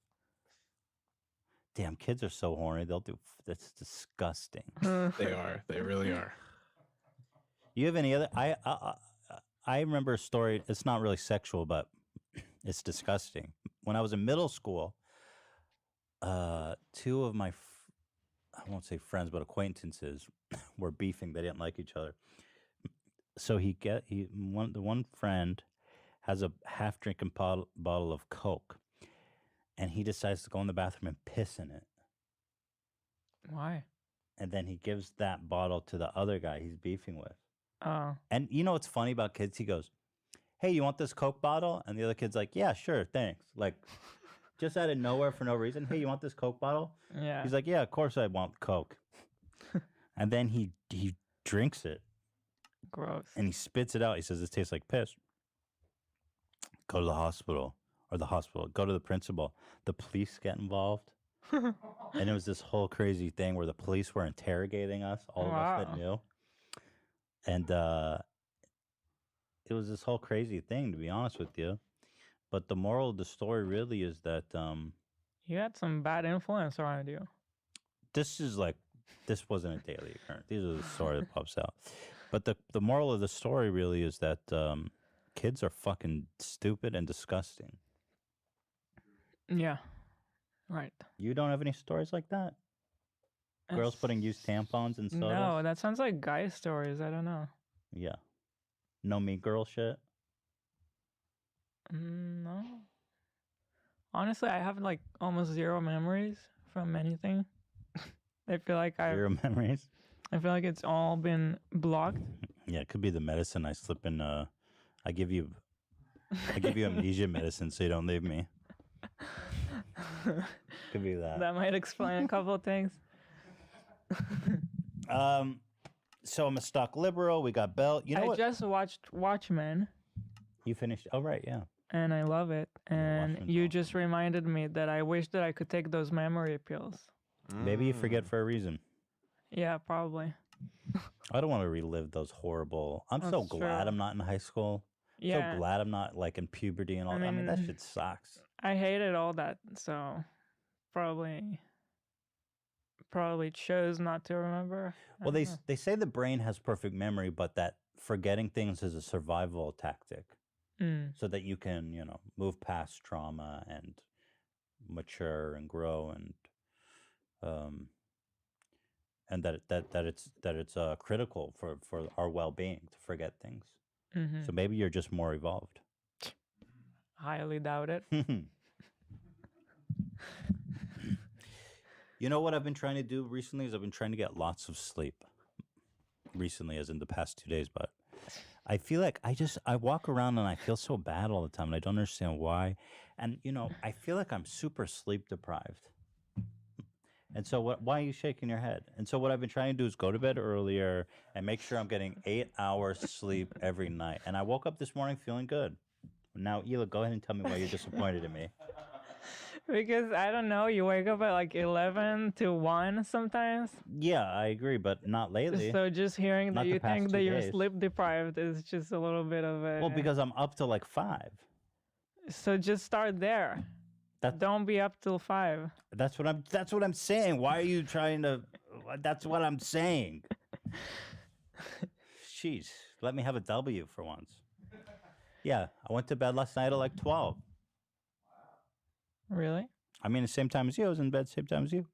Speaker 6: Damn, kids are so horny. They'll do. That's disgusting.
Speaker 11: They are. They really are.
Speaker 6: You have any other? I remember a story. It's not really sexual, but it's disgusting. When I was in middle school, two of my, I won't say friends, but acquaintances were beefing. They didn't like each other. So the one friend has a half drinking bottle of Coke, and he decides to go in the bathroom and piss in it.
Speaker 7: Why?
Speaker 6: And then he gives that bottle to the other guy he's beefing with.
Speaker 7: Oh.
Speaker 6: And you know what's funny about kids? He goes, "Hey, you want this Coke bottle?" And the other kid's like, "Yeah, sure, thanks." Like, just out of nowhere for no reason. "Hey, you want this Coke bottle?"
Speaker 7: Yeah.
Speaker 6: He's like, "Yeah, of course I want Coke." And then he drinks it.
Speaker 7: Gross.
Speaker 6: And he spits it out. He says, "This tastes like piss." Go to the hospital. Go to the principal. The police get involved. And it was this whole crazy thing where the police were interrogating us, all of us that knew. And it was this whole crazy thing, to be honest with you. But the moral of the story really is that
Speaker 7: you had some bad influence around you.
Speaker 6: this wasn't a daily occurrence. These are the story that pops out. But the moral of the story really is that kids are fucking stupid and disgusting.
Speaker 7: Yeah. Right.
Speaker 6: You don't have any stories like that? Girls putting used tampons in sodas?
Speaker 7: No, that sounds like guy stories. I don't know.
Speaker 6: Yeah. No mean girl shit?
Speaker 7: No. Honestly, I have like almost zero memories from anything. I feel like
Speaker 6: Zero memories?
Speaker 7: I feel like it's all been blocked.
Speaker 6: Yeah, it could be the medicine I slip in. I give you amnesia medicine so you don't leave me. Could be that.
Speaker 7: That might explain a couple of things.
Speaker 6: So I'm a stock liberal. We got Bell. You know
Speaker 7: I just watched Watchmen.
Speaker 6: You finished? Oh, right, yeah.
Speaker 7: And I love it. And you just reminded me that I wish that I could take those memory pills.
Speaker 6: Maybe you forget for a reason.
Speaker 7: Yeah, probably.
Speaker 6: I don't want to relive those horrible. I'm so glad I'm not in high school.
Speaker 7: Yeah.
Speaker 6: So glad I'm not like in puberty and all that. I mean, that shit sucks.
Speaker 7: I hated all that, so probably chose not to remember.
Speaker 6: Well, they say the brain has perfect memory, but that forgetting things is a survival tactic, so that you can, move past trauma and mature and grow, and that it's critical for our well-being to forget things.
Speaker 7: Mm-hmm.
Speaker 6: So maybe you're just more evolved.
Speaker 7: Highly doubt it.
Speaker 6: You know what I've been trying to do recently is I've been trying to get lots of sleep. Recently, as in the past 2 days, but I feel like I walk around and I feel so bad all the time, and I don't understand why. And I feel like I'm super sleep deprived. And so why are you shaking your head? And so what I've been trying to do is go to bed earlier and make sure I'm getting 8 hours sleep every night. And I woke up this morning feeling good. Now, Hila, go ahead and tell me why you're disappointed in me.
Speaker 7: Because I don't know, you wake up at like 11 to 1 sometimes.
Speaker 6: Yeah, I agree, but not lately.
Speaker 7: So just hearing that you think that you're
Speaker 6: days.
Speaker 7: sleep deprived is just a little bit of a...
Speaker 6: Well, because I'm up till like 5.
Speaker 7: So just start there. Don't be up till 5.
Speaker 6: That's what I'm saying. Why are you trying to... That's what I'm saying. Jeez, let me have a W for once. Yeah, I went to bed last night at like 12.
Speaker 7: Really?
Speaker 6: I mean, the same time as you. I was in bed same time as you.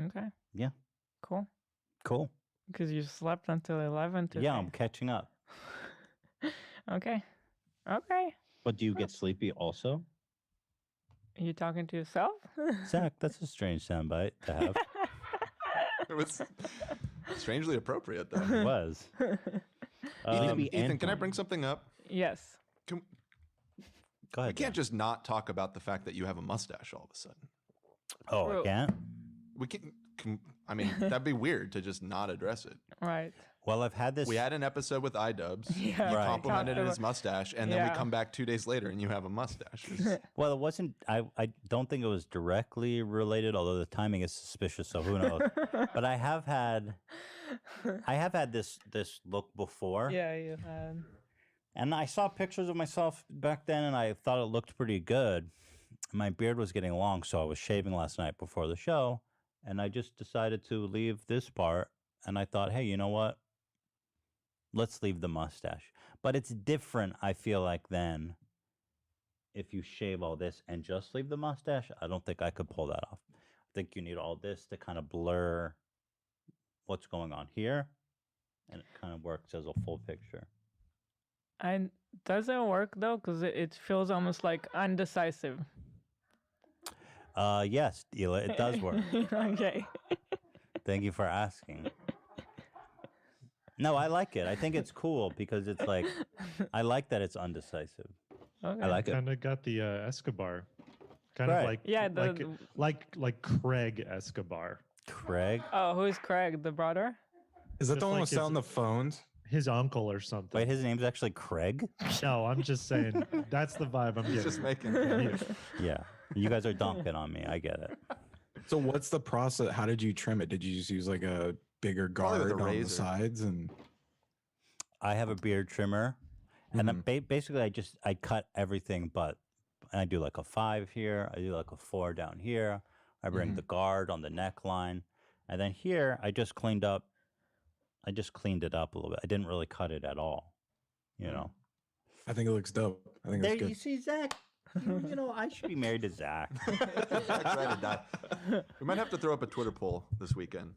Speaker 7: Okay.
Speaker 6: Yeah.
Speaker 7: Cool.
Speaker 6: Cool.
Speaker 7: Because you slept until 11 today.
Speaker 6: Yeah, I'm catching up.
Speaker 7: Okay. Okay.
Speaker 6: But do you get sleepy also?
Speaker 7: Are you talking to yourself?
Speaker 6: Zach, that's a strange soundbite to have.
Speaker 8: It was strangely appropriate, though.
Speaker 6: It was.
Speaker 8: Ethan, can I bring something up?
Speaker 7: Yes.
Speaker 6: Go ahead.
Speaker 8: We can't just not talk about the fact that you have a mustache all of a sudden.
Speaker 6: Oh, I can't?
Speaker 8: We can I mean, that'd be weird to just not address it.
Speaker 7: Right.
Speaker 6: Well, I've had this.
Speaker 8: We had an episode with iDubbbz.
Speaker 7: Yeah.
Speaker 8: You
Speaker 6: Right.
Speaker 8: complimented his mustache, and then we come back 2 days later and you have a mustache.
Speaker 6: Well, it wasn't. I don't think it was directly related, although the timing is suspicious. So who knows? But I have had this look before.
Speaker 7: Yeah, you had.
Speaker 6: And I saw pictures of myself back then, and I thought it looked pretty good. My beard was getting long, so I was shaving last night before the show, and I just decided to leave this part. And I thought, hey, you know what? Let's leave the mustache. But it's different, I feel like, then if you shave all this and just leave the mustache. I don't think I could pull that off. I think you need all this to kind of blur what's going on here, and it kind of works as a full picture.
Speaker 7: Does it work though? Because it feels almost like undecisive.
Speaker 6: Yes, Ela, it does work.
Speaker 7: Okay.
Speaker 6: Thank you for asking. No, I like it. I think it's cool because it's like, I like that it's undecisive.
Speaker 7: Okay.
Speaker 6: I like it.
Speaker 9: Kind of got the Escobar, kind
Speaker 6: Right.
Speaker 9: of like
Speaker 7: Yeah,
Speaker 9: like Craig Escobar.
Speaker 6: Craig?
Speaker 7: Oh, who's Craig? The brother?
Speaker 11: Is that
Speaker 9: Just
Speaker 11: the one
Speaker 9: like
Speaker 11: with selling the phones?
Speaker 9: His uncle or something.
Speaker 6: Wait, his name's actually Craig?
Speaker 9: No, I'm just saying that's the vibe I'm getting.
Speaker 8: He's just making
Speaker 6: Yeah. You guys are dunking on me. I get it.
Speaker 11: So what's the process? How did you trim it? Did you just use like a bigger
Speaker 8: Probably with
Speaker 11: guard
Speaker 8: a
Speaker 11: on the
Speaker 8: razor.
Speaker 11: sides? And
Speaker 6: I have a beard trimmer, and then basically I cut everything, but I do like a 5 here. I do like a 4 down here. I bring the guard on the neckline, and then here I just cleaned up. I just cleaned it up a little bit. I didn't really cut it at all, you know.
Speaker 11: I think it looks dope. I think
Speaker 6: There
Speaker 11: it's good.
Speaker 6: you see, Zach. You know, I should be married to Zach.
Speaker 8: Excited that. We might have to throw up a Twitter poll this weekend.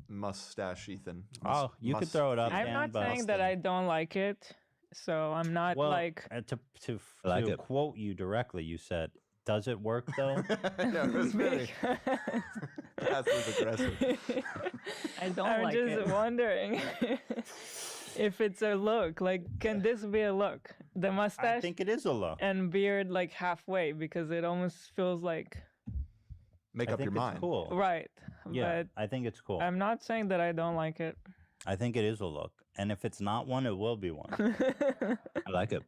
Speaker 8: Mustache Ethan.
Speaker 6: Oh, you could throw it up.
Speaker 7: I'm
Speaker 6: Dan,
Speaker 7: not
Speaker 6: but
Speaker 7: saying that I don't like it, so I'm not
Speaker 6: well,
Speaker 7: like.
Speaker 6: to
Speaker 8: like it.
Speaker 6: quote you directly, you said, "Does it work though?"
Speaker 8: Yeah, it was very passive aggressive.
Speaker 7: I don't I'm like just it. Wondering if it's a look. Like, can this be a look? The mustache.
Speaker 6: I think it is a look.
Speaker 7: And beard like halfway because it almost feels like.
Speaker 8: Make up your mind.
Speaker 6: Cool.
Speaker 7: Right.
Speaker 6: Yeah,
Speaker 7: but
Speaker 6: I think it's cool.
Speaker 7: I'm not saying that I don't like it.
Speaker 6: I think it is a look, and if it's not one, it will be one. I like it.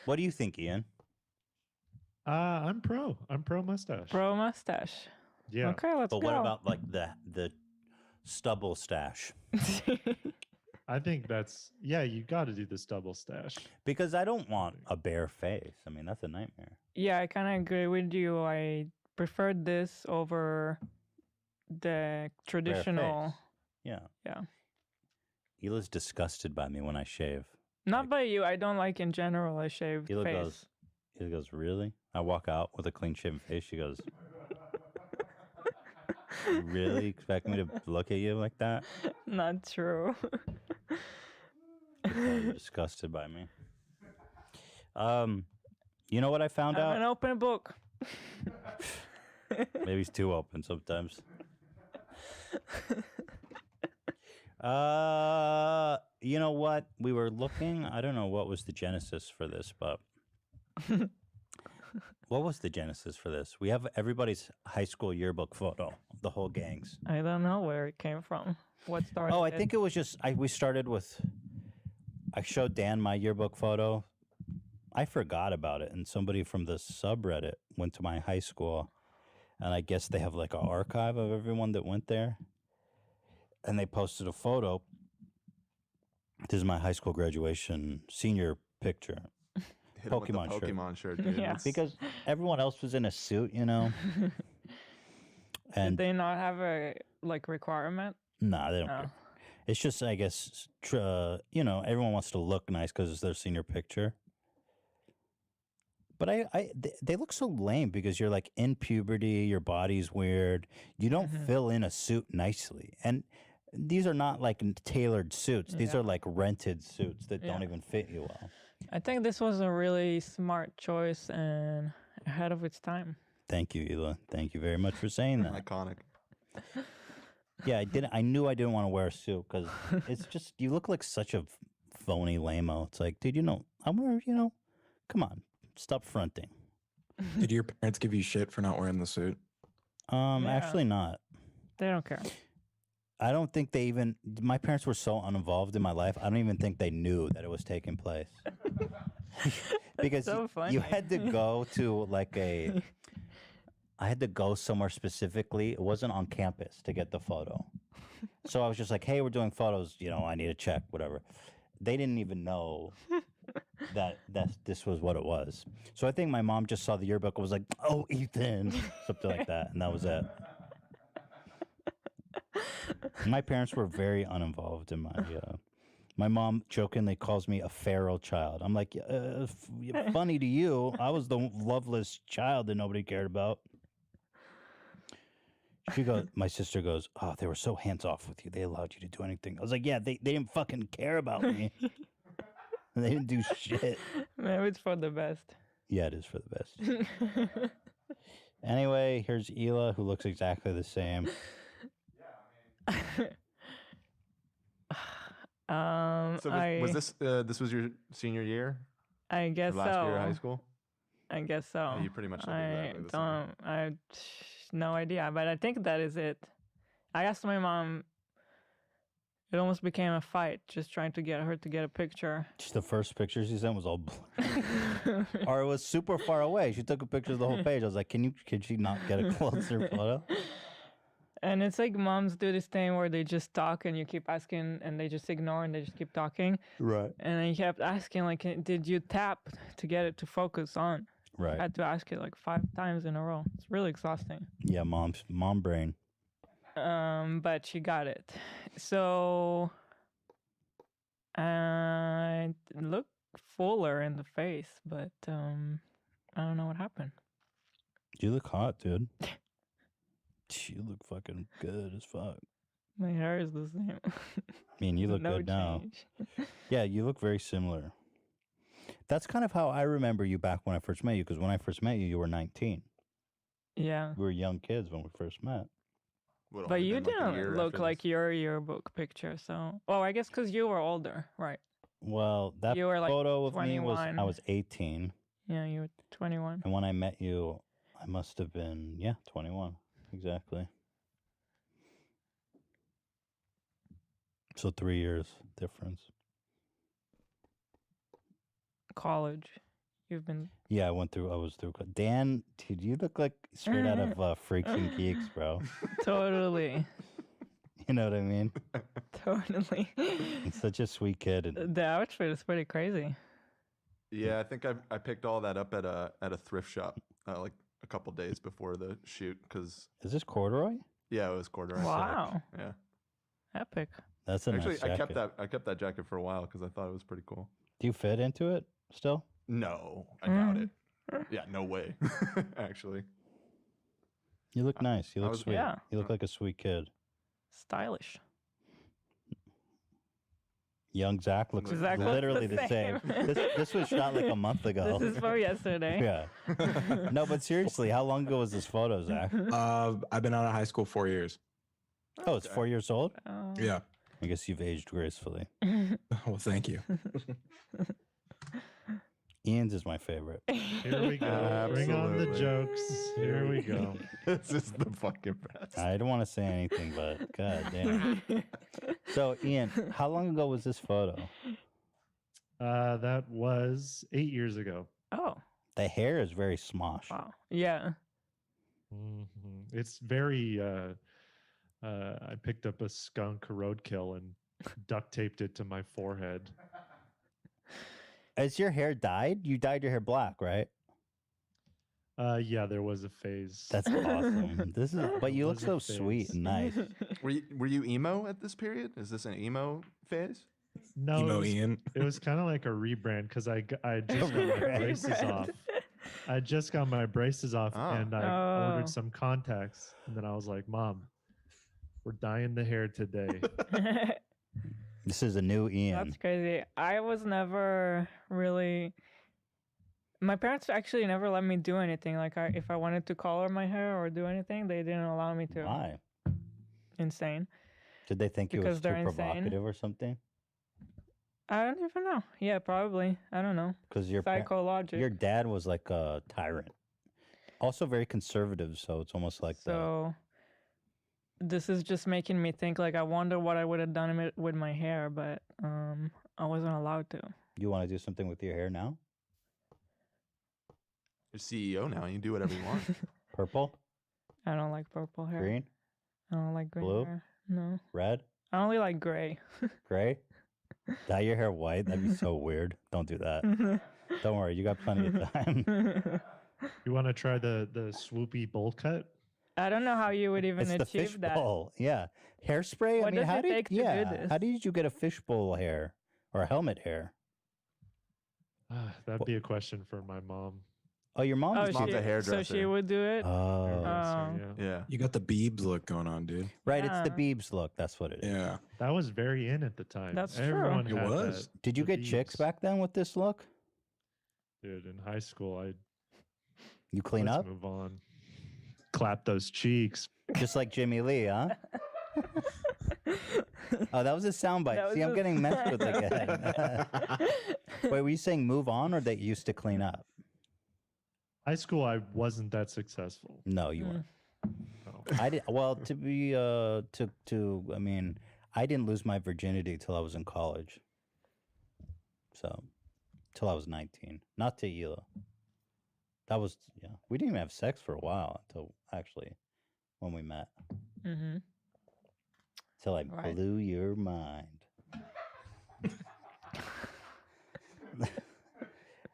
Speaker 6: What do you think, Ian?
Speaker 9: I'm pro. I'm pro mustache.
Speaker 7: Pro mustache.
Speaker 9: Yeah.
Speaker 7: Okay, let's go.
Speaker 6: But what about like the stubble stash?
Speaker 9: I think that's you got to do this double stash.
Speaker 6: Because I don't want a bare face. I mean, that's a nightmare.
Speaker 7: Yeah, I kind of agree with you. I preferred this over the traditional.
Speaker 6: Yeah.
Speaker 7: Yeah.
Speaker 6: Ela's disgusted by me when I shave.
Speaker 7: Not by you. I don't like in general a shaved
Speaker 6: Ela
Speaker 7: face.
Speaker 6: goes, really? I walk out with a clean shaven face. She goes, you really expect me to look at you like that?
Speaker 7: Not true.
Speaker 6: You're disgusted by me. You know what I found out?
Speaker 7: I'm an open book.
Speaker 6: Maybe he's too open sometimes. You know what? We were looking. I don't know what was the genesis for this, but what was the genesis for this? We have everybody's high school yearbook photo, the whole gang's.
Speaker 7: I don't know where it came from. What started?
Speaker 6: Oh, I think it was just we started with. I showed Dan my yearbook photo. I forgot about it, and somebody from the subreddit went to my high school, and I guess they have like an archive of everyone that went there, and they posted a photo. This is my high school graduation senior picture.
Speaker 8: Hit him with the Pokemon shirt, dude.
Speaker 7: Yeah.
Speaker 6: Because everyone else was in a suit, you know. And
Speaker 7: did they not have a like requirement?
Speaker 6: nah, they don't care. It's just, I guess, everyone wants to look nice because it's their senior picture. But they look so lame because you're like in puberty, your body's weird. You don't fill in a suit nicely. And these are not like tailored suits. These are like rented suits that don't even fit you well.
Speaker 7: I think this was a really smart choice and ahead of its time.
Speaker 6: Thank you, Hila. Thank you very much for saying that.
Speaker 8: Iconic.
Speaker 6: Yeah, I knew I didn't want to wear a suit because it's just, you look like such a phony lame-o. It's like, dude, I'm wearing, come on. Stop fronting.
Speaker 11: Did your parents give you shit for not wearing the suit?
Speaker 6: Actually not.
Speaker 7: They don't care.
Speaker 6: I don't think my parents were so uninvolved in my life, I don't even think they knew that it was taking place. Because
Speaker 7: so
Speaker 6: you had to go to I had to go somewhere specifically. It wasn't on campus to get the photo. So I was just like, hey, we're doing photos, I need to check, whatever. They didn't even know that this was what it was. So I think my mom just saw the yearbook and was like, oh, Ethan, something like that. And that was it. My parents were very uninvolved in my mom jokingly calls me a feral child. I'm like, funny to you. I was the loveless child that nobody cared about. My sister goes, oh, they were so hands off with you. They allowed you to do anything. I was like, yeah, they didn't fucking care about me. They didn't do shit.
Speaker 7: Maybe it's for the best.
Speaker 6: Yeah, it is for the best. Anyway, here's Hila, who looks exactly the same.
Speaker 8: So was this was your senior year?
Speaker 7: I guess so.
Speaker 8: Last year of high school?
Speaker 7: I guess so.
Speaker 8: Yeah, you pretty much look exactly the same.
Speaker 7: I have no idea, but I think that is it. I asked my mom. It almost became a fight, just trying to get her to get a picture.
Speaker 6: Just the first picture she sent was all blurry. Or it was super far away. She took a picture of the whole page. I was like, could she not get a closer photo?
Speaker 7: And it's like moms do this thing where they just talk and you keep asking and they just ignore and they just keep talking.
Speaker 6: Right.
Speaker 7: And then you kept asking, like, did you tap to get it to focus on?
Speaker 6: Right.
Speaker 7: I had to ask it like 5 times in a row. It's really exhausting.
Speaker 6: Yeah, mom brain.
Speaker 7: But she got it. So I look fuller in the face, but I don't know what happened.
Speaker 6: You look hot, dude. You look fucking good as fuck.
Speaker 7: My hair is the same.
Speaker 6: I mean, you look
Speaker 7: no
Speaker 6: good now.
Speaker 7: change.
Speaker 6: Yeah, you look very similar. That's kind of how I remember you back when I first met you, because when I first met you, you were 19.
Speaker 7: Yeah.
Speaker 6: We were young kids when we first met.
Speaker 7: But you didn't look like your yearbook picture, so... Well, I guess because you were older, right?
Speaker 6: Well, that
Speaker 7: You were, like,
Speaker 6: photo of me was...
Speaker 7: 21.
Speaker 6: I was 18.
Speaker 7: Yeah, you were 21.
Speaker 6: And when I met you, I must have been, 21. Exactly. So 3 years difference.
Speaker 7: College. You've been...
Speaker 6: Yeah, I was through. Dan, dude, you look like straight out of Freaks and Geeks, bro.
Speaker 7: Totally.
Speaker 6: You know what I mean?
Speaker 7: Totally.
Speaker 6: He's such a sweet kid.
Speaker 7: The outfit is pretty crazy.
Speaker 8: Yeah, I think I picked all that up at a thrift shop like a couple days before the shoot. Cause
Speaker 6: is this corduroy?
Speaker 8: Yeah, it was corduroy.
Speaker 7: Wow.
Speaker 8: Yeah.
Speaker 7: Epic.
Speaker 6: That's a nice jacket.
Speaker 8: I kept that jacket for a while because I thought it was pretty cool.
Speaker 6: Do you fit into it still?
Speaker 8: No, I doubt it. Yeah, no way. Actually.
Speaker 6: You look nice. You look sweet.
Speaker 7: Yeah.
Speaker 6: You look like a sweet kid.
Speaker 7: Stylish.
Speaker 6: Young Zach looks literally the same. This was shot like a month ago.
Speaker 7: This is for yesterday.
Speaker 6: Yeah. No, but seriously, how long ago was this photo, Zach?
Speaker 11: I've been out of high school 4 years.
Speaker 6: Oh, it's 4 years old?
Speaker 11: Yeah.
Speaker 6: I guess you've aged gracefully.
Speaker 11: Well, thank you.
Speaker 6: Ian's is my favorite.
Speaker 9: Here we go. Bring on the jokes. Here we go.
Speaker 8: This is the fucking best.
Speaker 6: I don't want to say anything, but god damn. So, Ian, how long ago was this photo?
Speaker 9: That was 8 years ago.
Speaker 7: Oh.
Speaker 6: The hair is very smosh.
Speaker 7: Wow. Yeah.
Speaker 9: Mm-hmm. It's very... I picked up a skunk roadkill and duct taped it to my forehead.
Speaker 6: Is your hair dyed? You dyed your hair black, right?
Speaker 9: Yeah, there was a phase.
Speaker 6: That's awesome. This is, but you look
Speaker 9: was a
Speaker 6: so
Speaker 9: phase.
Speaker 6: sweet and nice.
Speaker 8: Were you emo at this period? Is this an emo phase?
Speaker 9: No,
Speaker 11: Emo Ian.
Speaker 9: it was kind of like a rebrand because I just got my braces off. I just got my braces off and I ordered some contacts. And then I was like, Mom, we're dyeing the hair today.
Speaker 6: This is a new Ian.
Speaker 7: That's crazy. I was never really. My parents actually never let me do anything. Like, if I wanted to color my hair or do anything, they didn't allow me to.
Speaker 6: Why?
Speaker 7: Insane.
Speaker 6: Did they think you was too
Speaker 7: they're insane.
Speaker 6: provocative or something?
Speaker 7: I don't even know. Yeah, probably. I don't know.
Speaker 6: Because your dad was like a tyrant. Also very conservative, so it's almost like
Speaker 7: this is just making me think, like, I wonder what I would have done with my hair, but I wasn't allowed to.
Speaker 6: You want to do something with your hair now?
Speaker 8: You're CEO now. You can do whatever you want.
Speaker 6: Purple?
Speaker 7: I don't like purple hair.
Speaker 6: Green?
Speaker 7: I don't like green
Speaker 6: Blue?
Speaker 7: hair. No.
Speaker 6: Red?
Speaker 7: I only like gray.
Speaker 6: Gray? Dye your hair white? That'd be so weird. Don't do that. Don't worry. You got plenty of time.
Speaker 9: You want to try the swoopy bowl cut?
Speaker 7: I don't know how you would even
Speaker 6: It's the
Speaker 7: achieve that.
Speaker 6: fishbowl. Yeah. Hairspray?
Speaker 7: What does it take to do this?
Speaker 6: How did you get a fishbowl hair or a helmet hair?
Speaker 9: That'd be a question for my mom.
Speaker 6: Oh, your mom's
Speaker 8: mom's a hairdresser.
Speaker 7: So she would do it?
Speaker 8: Yeah.
Speaker 11: You got the Biebs look going on, dude.
Speaker 6: Right, it's the Biebs look. That's what it is.
Speaker 11: Yeah.
Speaker 9: That was very in at the time.
Speaker 7: That's
Speaker 9: Everyone
Speaker 7: true.
Speaker 11: It
Speaker 9: had
Speaker 11: was.
Speaker 9: that,
Speaker 6: Did you
Speaker 9: the
Speaker 6: get chicks
Speaker 9: Biebs.
Speaker 6: back then with this look?
Speaker 9: Dude, in high school,
Speaker 6: You clean
Speaker 9: let's
Speaker 6: up?
Speaker 9: move on. Clap those cheeks.
Speaker 6: Just like Jimmy Lee, huh? Oh, that was a soundbite. See, I'm getting messed with again. Wait, were you saying move on or that you used to clean up?
Speaker 9: High school, I wasn't that successful.
Speaker 6: No, you weren't.
Speaker 9: No.
Speaker 6: I did. Well, to be I mean, I didn't lose my virginity till I was in college. So, till I was 19. Not to Hila. That was We didn't even have sex for a while until actually when we met.
Speaker 7: Mm-hmm.
Speaker 6: Till I blew your mind.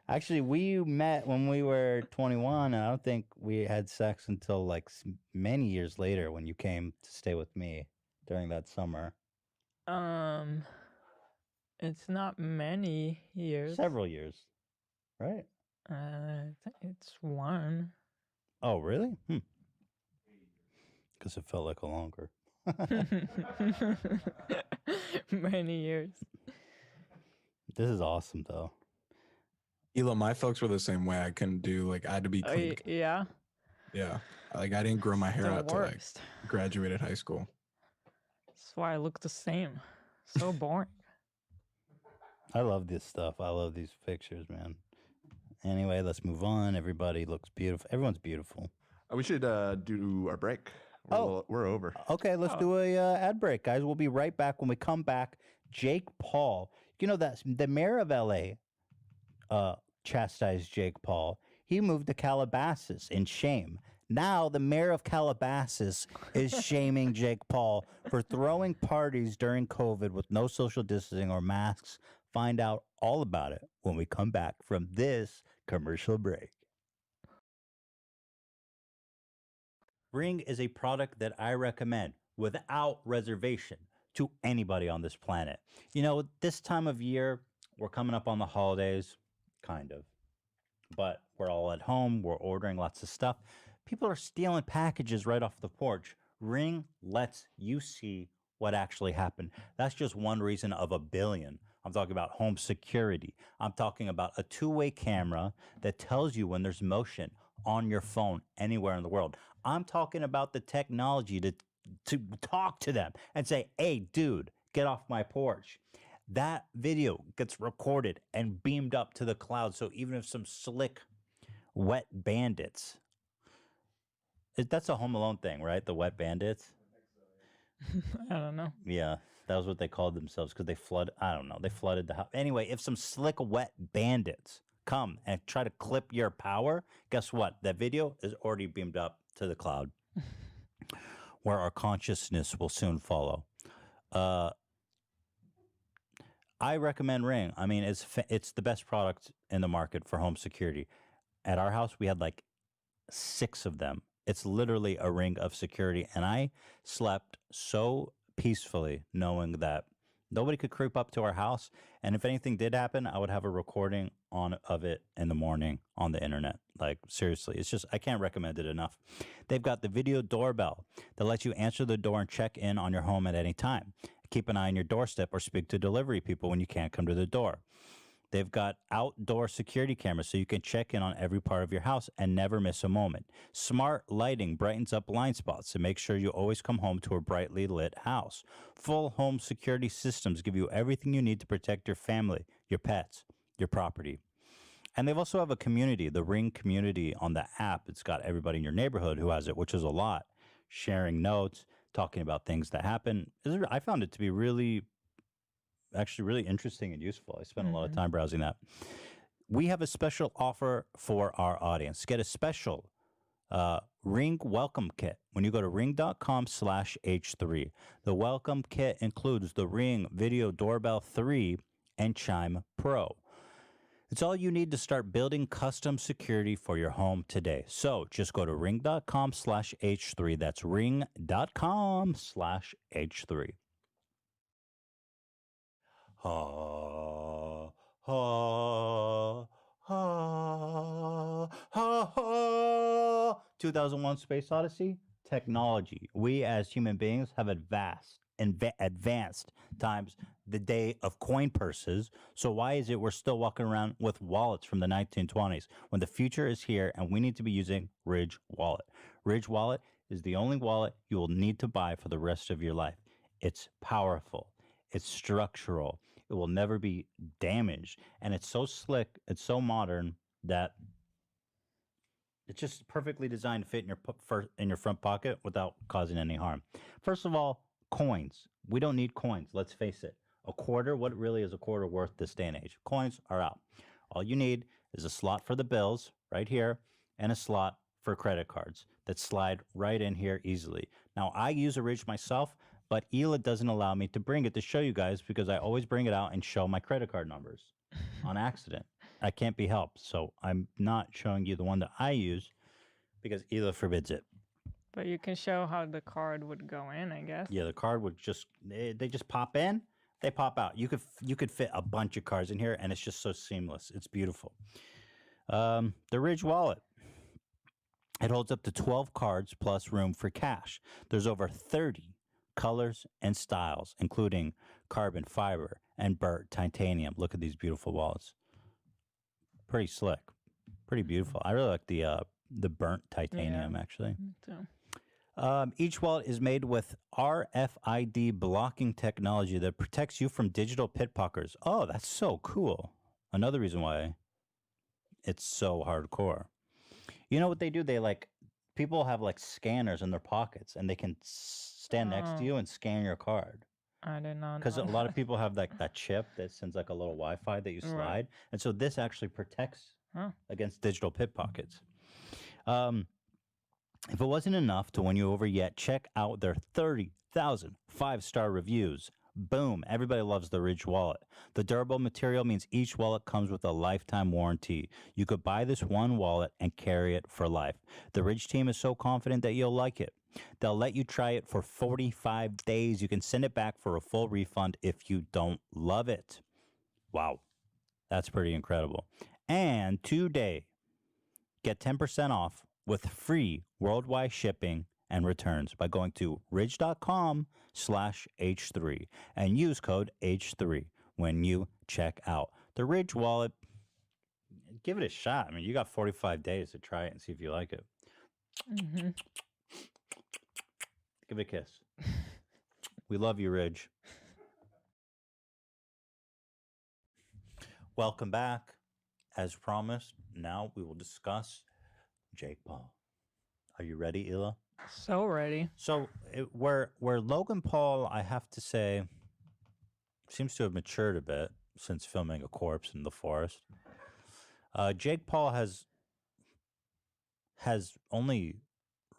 Speaker 6: Actually, we met when we were 21, and I don't think we had sex until like many years later when you came to stay with me during that summer.
Speaker 7: It's not many years.
Speaker 6: Several years, right?
Speaker 7: I think it's one.
Speaker 6: Oh, really? Because it felt like a longer.
Speaker 7: Many years.
Speaker 6: This is awesome, though.
Speaker 11: Elo, my folks were the same way. I couldn't do I had to be clean.
Speaker 7: Yeah.
Speaker 11: Yeah. I didn't grow my hair
Speaker 7: The
Speaker 11: out till
Speaker 7: worst.
Speaker 11: graduated high school.
Speaker 7: That's why I look the same. So boring.
Speaker 6: I love this stuff. I love these pictures, man. Anyway, let's move on. Everybody looks beautiful. Everyone's beautiful.
Speaker 8: We should do our break. We're over.
Speaker 6: Okay, let's do a ad break, guys. We'll be right back. When we come back, Jake Paul. You know that the mayor of LA chastised Jake Paul. He moved to Calabasas in shame. Now the mayor of Calabasas is shaming Jake Paul for throwing parties during COVID with no social distancing or masks. Find out all about it when we come back from this commercial break. Ring is a product that I recommend without reservation to anybody on this planet. You know, this time of year, we're coming up on the holidays, kind of. But we're all at home, we're ordering lots of stuff. People are stealing packages right off the porch. Ring lets you see what actually happened. That's just one reason of a billion. I'm talking about home security. I'm talking about a two-way camera that tells you when there's motion on your phone anywhere in the world. I'm talking about the technology to talk to them and say, hey, dude, get off my porch. That video gets recorded and beamed up to the cloud. So even if some slick, wet bandits, that's a Home Alone thing, right? The wet bandits?
Speaker 7: I don't know.
Speaker 6: Yeah, that was what they called themselves because they they flooded the house. Anyway, if some slick, wet bandits come and try to clip your power, guess what? That video is already beamed up to the cloud where our consciousness will soon follow. I recommend Ring. I mean, it's the best product in the market for home security. At our house, we had like 6 of them. It's literally a ring of security. And I slept so peacefully knowing that nobody could creep up to our house. And if anything did happen, I would have a recording of it in the morning on the internet. Like, seriously, it's just, I can't recommend it enough. They've got the video doorbell that lets you answer the door and check in on your home at any time. Keep an eye on your doorstep or speak to delivery people when you can't come to the door. They've got outdoor security cameras so you can check in on every part of your house and never miss a moment. Smart lighting brightens up blind spots to make sure you always come home to a brightly lit house. Full home security systems give you everything you need to protect your family, your pets, your property. And they've also have a community, the Ring community on the app. It's got everybody in your neighborhood who has it, which is a lot. Sharing notes, talking about things that happen. I found it to be really interesting and useful. I spent a lot of time browsing that. We have a special offer for our audience. Get a special Ring welcome kit when you go to ring.com/H3. The welcome kit includes the Ring Video Doorbell 3 and Chime Pro. It's all you need to start building custom security for your home today. So just go to ring.com/H3. That's ring.com/H3. Ha, ha, ha, ha, ha. 2001 Space Odyssey, technology. We as human beings have advanced times the day of coin purses. So why is it we're still walking around with wallets from the 1920s when the future is here and we need to be using Ridge Wallet? Ridge Wallet is the only wallet you will need to buy for the rest of your life. It's powerful. It's structural. It will never be damaged. And it's so slick, it's so modern that it's just perfectly designed to fit in your front pocket without causing any harm. First of all, coins. We don't need coins, let's face it. A quarter, what really is a quarter worth this day and age? Coins are out. All you need is a slot for the bills right here and a slot for credit cards that slide right in here easily. Now, I use a Ridge myself, but Hila doesn't allow me to bring it to show you guys because I always bring it out and show my credit card numbers on accident. I can't be helped, so I'm not showing you the one that I use because Hila forbids it.
Speaker 7: But you can show how the card would go in, I guess.
Speaker 6: Yeah, the card would just, they just pop in, they pop out. You could fit a bunch of cards in here, and it's just so seamless. It's beautiful. The Ridge Wallet. It holds up to 12 cards plus room for cash. There's over 30 colors and styles, including carbon fiber and burnt titanium. Look at these beautiful wallets. Pretty slick. Pretty beautiful. I really like the burnt titanium, actually.
Speaker 7: So.
Speaker 6: Each wallet is made with RFID blocking technology that protects you from digital pickpockets. Oh, that's so cool. Another reason why it's so hardcore. You know what they do? They people have scanners in their pockets and they can stand next to you and scan your card.
Speaker 7: I did not know.
Speaker 6: Because a lot of people have that chip that sends a little Wi-Fi that you slide. Right. And so this actually protects against digital pickpockets. If it wasn't enough to win you over yet, check out their 30,000 5-star reviews. Boom. Everybody loves the Ridge Wallet. The durable material means each wallet comes with a lifetime warranty. You could buy this one wallet and carry it for life. The Ridge team is so confident that you'll like it. They'll let you try it for 45 days. You can send it back for a full refund if you don't love it. Wow. That's pretty incredible. And today, get 10% off with free worldwide shipping and returns by going to ridge.com/H3 and use code H3 when you check out. The Ridge Wallet, give it a shot. I mean, you got 45 days to try it and see if you like it.
Speaker 7: Mm-hmm.
Speaker 6: Give it a kiss. We love you, Ridge. Welcome back. As promised, now we will discuss Jake Paul. Are you ready, Hila?
Speaker 7: So ready.
Speaker 6: So where Logan Paul, I have to say, seems to have matured a bit since filming a corpse in the forest. Jake Paul has only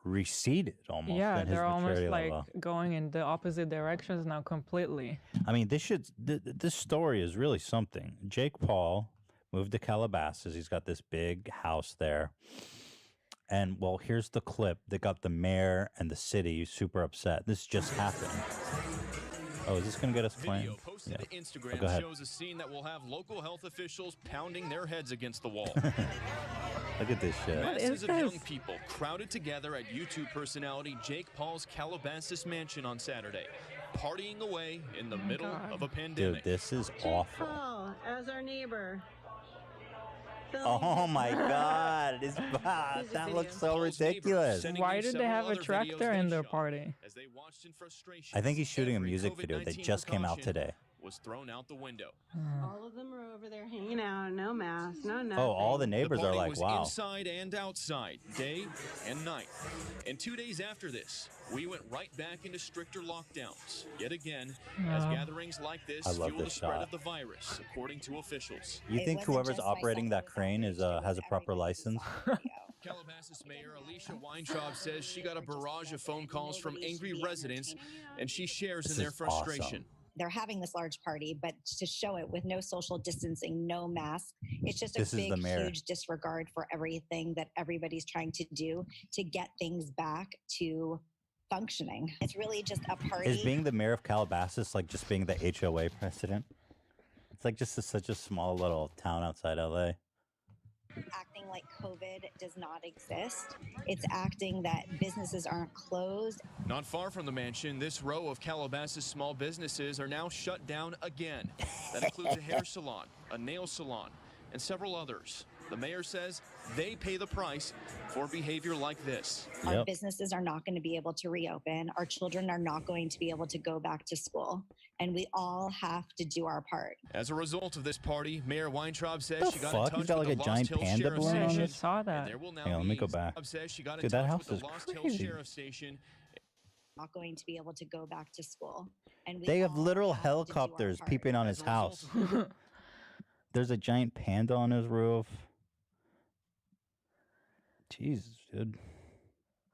Speaker 6: receded almost.
Speaker 7: Yeah,
Speaker 6: in his
Speaker 7: they're almost
Speaker 6: level.
Speaker 7: Going in the opposite directions now completely.
Speaker 6: I mean, this story is really something. Jake Paul moved to Calabasas. He's got this big house there. And well, here's the clip. They got the mayor and the city super upset. This just happened. Oh, is this going to get us claimed?
Speaker 12: Video posted to Instagram
Speaker 6: go ahead.
Speaker 12: shows a scene that will have local health officials pounding their heads against the wall.
Speaker 6: Look at this shit.
Speaker 12: Masses of young people crowded together at YouTube personality Jake Paul's Calabasas mansion on Saturday, partying away in the middle of a pandemic.
Speaker 6: Dude, this is awful.
Speaker 13: Paul, as our neighbor.
Speaker 6: Oh my God! That looks so ridiculous.
Speaker 7: Why did they have a tractor in their party?
Speaker 6: I think he's shooting a music video that just came out today.
Speaker 12: Was thrown out the window.
Speaker 13: All of them are over there hanging out, no mask, no nothing.
Speaker 6: Oh, all the neighbors are like, wow.
Speaker 12: Inside and outside, day and night. And 2 days after this, we went right back into stricter lockdowns. Yet again, as gatherings like this fuel the spread of the virus, according to officials.
Speaker 6: You think whoever's operating that crane is has a proper license?
Speaker 12: Calabasas Mayor Alicia Weintraub says she got a barrage of phone calls from angry residents, and she shares in their frustration.
Speaker 6: Awesome.
Speaker 14: They're having this large party, but to show it with no social distancing, no mask, it's just a big, huge disregard for everything that everybody's trying to do to get things back to functioning. It's really just a party.
Speaker 6: Is being the mayor of Calabasas like just being the HOA president? It's like just such a small little town outside LA.
Speaker 14: Acting like COVID does not exist. It's acting that businesses aren't closed.
Speaker 12: Not far from the mansion, this row of Calabasas small businesses are now shut down again. That includes a hair salon, a nail salon, and several others. The mayor says they pay the price for behavior like this.
Speaker 14: Our businesses are not going to be able to reopen. Our children are not going to be able to go back to school. And we all have to do our part.
Speaker 12: As a result of this party, Mayor Weintraub says she got in touch
Speaker 6: He's got
Speaker 12: with
Speaker 6: like
Speaker 12: the
Speaker 6: a giant
Speaker 12: Lost Hills
Speaker 6: panda
Speaker 12: Sheriff
Speaker 6: balloon on
Speaker 12: Station.
Speaker 6: it.
Speaker 7: Saw that.
Speaker 6: Hang on, let me go back. Dude, that house is crazy.
Speaker 14: Not going to be able to go back to school. And we
Speaker 6: They have
Speaker 14: all
Speaker 6: literal
Speaker 14: have to do our
Speaker 6: helicopters
Speaker 14: part.
Speaker 6: peeping on his house. There's a giant panda on his roof. Jesus, dude.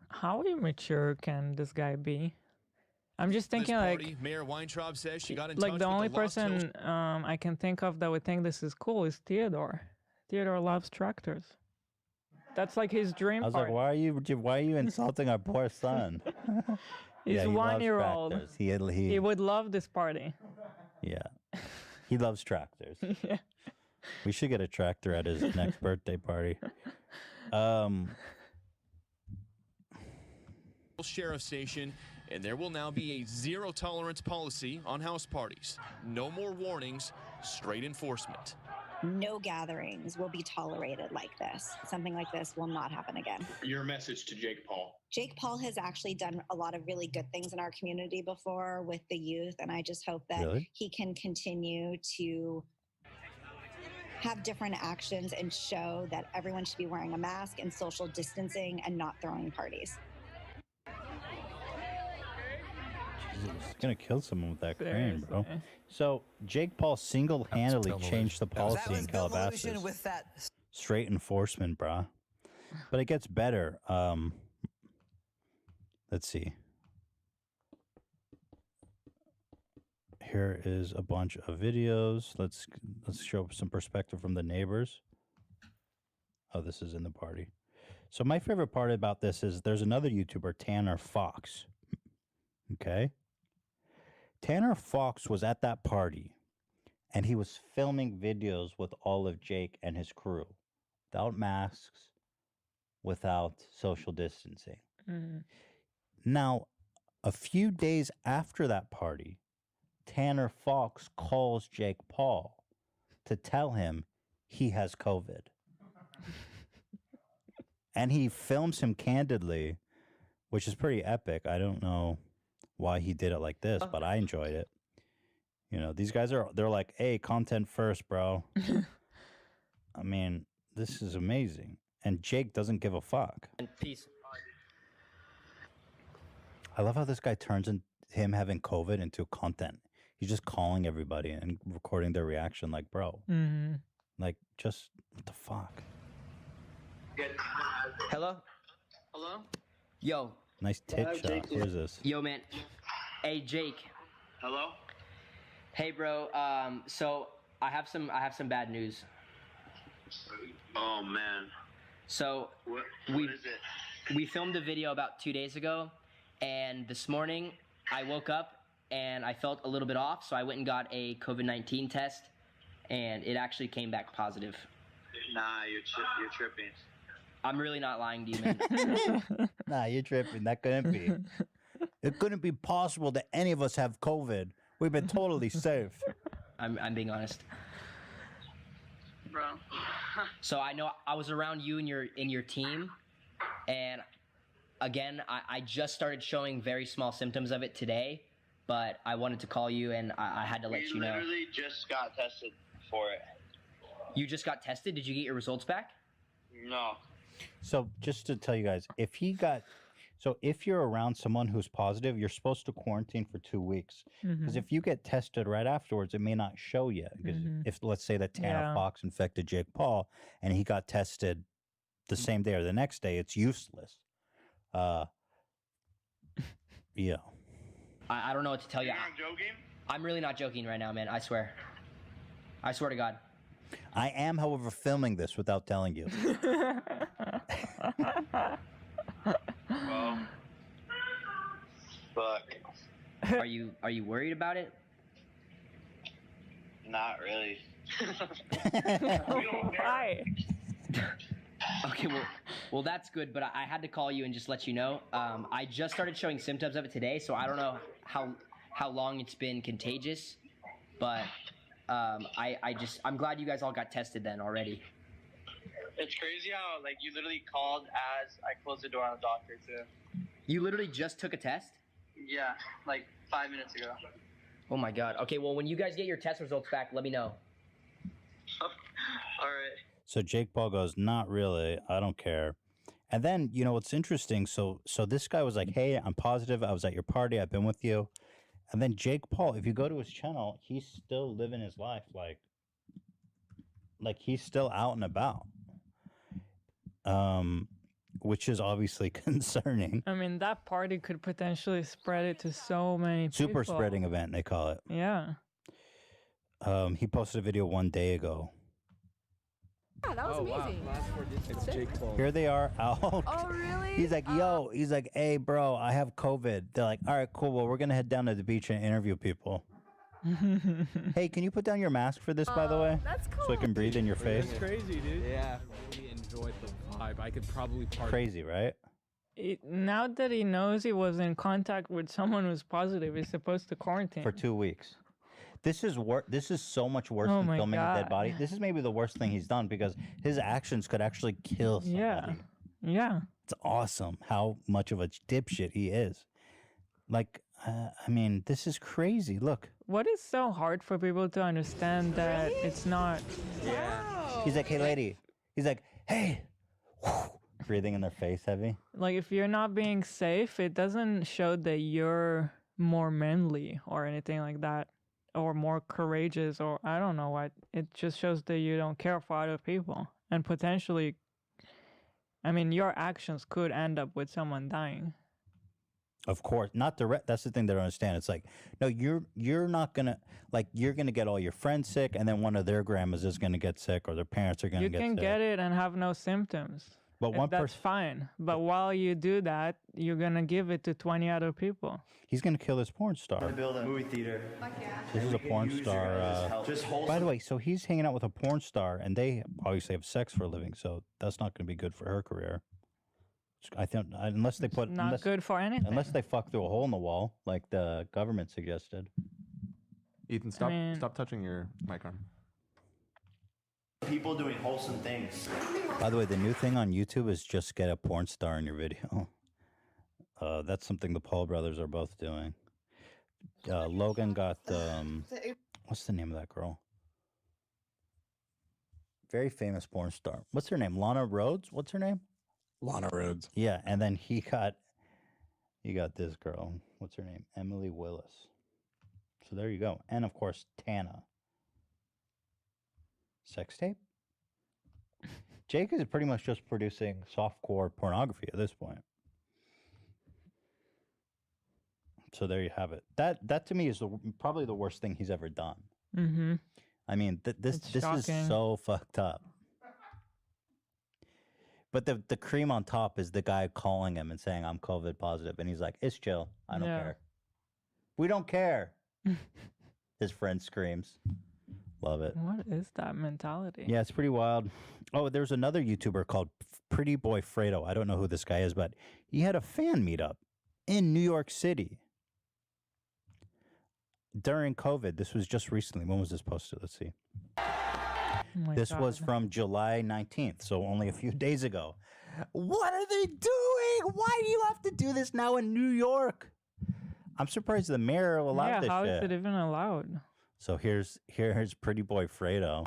Speaker 7: How immature can this guy be? I'm just thinking
Speaker 12: Mayor Weintraub says she got in
Speaker 7: like
Speaker 12: touch
Speaker 7: the
Speaker 12: with
Speaker 7: only
Speaker 12: the Lost Hills.
Speaker 7: person I can think of that would think this is cool is Theodore. Theodore loves tractors. That's like his dream
Speaker 6: I was
Speaker 7: part.
Speaker 6: like, why are you insulting our poor son?
Speaker 7: He's
Speaker 6: Yeah, he
Speaker 7: 1 year old.
Speaker 6: loves tractors.
Speaker 7: He would love this party.
Speaker 6: Yeah. He loves tractors.
Speaker 7: Yeah.
Speaker 6: We should get a tractor at his next birthday party.
Speaker 12: Sheriff Station, and there will now be a zero tolerance policy on house parties. No more warnings, straight enforcement.
Speaker 14: No gatherings will be tolerated like this. Something like this will not happen again.
Speaker 15: Your message to Jake Paul.
Speaker 14: Jake Paul has actually done a lot of really good things in our community before with the youth, and I just hope that he can continue to have different actions and show that everyone should be wearing a mask and social distancing and not throwing parties.
Speaker 6: He's gonna kill someone with that crane, bro. So Jake Paul single-handedly changed the policy in Calabasas.
Speaker 16: With that.
Speaker 6: Straight enforcement, brah. But it gets better. Let's see. Here is a bunch of videos. Let's show some perspective from the neighbors. Oh, this is in the party. So my favorite part about this is there's another YouTuber, Tanner Fox. Okay. Tanner Fox was at that party, and he was filming videos with all of Jake and his crew, without masks, without social distancing. Now, a few days after that party, Tanner Fox calls Jake Paul to tell him he has COVID. And he films him candidly, which is pretty epic. I don't know why he did it like this, but I enjoyed it. You know, these guys they're like, hey, content first, bro. I mean, this is amazing. And Jake doesn't give a fuck.
Speaker 16: And peace.
Speaker 6: I love how this guy turns him having COVID into content. He's just calling everybody and recording their reaction like, bro. Like, just, what the fuck?
Speaker 16: Hello? Hello? Yo.
Speaker 6: Nice tit shot. Who is this?
Speaker 16: Yo, man. Hey, Jake.
Speaker 15: Hello?
Speaker 16: Hey, bro. So I have some bad news.
Speaker 15: Oh man.
Speaker 16: So
Speaker 15: What
Speaker 16: we
Speaker 15: is it?
Speaker 16: we filmed a video about 2 days ago, and this morning I woke up and I felt a little bit off, so I went and got a COVID-19 test, and it actually came back positive.
Speaker 15: Nah, you're tripping.
Speaker 16: I'm really not lying to you, man.
Speaker 6: Nah, you're tripping. That couldn't be. It couldn't be possible that any of us have COVID. We've been totally safe.
Speaker 16: I'm being honest.
Speaker 15: Bro.
Speaker 16: So I know I was around you and your team, and again, I just started showing very small symptoms of it today, but I wanted to call you and I had to let you know.
Speaker 15: We literally just got tested for it.
Speaker 16: You just got tested? Did you get your results back?
Speaker 15: No.
Speaker 6: So just to tell you guys, if you're around someone who's positive, you're supposed to quarantine for 2 weeks. Because if you get tested right afterwards, it may not show yet. Because if, let's say that Tanner Fox infected Jake Paul and he got tested the same day or the next day, it's useless. Yeah.
Speaker 16: I don't know what to tell you.
Speaker 15: You're not joking?
Speaker 16: I'm really not joking right now, man. I swear. I swear to God.
Speaker 6: I am, however, filming this without telling you.
Speaker 15: Well, fuck.
Speaker 16: Are you worried about it?
Speaker 15: Not really.
Speaker 7: Why?
Speaker 16: Okay, well, that's good. But I had to call you and just let you know. I just started showing symptoms of it today, so I don't know how long it's been contagious. But I'm glad you guys all got tested then already.
Speaker 15: It's crazy how you literally called as I closed the door on the doctor too.
Speaker 16: You literally just took a test?
Speaker 15: Yeah, 5 minutes ago.
Speaker 16: Oh my God. Okay, well, when you guys get your test results back, let me know.
Speaker 15: All right.
Speaker 6: So Jake Paul goes, not really. I don't care. And then, what's interesting, so this guy was like, hey, I'm positive. I was at your party. I've been with you. And then Jake Paul, if you go to his channel, he's still living his life. Like he's still out and about. Which is obviously concerning.
Speaker 7: I mean, that party could potentially spread it to so many people.
Speaker 6: Super spreading event, they call it.
Speaker 7: Yeah.
Speaker 6: He posted a video 1 day ago.
Speaker 17: Yeah, that was amazing.
Speaker 4: It's Jake Paul.
Speaker 6: Here they are out.
Speaker 17: Oh, really?
Speaker 6: He's like, hey, bro, I have COVID. They're like, all right, cool. Well, we're going to head down to the beach and interview people. Hey, can you put down your mask for this, by the way?
Speaker 17: That's cool.
Speaker 6: So I can breathe in your face.
Speaker 4: That's crazy, dude. Yeah. I really enjoyed the vibe. I could probably party.
Speaker 6: Crazy, right?
Speaker 7: Now that he knows he was in contact with someone who's positive, he's supposed to quarantine.
Speaker 6: For 2 weeks. This is so much worse
Speaker 7: Oh
Speaker 6: than
Speaker 7: my
Speaker 6: filming a dead
Speaker 7: God.
Speaker 6: body. This is maybe the worst thing he's done because his actions could actually kill somebody.
Speaker 7: Yeah.
Speaker 6: It's awesome how much of a dipshit he is. This is crazy. Look.
Speaker 7: What is so hard for people to understand that it's not?
Speaker 6: Yeah. He's like, hey, lady. He's like, hey. Breathing in their face heavy.
Speaker 7: Like, if you're not being safe, it doesn't show that you're more manly or anything like that, or more courageous, or I don't know what. It just shows that you don't care for other people. And potentially, your actions could end up with someone dying.
Speaker 6: Of course, not direct. That's the thing they don't understand. It's like, no, you're not gonna you're gonna get all your friends sick, and then one of their grandmas is gonna get sick, or their parents are gonna get sick.
Speaker 7: You can get it and have no symptoms.
Speaker 6: But one
Speaker 7: that's
Speaker 6: person,
Speaker 7: fine. But while you do that, you're gonna give it to 20 other people.
Speaker 6: He's gonna kill this porn star.
Speaker 18: Build a movie theater.
Speaker 6: This is a porn star. By the way, so he's hanging out with a porn star, and they obviously have sex for a living. So that's not going to be good for her career. I think unless they put
Speaker 7: Not good for anything.
Speaker 6: unless they fuck through a hole in the wall, like the government suggested.
Speaker 8: Ethan, stop touching your mic arm.
Speaker 18: People doing wholesome things.
Speaker 6: By the way, the new thing on YouTube is just get a porn star in your video. That's something the Paul brothers are both doing. Logan got what's the name of that girl? Very famous porn star. What's her name? Lana Rhodes? What's her name?
Speaker 11: Lana Rhodes.
Speaker 6: Yeah, and then he got this girl. What's her name? Emily Willis. So there you go. And of course, Tana. Sex tape? Jake is pretty much just producing softcore pornography at this point. So there you have it. That to me is probably the worst thing he's ever done.
Speaker 7: Mm-hmm.
Speaker 6: I mean, this is so fucked up. But the cream on top is the guy calling him and saying, I'm COVID positive. And he's like, it's chill. I don't care. We don't care. His friend screams. Love it.
Speaker 7: What is that mentality?
Speaker 6: Yeah, it's pretty wild. Oh, there's another YouTuber called Pretty Boy Fredo. I don't know who this guy is, but he had a fan meetup in New York City during COVID. This was just recently. When was this posted? Let's see. This was from July 19th, so only a few days ago. What are they doing? Why do you have to do this now in New York? I'm surprised the mayor allowed this
Speaker 7: how
Speaker 6: shit.
Speaker 7: is it even allowed?
Speaker 6: So here's Pretty Boy Fredo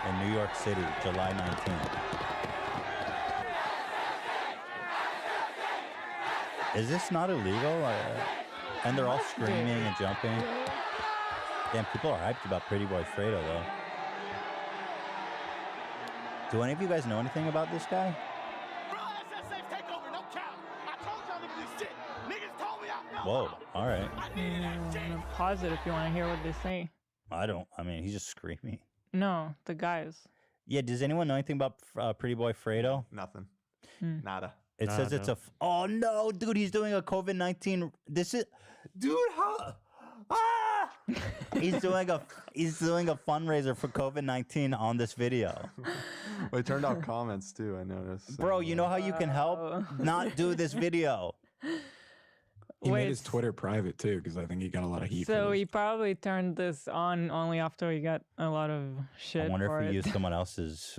Speaker 6: in New York City, July 19th. Is this not illegal? And they're all screaming and jumping. Damn, people are hyped about Pretty Boy Fredo, though. Do any of you guys know anything about this guy? Whoa, all right.
Speaker 7: Pause it if you want to hear what they say.
Speaker 6: I mean, he's just screaming.
Speaker 7: No, the guys.
Speaker 6: Yeah, does anyone know anything about Pretty Boy Fredo?
Speaker 2: Nothing.
Speaker 7: Hmm.
Speaker 2: Nada.
Speaker 6: It says it's a... Oh, no, dude, he's doing a COVID-19... This is... Dude, how... Ah! He's doing a fundraiser for COVID-19 on this video.
Speaker 8: Well, he turned off comments, too, I noticed.
Speaker 6: Bro, you know how you can help not do this video?
Speaker 11: He made his Twitter private, too, because I think he got a lot of heat.
Speaker 7: So he probably turned this on only after he got a lot of shit.
Speaker 6: I wonder
Speaker 7: for
Speaker 6: if he
Speaker 7: it.
Speaker 6: used someone else's...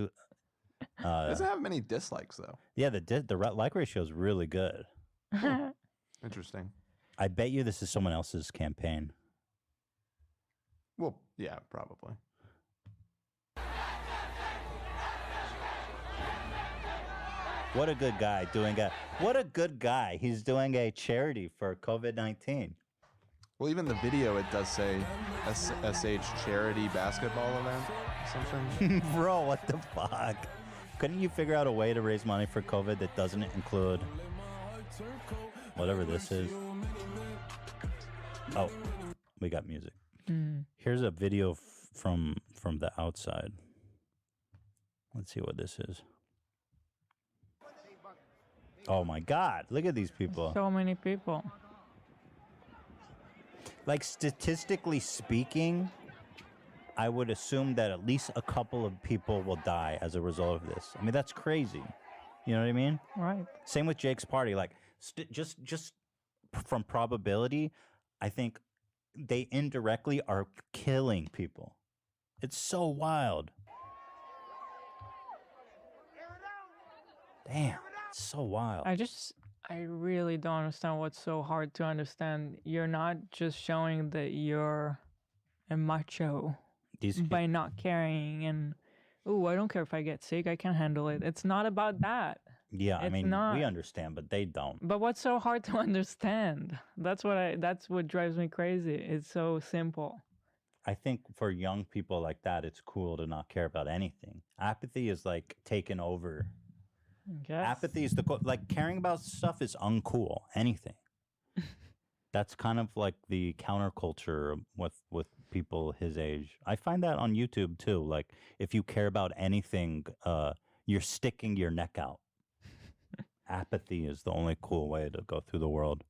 Speaker 8: doesn't have many dislikes, though.
Speaker 6: Yeah, the like ratio is really good.
Speaker 8: Interesting.
Speaker 6: I bet you this is someone else's campaign.
Speaker 8: Well, yeah, probably.
Speaker 6: What a good guy doing a... What a good guy. He's doing a charity for COVID-19.
Speaker 8: Well, even the video, it does say SH charity basketball event or something.
Speaker 6: Bro, what the fuck? Couldn't you figure out a way to raise money for COVID that doesn't include whatever this is? Oh, we got music. Here's a video from the outside. Let's see what this is. Oh my God, look at these people.
Speaker 7: So many people.
Speaker 6: Like, statistically speaking, I would assume that at least a couple of people will die as a result of this. I mean, that's crazy. You know what I mean?
Speaker 7: Right.
Speaker 6: Same with Jake's party. Like, just from probability, I think they indirectly are killing people. It's so wild. Damn, it's so wild.
Speaker 7: I really don't understand what's so hard to understand. You're not just showing that you're a macho by not caring and, I don't care if I get sick, I can handle it. It's not about that.
Speaker 6: Yeah, I mean, we understand, but they don't.
Speaker 7: But what's so hard to understand? That's what drives me crazy. It's so simple.
Speaker 6: I think for young people like that, it's cool to not care about anything. Apathy is like taken over. Apathy is like caring about stuff is uncool. Anything. That's kind of like the counterculture with people his age. I find that on YouTube too. Like if you care about anything, you're sticking your neck out. Apathy is the only cool way to go through the world.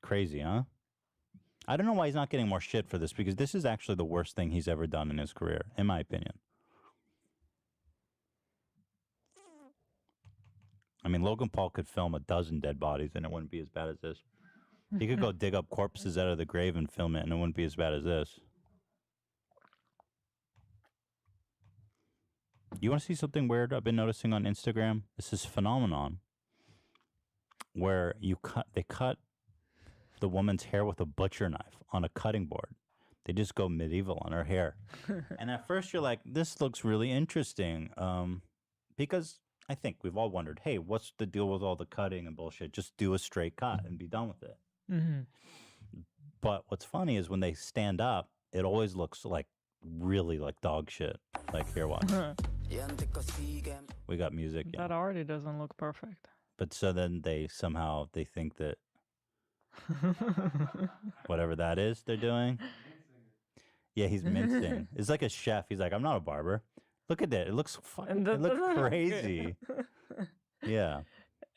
Speaker 6: Crazy, huh? I don't know why he's not getting more shit for this, because this is actually the worst thing he's ever done in his career, in my opinion. I mean, Logan Paul could film 12 dead bodies and it wouldn't be as bad as this. He could go dig up corpses out of the grave and film it and it wouldn't be as bad as this. You want to see something weird I've been noticing on Instagram? This is phenomenon where they cut the woman's hair with a butcher knife on a cutting board. They just go medieval on her hair. And at first you're like, this looks really interesting. Because I think we've all wondered, hey, what's the deal with all the cutting and bullshit? Just do a straight cut and be done with it.
Speaker 7: Mm-hmm.
Speaker 6: But what's funny is when they stand up, it always looks like really like dog shit. Like, here, watch. We got music.
Speaker 7: That already doesn't look perfect.
Speaker 6: But so then they think that whatever that is they're doing Yeah, he's mincing. It's like a chef. He's like, I'm not a barber. Look at it. It looks fucking. It looks crazy. Yeah.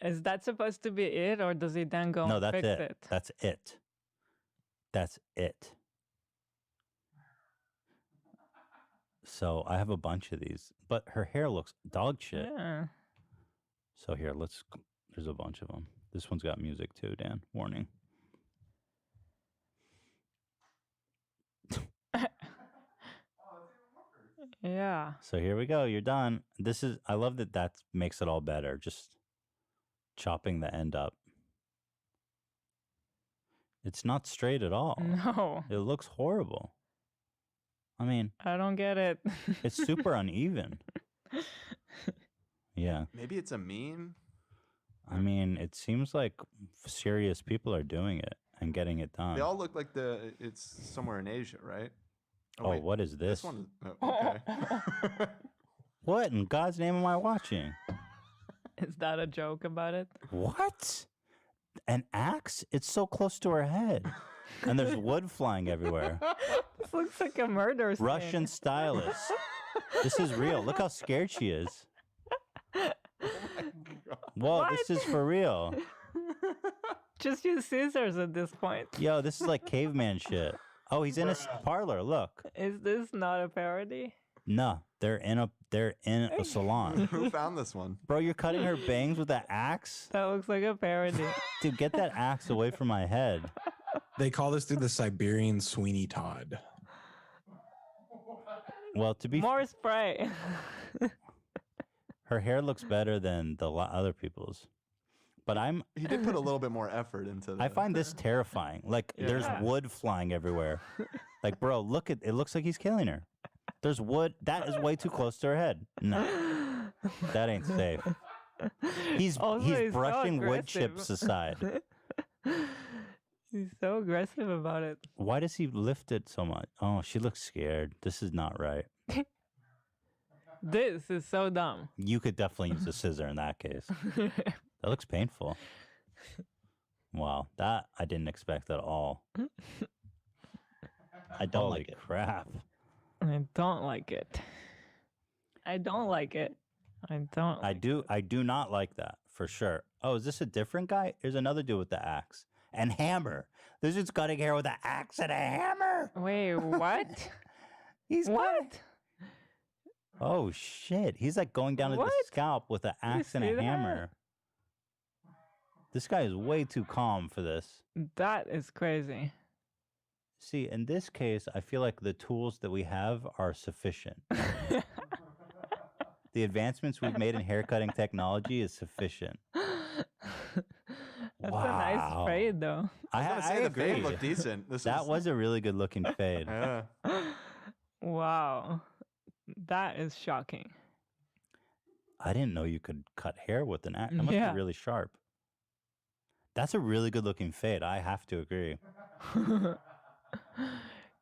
Speaker 7: Is that supposed to be it, or does he then go
Speaker 6: No,
Speaker 7: and
Speaker 6: that's
Speaker 7: fix
Speaker 6: it.
Speaker 7: it?
Speaker 6: That's it. That's it. So I have a bunch of these, but her hair looks dog shit.
Speaker 7: Yeah.
Speaker 6: So here, there's a bunch of them. This one's got music too, Dan. Warning.
Speaker 7: Yeah.
Speaker 6: So here we go. You're done. I love that makes it all better. Just chopping the end up. It's not straight at all.
Speaker 7: No.
Speaker 6: It looks horrible. I mean,
Speaker 7: I don't get it.
Speaker 6: It's super uneven. Yeah.
Speaker 8: Maybe it's a meme.
Speaker 6: I mean, it seems like serious people are doing it and getting it done.
Speaker 8: They all look like it's somewhere in Asia, right?
Speaker 6: Oh,
Speaker 8: wait,
Speaker 6: what is this?
Speaker 8: This one is, okay.
Speaker 6: What in God's name am I watching?
Speaker 7: Is that a joke about it?
Speaker 6: What? An axe? It's so close to her head. And there's wood flying everywhere.
Speaker 7: This looks like a murder scene.
Speaker 6: Russian stylist. This is real. Look how scared she is. Whoa, this is for real.
Speaker 7: Just use scissors at this point.
Speaker 6: Yo, this is like caveman shit. Oh, he's in a parlor. Look.
Speaker 7: Is this not a parody?
Speaker 6: No, they're in a salon.
Speaker 8: Who found this one?
Speaker 6: Bro, you're cutting her bangs with that axe?
Speaker 7: That looks like a parody.
Speaker 6: Dude, get that axe away from my head.
Speaker 11: They call this dude the Siberian Sweeney Todd.
Speaker 6: Well, to be
Speaker 7: more spray.
Speaker 6: Her hair looks better than the other people's. But
Speaker 8: he did put a little bit more effort into that.
Speaker 6: I find this terrifying. Like, there's wood flying everywhere. Like, bro, look at it. Looks like he's killing her. There's wood. That is way too close to her head. No, that ain't safe. He's brushing wood chips aside.
Speaker 7: He's so aggressive about it.
Speaker 6: Why does he lift it so much? Oh, she looks scared. This is not right.
Speaker 7: This is so dumb.
Speaker 6: You could definitely use a scissor in that case. That looks painful. Wow, that I didn't expect at all.
Speaker 19: I don't like it.
Speaker 6: Crap.
Speaker 7: I don't like it. I don't like it. I don't.
Speaker 6: I do not like that for sure. Oh, is this a different guy? There's another dude with the axe and hammer. This dude's cutting hair with an axe and a hammer.
Speaker 7: Wait, what?
Speaker 6: He's
Speaker 7: what?
Speaker 6: Oh shit! He's like going down to the scalp with an axe and a hammer. This guy is way too calm for this.
Speaker 7: That is crazy.
Speaker 6: See, in this case, I feel like the tools that we have are sufficient. The advancements we've made in haircutting technology is sufficient.
Speaker 7: That's a nice fade, though.
Speaker 6: I agree.
Speaker 8: The fade looked decent.
Speaker 6: That was a really good looking fade.
Speaker 8: Yeah.
Speaker 7: Wow. That is shocking.
Speaker 6: I didn't know you could cut hair with an axe. That must be really sharp. That's a really good looking fade. I have to agree.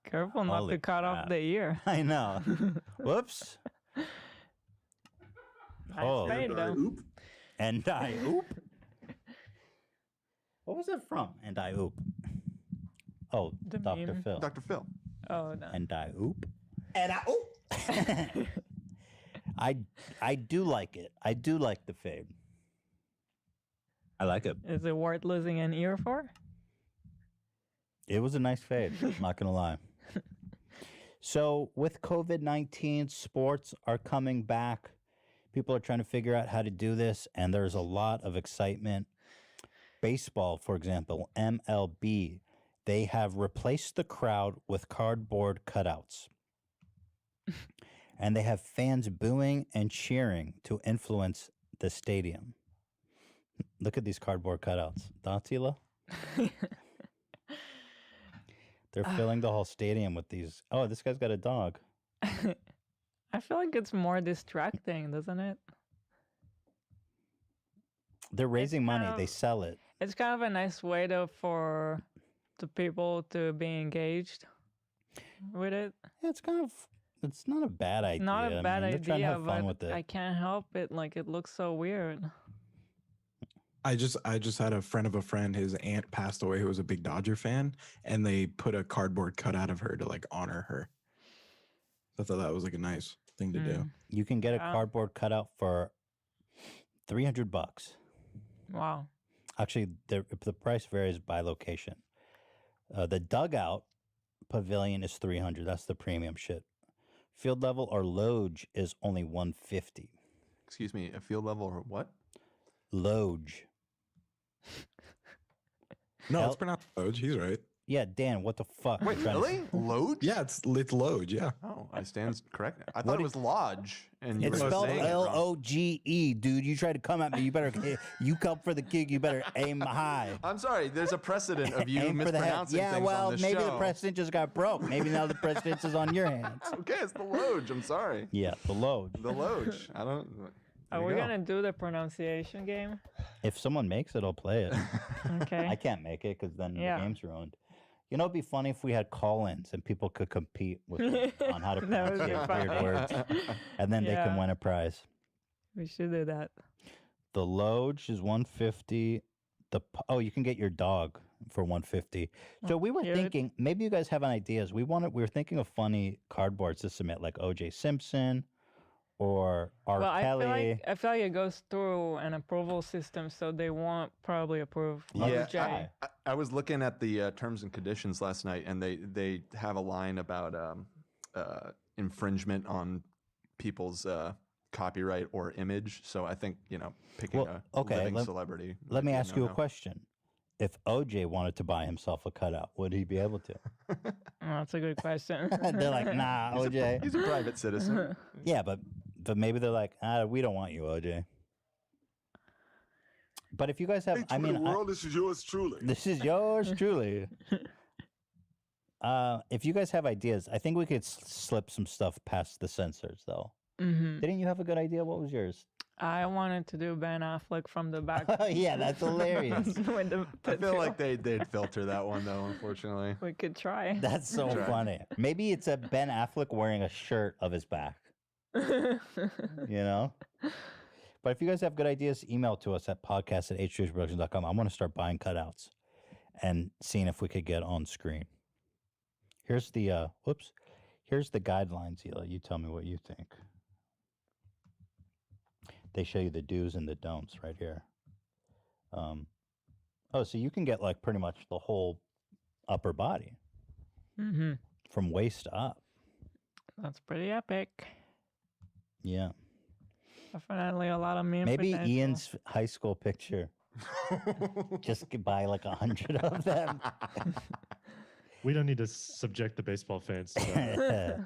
Speaker 7: Careful not to cut off the ear.
Speaker 6: I know. Whoops.
Speaker 7: Nice fade, though.
Speaker 6: And I oop. What was it from? And I oop. Oh,
Speaker 7: The
Speaker 6: Dr.
Speaker 7: meme.
Speaker 6: Phil.
Speaker 8: Dr. Phil.
Speaker 7: Oh, no.
Speaker 6: And I oop.
Speaker 19: And I oop.
Speaker 6: I do like it. I do like the fade. I like it.
Speaker 7: Is it worth losing an ear for?
Speaker 6: It was a nice fade, not going to lie. So with COVID-19, sports are coming back. People are trying to figure out how to do this, and there's a lot of excitement. Baseball, for example, MLB, they have replaced the crowd with cardboard cutouts. And they have fans booing and cheering to influence the stadium. Look at these cardboard cutouts. Datila? They're filling the whole stadium with these. Oh, this guy's got a dog.
Speaker 7: I feel like it's more distracting, doesn't it?
Speaker 6: They're raising money. They sell it.
Speaker 7: It's kind of a nice way for the people to be engaged with it.
Speaker 6: Yeah, it's not a bad idea.
Speaker 7: Not a bad
Speaker 6: they're trying to
Speaker 7: idea,
Speaker 6: have fun with
Speaker 7: but
Speaker 6: it.
Speaker 7: I can't help it. Like, it looks so weird.
Speaker 11: I just had a friend of a friend. His aunt passed away, who was a big Dodger fan, and they put a cardboard cutout of her to like honor her. I thought that was like a nice thing to do.
Speaker 6: You can get a cardboard cutout for $300.
Speaker 7: Wow.
Speaker 6: Actually, the price varies by location. The dugout pavilion is $300. That's the premium shit. Field level or loge is only $150.
Speaker 8: Excuse me, a field level or what?
Speaker 6: Loge.
Speaker 11: No, it's pronounced Loge. He's right.
Speaker 6: Yeah, Dan, what the fuck?
Speaker 8: Wait, really? Loge?
Speaker 11: Yeah, it's Loge. Yeah.
Speaker 8: Oh, I stand correct. I thought it was lodge. And you
Speaker 6: It's
Speaker 8: were
Speaker 6: spelled
Speaker 8: saying it wrong.
Speaker 6: Loge, dude. You try to come at me. You better. You come for the gig. You better aim high.
Speaker 8: I'm sorry. There's a precedent of you
Speaker 6: Aim for the head.
Speaker 8: mispronouncing
Speaker 6: Yeah,
Speaker 8: things
Speaker 6: well,
Speaker 8: on this
Speaker 6: maybe
Speaker 8: show.
Speaker 6: the precedent just got broke. Maybe now the precedent is on your hands.
Speaker 8: Okay, it's the Loge. I'm sorry.
Speaker 6: Yeah, the Loge.
Speaker 8: The Loge. I don't.
Speaker 7: Are we gonna do the pronunciation game?
Speaker 6: If someone makes it, I'll play it.
Speaker 7: Okay.
Speaker 6: I can't make it because then
Speaker 7: Yeah.
Speaker 6: the game's ruined. You know, it'd be funny if we had call-ins and people could compete with on how to
Speaker 7: That would be
Speaker 6: pronounce weird words, and then they can
Speaker 7: Yeah.
Speaker 6: win a prize.
Speaker 7: We should do that.
Speaker 6: The Loge is $150. You can get your dog for $150. So we were
Speaker 7: cute.
Speaker 6: thinking maybe you guys have ideas. We were thinking of funny cardboards to submit, like O.J. Simpson or R.
Speaker 7: Well,
Speaker 6: Kelly.
Speaker 7: I feel like it goes through an approval system, so they won't probably approve.
Speaker 8: Yeah,
Speaker 7: OJ.
Speaker 8: I was looking at the terms and conditions last night, and they have a line about infringement on people's copyright or image. So I think picking a living celebrity.
Speaker 6: Let me
Speaker 8: might be a
Speaker 6: ask you a
Speaker 8: no-no.
Speaker 6: question. If OJ wanted to buy himself a cutout, would he be able to?
Speaker 7: Oh, that's a good question.
Speaker 6: They're like, nah, OJ.
Speaker 8: He's a private citizen.
Speaker 6: Yeah, but maybe they're like, we don't want you, OJ. But if you guys have,
Speaker 10: this is yours truly.
Speaker 6: This is yours truly. If you guys have ideas, I think we could slip some stuff past the censors, though.
Speaker 7: Mm-hmm.
Speaker 6: Didn't you have a good idea? What was yours?
Speaker 7: I wanted to do Ben Affleck from the back.
Speaker 6: Yeah, that's hilarious.
Speaker 7: With the
Speaker 8: I feel
Speaker 7: tattoo.
Speaker 8: like they'd filter that one though. Unfortunately,
Speaker 7: We could try.
Speaker 6: That's so funny. Maybe it's a Ben Affleck wearing a shirt of his back. You know? But if you guys have good ideas, email to us at podcast@h3production.com. I want to start buying cutouts and seeing if we could get on screen. Here's the here's the guidelines, Hila. You tell me what you think. They show you the do's and the don'ts right here. So you can get like pretty much the whole upper body
Speaker 7: Mm-hmm.
Speaker 6: from waist up.
Speaker 7: That's pretty epic.
Speaker 6: Yeah.
Speaker 7: Definitely a lot of meme
Speaker 6: Maybe
Speaker 7: potential.
Speaker 6: Ian's high school picture. Just could buy like 100 of them.
Speaker 9: We don't need to subject the baseball fans to that.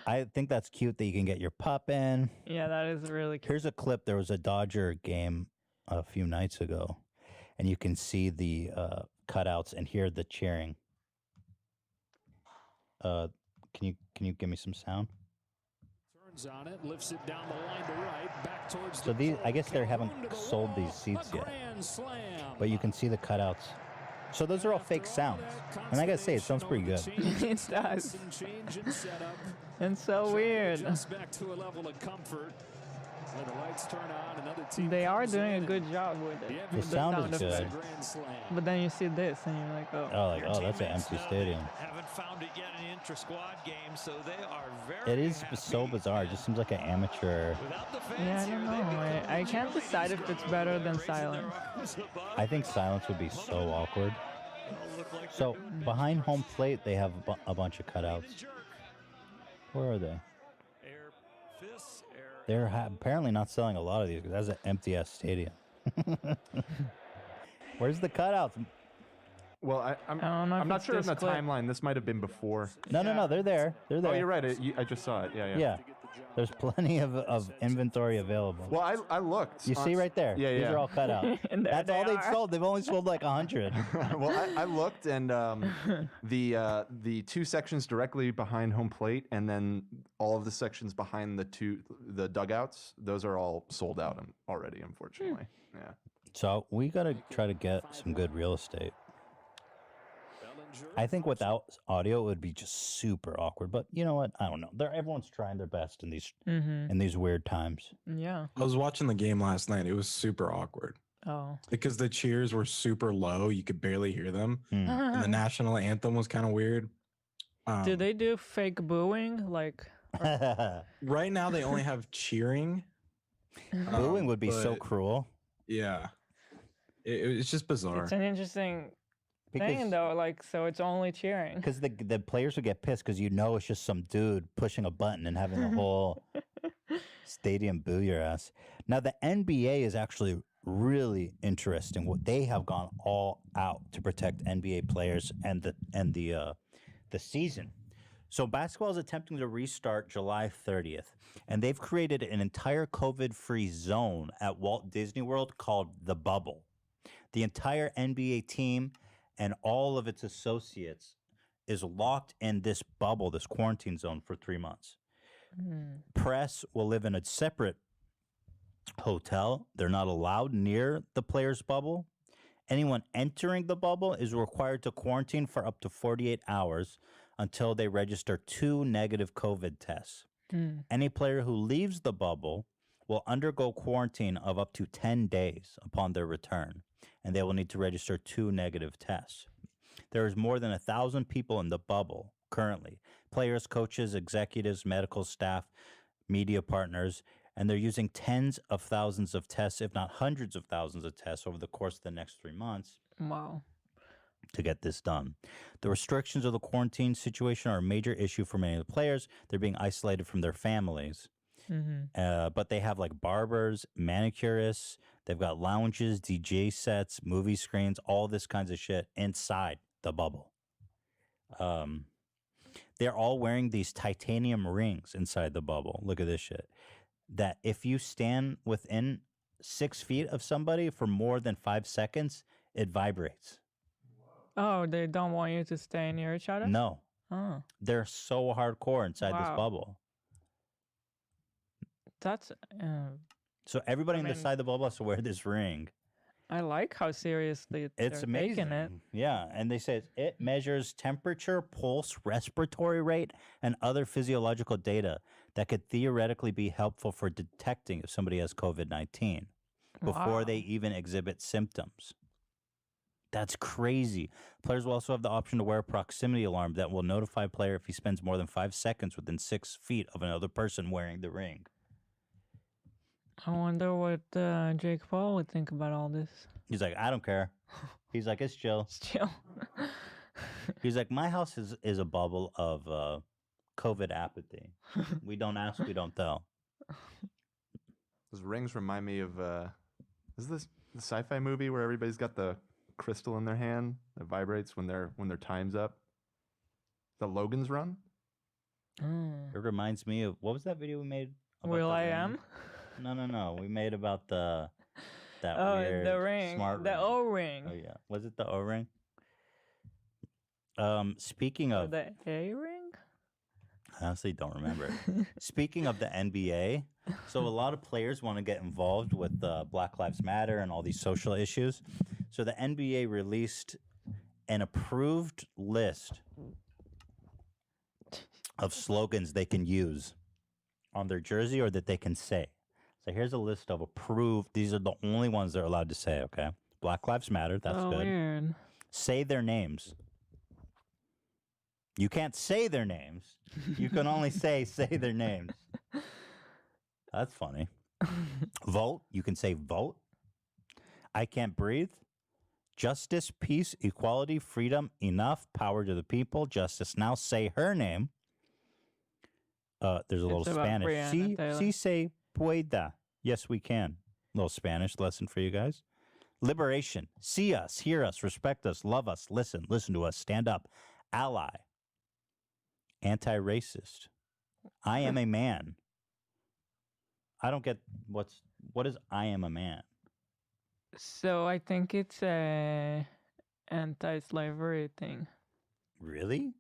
Speaker 6: I think that's cute that you can get your pup in.
Speaker 7: Yeah, that is really cute.
Speaker 6: Here's a clip. There was a Dodger game a few nights ago, and you can see the cutouts and hear the cheering. Can you give me some sound?
Speaker 20: Turns on it, lifts it down the line to right, back towards
Speaker 6: So these, I guess they haven't sold these seats yet, but you can see the cutouts. So those are all fake sounds, and I gotta say, it sounds pretty good.
Speaker 7: It does. It's so weird.
Speaker 20: Just back to a level of comfort. When the lights turn on, another team
Speaker 7: They are
Speaker 20: comes
Speaker 7: doing a
Speaker 20: in.
Speaker 7: good job with it.
Speaker 6: The
Speaker 7: with
Speaker 6: sound is good.
Speaker 7: effects. But then you see this, and you're like, oh.
Speaker 6: That's an empty stadium.
Speaker 21: Haven't found it yet in an intra-squad game, so they are very
Speaker 6: It is so bizarre. It just seems like an amateur.
Speaker 7: Yeah, I don't know. I can't decide if it's better than silence.
Speaker 6: I think silence would be so awkward. So behind home plate, they have a bunch of cutouts. Where are they? They're apparently not selling a lot of these because that's an empty ass stadium. Where's the cutouts?
Speaker 8: Well, I'm not sure in the timeline. This might have been before.
Speaker 6: No, they're there. They're there.
Speaker 8: Oh, you're right. I just saw it. Yeah.
Speaker 6: Yeah. There's plenty of inventory available.
Speaker 8: Well, I looked.
Speaker 6: You see right there.
Speaker 8: Yeah,
Speaker 6: These
Speaker 8: yeah.
Speaker 6: are all cut out. That's all they've sold. They've only sold like 100.
Speaker 8: Well, I looked, and the two sections directly behind home plate, and then all of the sections behind the dugouts, those are all sold out already, unfortunately. Yeah.
Speaker 6: So we got to try to get some good real estate. I think without audio, it would be just super awkward. But you know what? I don't know. Everyone's trying their best in these weird times.
Speaker 7: Yeah.
Speaker 11: I was watching the game last night. It was super awkward.
Speaker 7: Oh.
Speaker 11: Because the cheers were super low. You could barely hear them. And the national anthem was kind of weird.
Speaker 7: Do they do fake booing?
Speaker 11: Right now, they only have cheering.
Speaker 6: Booing would be so cruel.
Speaker 11: Yeah, it's just bizarre.
Speaker 7: It's an interesting thing, though. Like, so it's only cheering.
Speaker 6: Because the players would get pissed because it's just some dude pushing a button and having the whole stadium boo your ass. Now, the NBA is actually really interesting. What they have gone all out to protect NBA players and the season. So basketball is attempting to restart July 30th, and they've created an entire COVID-free zone at Walt Disney World called the Bubble. The entire NBA team and all of its associates is locked in this bubble, this quarantine zone, for 3 months. Press will live in a separate hotel. They're not allowed near the players' bubble. Anyone entering the bubble is required to quarantine for up to 48 hours until they register 2 negative COVID tests. Any player who leaves the bubble will undergo quarantine of up to 10 days upon their return, and they will need to register 2 negative tests. There is more than 1,000 people in the bubble currently. Players, coaches, executives, medical staff, media partners, and they're using tens of thousands of tests, if not hundreds of thousands of tests over the course of the next 3 months.
Speaker 7: Wow.
Speaker 6: To get this done. The restrictions of the quarantine situation are a major issue for many of the players. They're being isolated from their families. But they have like barbers, manicurists, they've got lounges, DJ sets, movie screens, all this kinds of shit inside the bubble. They're all wearing these titanium rings inside the bubble. Look at this shit. That if you stand within 6 feet of somebody for more than 5 seconds, it vibrates.
Speaker 7: Oh, they don't want you to stay near each other?
Speaker 6: No.
Speaker 7: Oh.
Speaker 6: They're so hardcore inside this bubble.
Speaker 7: That's...
Speaker 6: So everybody inside the bubble has to wear this ring.
Speaker 7: I like how seriously
Speaker 6: It's amazing.
Speaker 7: taking it.
Speaker 6: Yeah, and they say it measures temperature, pulse, respiratory rate, and other physiological data that could theoretically be helpful for detecting if somebody has COVID-19 before they even exhibit symptoms. That's crazy. Players will also have the option to wear a proximity alarm that will notify a player if he spends more than 5 seconds within 6 feet of another person wearing the ring.
Speaker 7: I wonder what Jake Paul would think about all this.
Speaker 6: He's like, I don't care. He's like, it's chill.
Speaker 7: It's chill.
Speaker 6: He's like, my house is a bubble of COVID apathy. We don't ask, we don't tell.
Speaker 8: Those rings remind me of is this the sci-fi movie where everybody's got the crystal in their hand that vibrates when their time's up? The Logan's Run?
Speaker 6: It reminds me of, what was that video we made?
Speaker 7: Will I Am?
Speaker 6: No. We made about that weird
Speaker 7: the ring,
Speaker 6: smart
Speaker 7: the
Speaker 6: ring.
Speaker 7: O-ring.
Speaker 6: Oh yeah, was it the O-ring? Speaking of
Speaker 7: the A-ring,
Speaker 6: I honestly don't remember. Speaking of the NBA, so a lot of players want to get involved with Black Lives Matter and all these social issues. So the NBA released an approved list of slogans they can use on their jersey or that they can say. So here's a list of approved. These are the only ones they're allowed to say, okay? Black Lives Matter, that's good.
Speaker 7: Weird.
Speaker 6: Say their names. You can't say their names. You can only say their names. That's funny. Vote. You can say vote. I can't breathe. Justice, peace, equality, freedom, enough, power to the people, justice now. Say her name. There's a little Spanish. Si se pueda. Yes, we can. A little Spanish lesson for you guys. Liberation. See us, hear us, respect us, love us, listen to us, stand up. Ally. Anti-racist. I am a man. I don't get what is I am a man?
Speaker 7: So I think it's a anti-slavery thing.
Speaker 6: Really?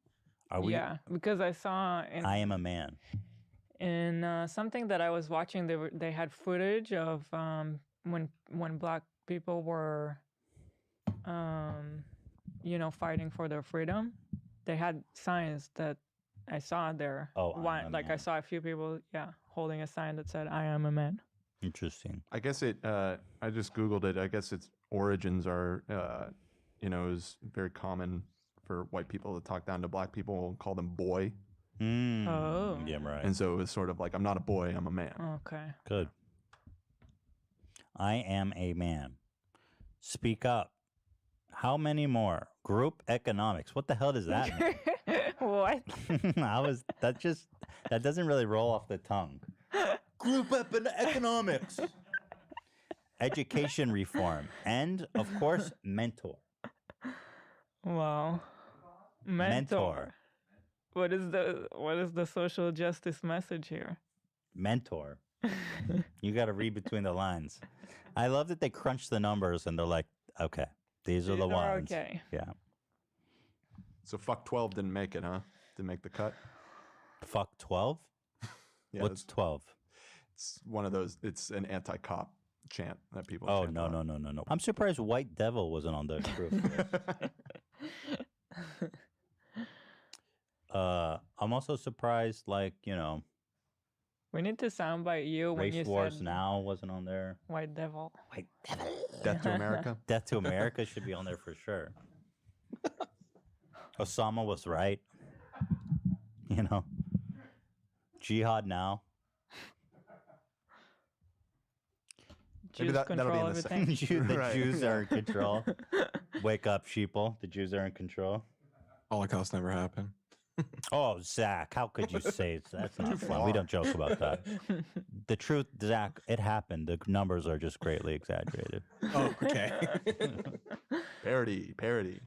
Speaker 6: Are we?
Speaker 7: Yeah, because I saw
Speaker 6: I am a man.
Speaker 7: In something that I was watching, they had footage of when Black people were, fighting for their freedom. They had signs that I saw there.
Speaker 6: Oh,
Speaker 7: I saw a few people, holding a sign that said "I am a man."
Speaker 6: Interesting.
Speaker 8: I guess it. I just googled it. I guess its origins are, is very common for white people to talk down to black people and call them boy.
Speaker 7: Oh.
Speaker 6: Yeah, right.
Speaker 8: And so it was sort of like, I'm not a boy, I'm a man.
Speaker 7: Okay.
Speaker 6: Good. I am a man. Speak up. How many more? Group economics. What the hell does that mean?
Speaker 7: What?
Speaker 6: That doesn't really roll off the tongue. Group economics. Education reform. And, of course, mentor.
Speaker 7: Wow. Mentor. What is the social justice message here?
Speaker 6: Mentor. You got to read between the lines. I love that they crunch the numbers and they're like, okay, these are the ones.
Speaker 7: Okay.
Speaker 6: Yeah.
Speaker 8: So fuck 12 didn't make it, huh? Didn't make the cut?
Speaker 6: Fuck 12?
Speaker 8: Yeah,
Speaker 6: What's 12?
Speaker 8: It's one of those, it's an anti-cop chant that people
Speaker 6: Oh,
Speaker 8: chant
Speaker 6: no. I'm surprised White Devil wasn't on the proof list. I'm also surprised,
Speaker 7: we need to soundbite you when
Speaker 6: Race
Speaker 7: you
Speaker 6: Wars
Speaker 7: said
Speaker 6: Now wasn't on there.
Speaker 7: White Devil.
Speaker 6: White Devil.
Speaker 8: Death to America?
Speaker 6: Death to America should be on there for sure. Osama was right. Jihad Now.
Speaker 8: Maybe that'll be in the second.
Speaker 6: The Jews are in control. Wake up, sheeple. The Jews are in control.
Speaker 11: Holocaust never happened.
Speaker 6: Oh, Zach, how could you say that's not fun? We don't joke about that. The truth, Zach, it happened. The numbers are just greatly exaggerated.
Speaker 11: Oh, okay.
Speaker 8: Parody.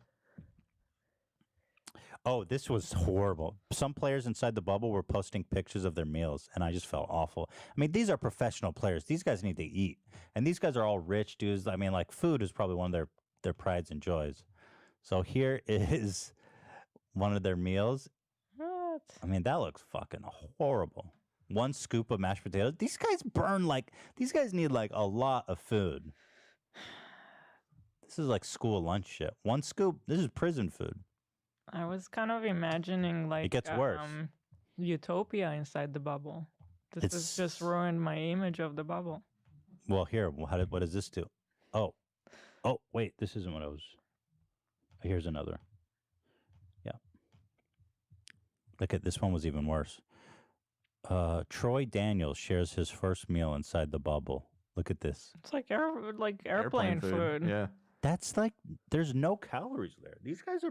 Speaker 6: Oh, this was horrible. Some players inside the bubble were posting pictures of their meals, and I just felt awful. I mean, these are professional players. These guys need to eat. And these guys are all rich dudes. I mean, food is probably one of their prides and joys. So here is one of their meals.
Speaker 7: What?
Speaker 6: I mean, that looks fucking horrible. One scoop of mashed potatoes. These guys these guys need a lot of food. This is like school lunch shit. One scoop, this is prison food.
Speaker 7: I was kind of imagining
Speaker 6: It gets worse.
Speaker 7: Utopia inside the bubble. This has just ruined my image of the bubble.
Speaker 6: Well, here, what does this do? Oh, wait, this isn't what I was. Here's another. Yeah. Look at this one was even worse. Troy Daniels shares his first meal inside the bubble. Look at this.
Speaker 7: It's like airplane food.
Speaker 8: Yeah.
Speaker 6: That's there's no calories there. These guys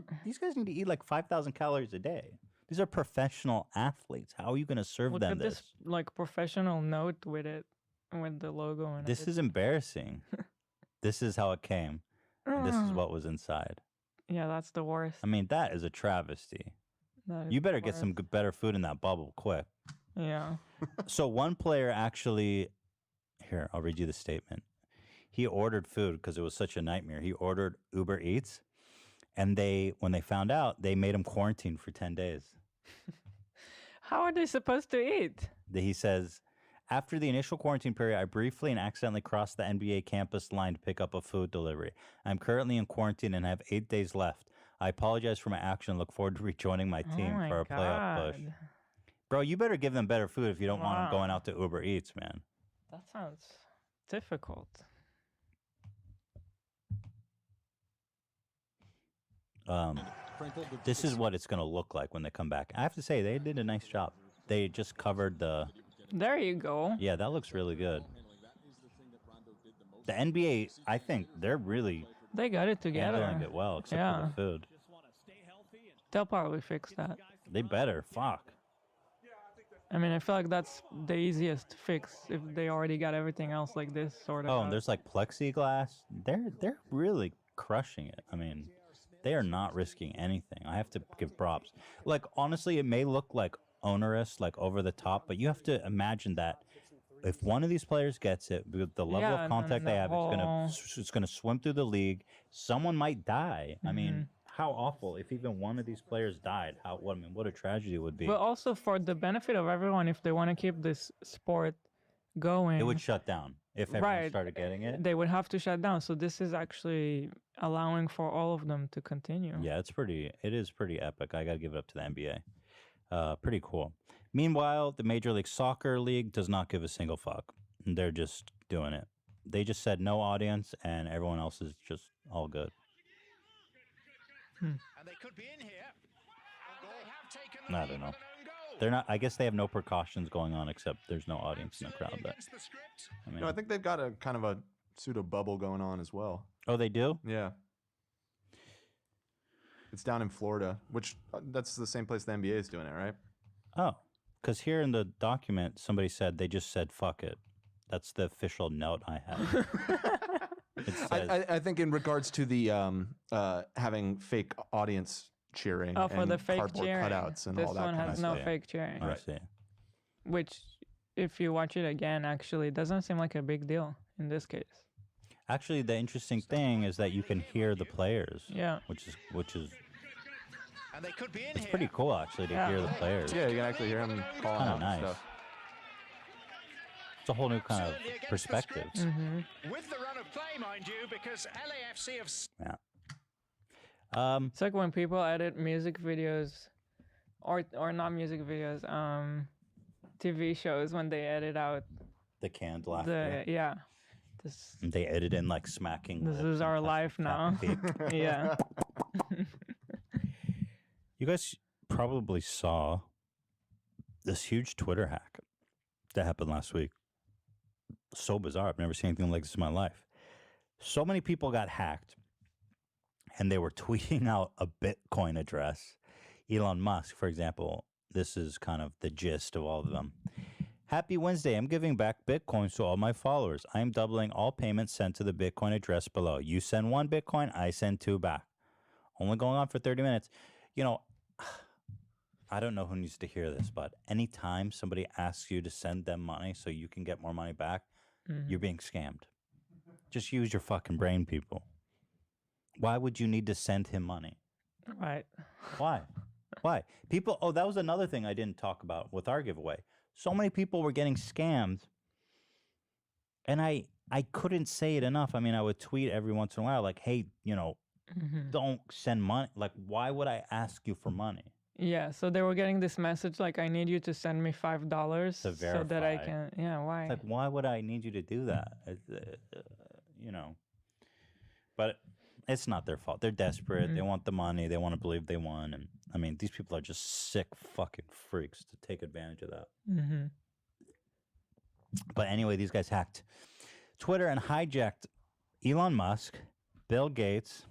Speaker 6: need to eat 5,000 calories a day. These are professional athletes. How are you going to serve them
Speaker 7: this? Look at this professional note with it, with the logo and
Speaker 6: this is embarrassing. This is how it came. And this is what was inside.
Speaker 7: Yeah, that's the worst.
Speaker 6: I mean, that is a travesty. You better get some better food in that bubble quick.
Speaker 7: Yeah.
Speaker 6: So one player actually, here, I'll read you the statement. He ordered food because it was such a nightmare. He ordered Uber Eats, and when they found out, they made him quarantine for 10 days.
Speaker 7: How are they supposed to eat?
Speaker 6: He says, after the initial quarantine period, I briefly and accidentally crossed the NBA campus line to pick up a food delivery. I'm currently in quarantine and have 8 days left. I apologize for my action and look forward to rejoining my team for a playoff push. Bro, you better give them better food if you don't want them going out to Uber Eats, man.
Speaker 7: That sounds difficult.
Speaker 6: This is what it's going to look like when they come back. I have to say, they did a nice job. They just covered the...
Speaker 7: There you go.
Speaker 6: Yeah, that looks really good. The NBA, I think they're really...
Speaker 7: They got it together.
Speaker 6: handling it well, except for the food.
Speaker 7: They'll probably fix that.
Speaker 6: They better. Fuck.
Speaker 7: I mean, I feel like that's the easiest fix if they already got everything else like this sort of.
Speaker 6: Oh, and there's plexiglass. They're really crushing it. I mean, they are not risking anything. I have to give props. Honestly, it may look onerous, over the top, but you have to imagine that if one of these players gets it, with the level of contact they have, it's gonna swim through the league. Someone might die. I mean, how awful if even one of these players died. What a tragedy it would be.
Speaker 7: But also for the benefit of everyone, if they want to keep this sport going,
Speaker 6: it would shut down if everyone started getting it.
Speaker 7: They would have to shut down. So this is actually allowing for all of them to continue.
Speaker 6: Yeah, it is pretty epic. I gotta give it up to the NBA. Pretty cool. Meanwhile, the Major League Soccer League does not give a single fuck. They're just doing it. They just said no audience, and everyone else is just all good.
Speaker 12: And they could be in here.
Speaker 6: I don't know. They're not. I guess they have no precautions going on except there's no audience in the crowd. But I mean,
Speaker 8: No, I think they've got a kind of a pseudo bubble going on as well.
Speaker 6: Oh, they do?
Speaker 8: Yeah. It's down in Florida, which that's the same place the NBA is doing it, right?
Speaker 6: Oh, because here in the document, somebody said they just said fuck it. That's the official note I have. It says,
Speaker 8: I think in regards to the having fake audience cheering
Speaker 7: Oh, for
Speaker 8: and
Speaker 7: the fake
Speaker 8: cardboard
Speaker 7: cheering.
Speaker 8: cutouts and
Speaker 7: This
Speaker 8: all that
Speaker 7: one
Speaker 8: kind
Speaker 7: has
Speaker 8: of
Speaker 7: no
Speaker 8: stuff.
Speaker 7: fake cheering.
Speaker 6: I see.
Speaker 7: Which, if you watch it again, actually doesn't seem like a big deal in this case.
Speaker 6: Actually, the interesting thing is that you can hear the players.
Speaker 7: Yeah.
Speaker 6: Which is. It's pretty cool actually to hear the players.
Speaker 8: Yeah, you can actually hear them calling
Speaker 6: Kind
Speaker 8: out
Speaker 6: of
Speaker 8: and
Speaker 6: nice.
Speaker 8: stuff.
Speaker 6: It's a whole new kind of perspective.
Speaker 20: With the run of play, mind you, because LAFC have...
Speaker 6: Yeah.
Speaker 7: It's like when people edit music videos, or not music videos, TV shows when they edit out
Speaker 6: The canned laughter.
Speaker 7: This
Speaker 6: They edit in like smacking.
Speaker 7: this
Speaker 6: lips
Speaker 7: is
Speaker 6: and
Speaker 7: our
Speaker 6: tapping
Speaker 7: life now.
Speaker 6: feet.
Speaker 7: Yeah.
Speaker 6: You guys probably saw this huge Twitter hack that happened last week. So bizarre. I've never seen anything like this in my life. So many people got hacked, and they were tweeting out a Bitcoin address. Elon Musk, for example, this is kind of the gist of all of them. Happy Wednesday. I'm giving back Bitcoins to all my followers. I am doubling all payments sent to the Bitcoin address below. You send 1 Bitcoin, I send 2 back. Only going on for 30 minutes. You know, I don't know who needs to hear this, but anytime somebody asks you to send them money so you can get more money back, you're being scammed. Just use your fucking brain, people. Why would you need to send him money?
Speaker 7: Right.
Speaker 6: Why? Why? People, oh, that was another thing I didn't talk about with our giveaway. So many people were getting scammed, and I couldn't say it enough. I mean, I would tweet every once in a while, like, hey, you know, don't send money. Like, why would I ask you for money?
Speaker 7: Yeah, so they were getting this message like, I need you to send me $5
Speaker 6: To
Speaker 7: so that I
Speaker 6: verify.
Speaker 7: can. Yeah, why?
Speaker 6: It's like, why would I need you to do that? You know, but it's not their fault. They're desperate. They want the money. They want to believe they won. And I mean, these people are just sick fucking freaks to take advantage of that. But anyway, these guys hacked Twitter and hijacked Elon Musk, Bill Gates.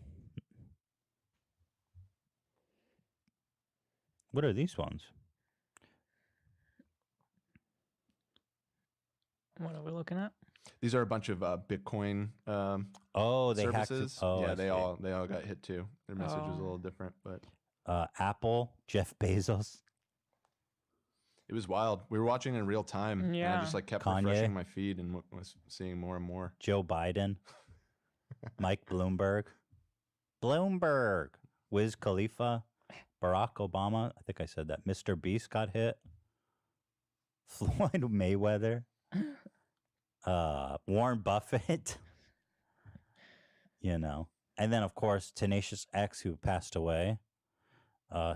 Speaker 6: What are these ones?
Speaker 7: What are we looking at?
Speaker 8: These are a bunch of Bitcoin
Speaker 6: they hacked it.
Speaker 8: services.
Speaker 6: Oh,
Speaker 8: yeah,
Speaker 6: I
Speaker 8: they
Speaker 6: see.
Speaker 8: all got hit too. Their message was a
Speaker 7: Oh.
Speaker 8: little different, but
Speaker 6: Apple, Jeff Bezos.
Speaker 8: it was wild. We were watching in real time, and I
Speaker 7: Yeah.
Speaker 8: just like kept
Speaker 6: Kanye.
Speaker 8: refreshing my feed and was seeing more and more.
Speaker 6: Joe Biden, Mike Bloomberg, Wiz Khalifa, Barack Obama. I think I said that. Mr. Beast got hit. Floyd Mayweather, Warren Buffett. You know, and then of course Tenacious X, who passed away,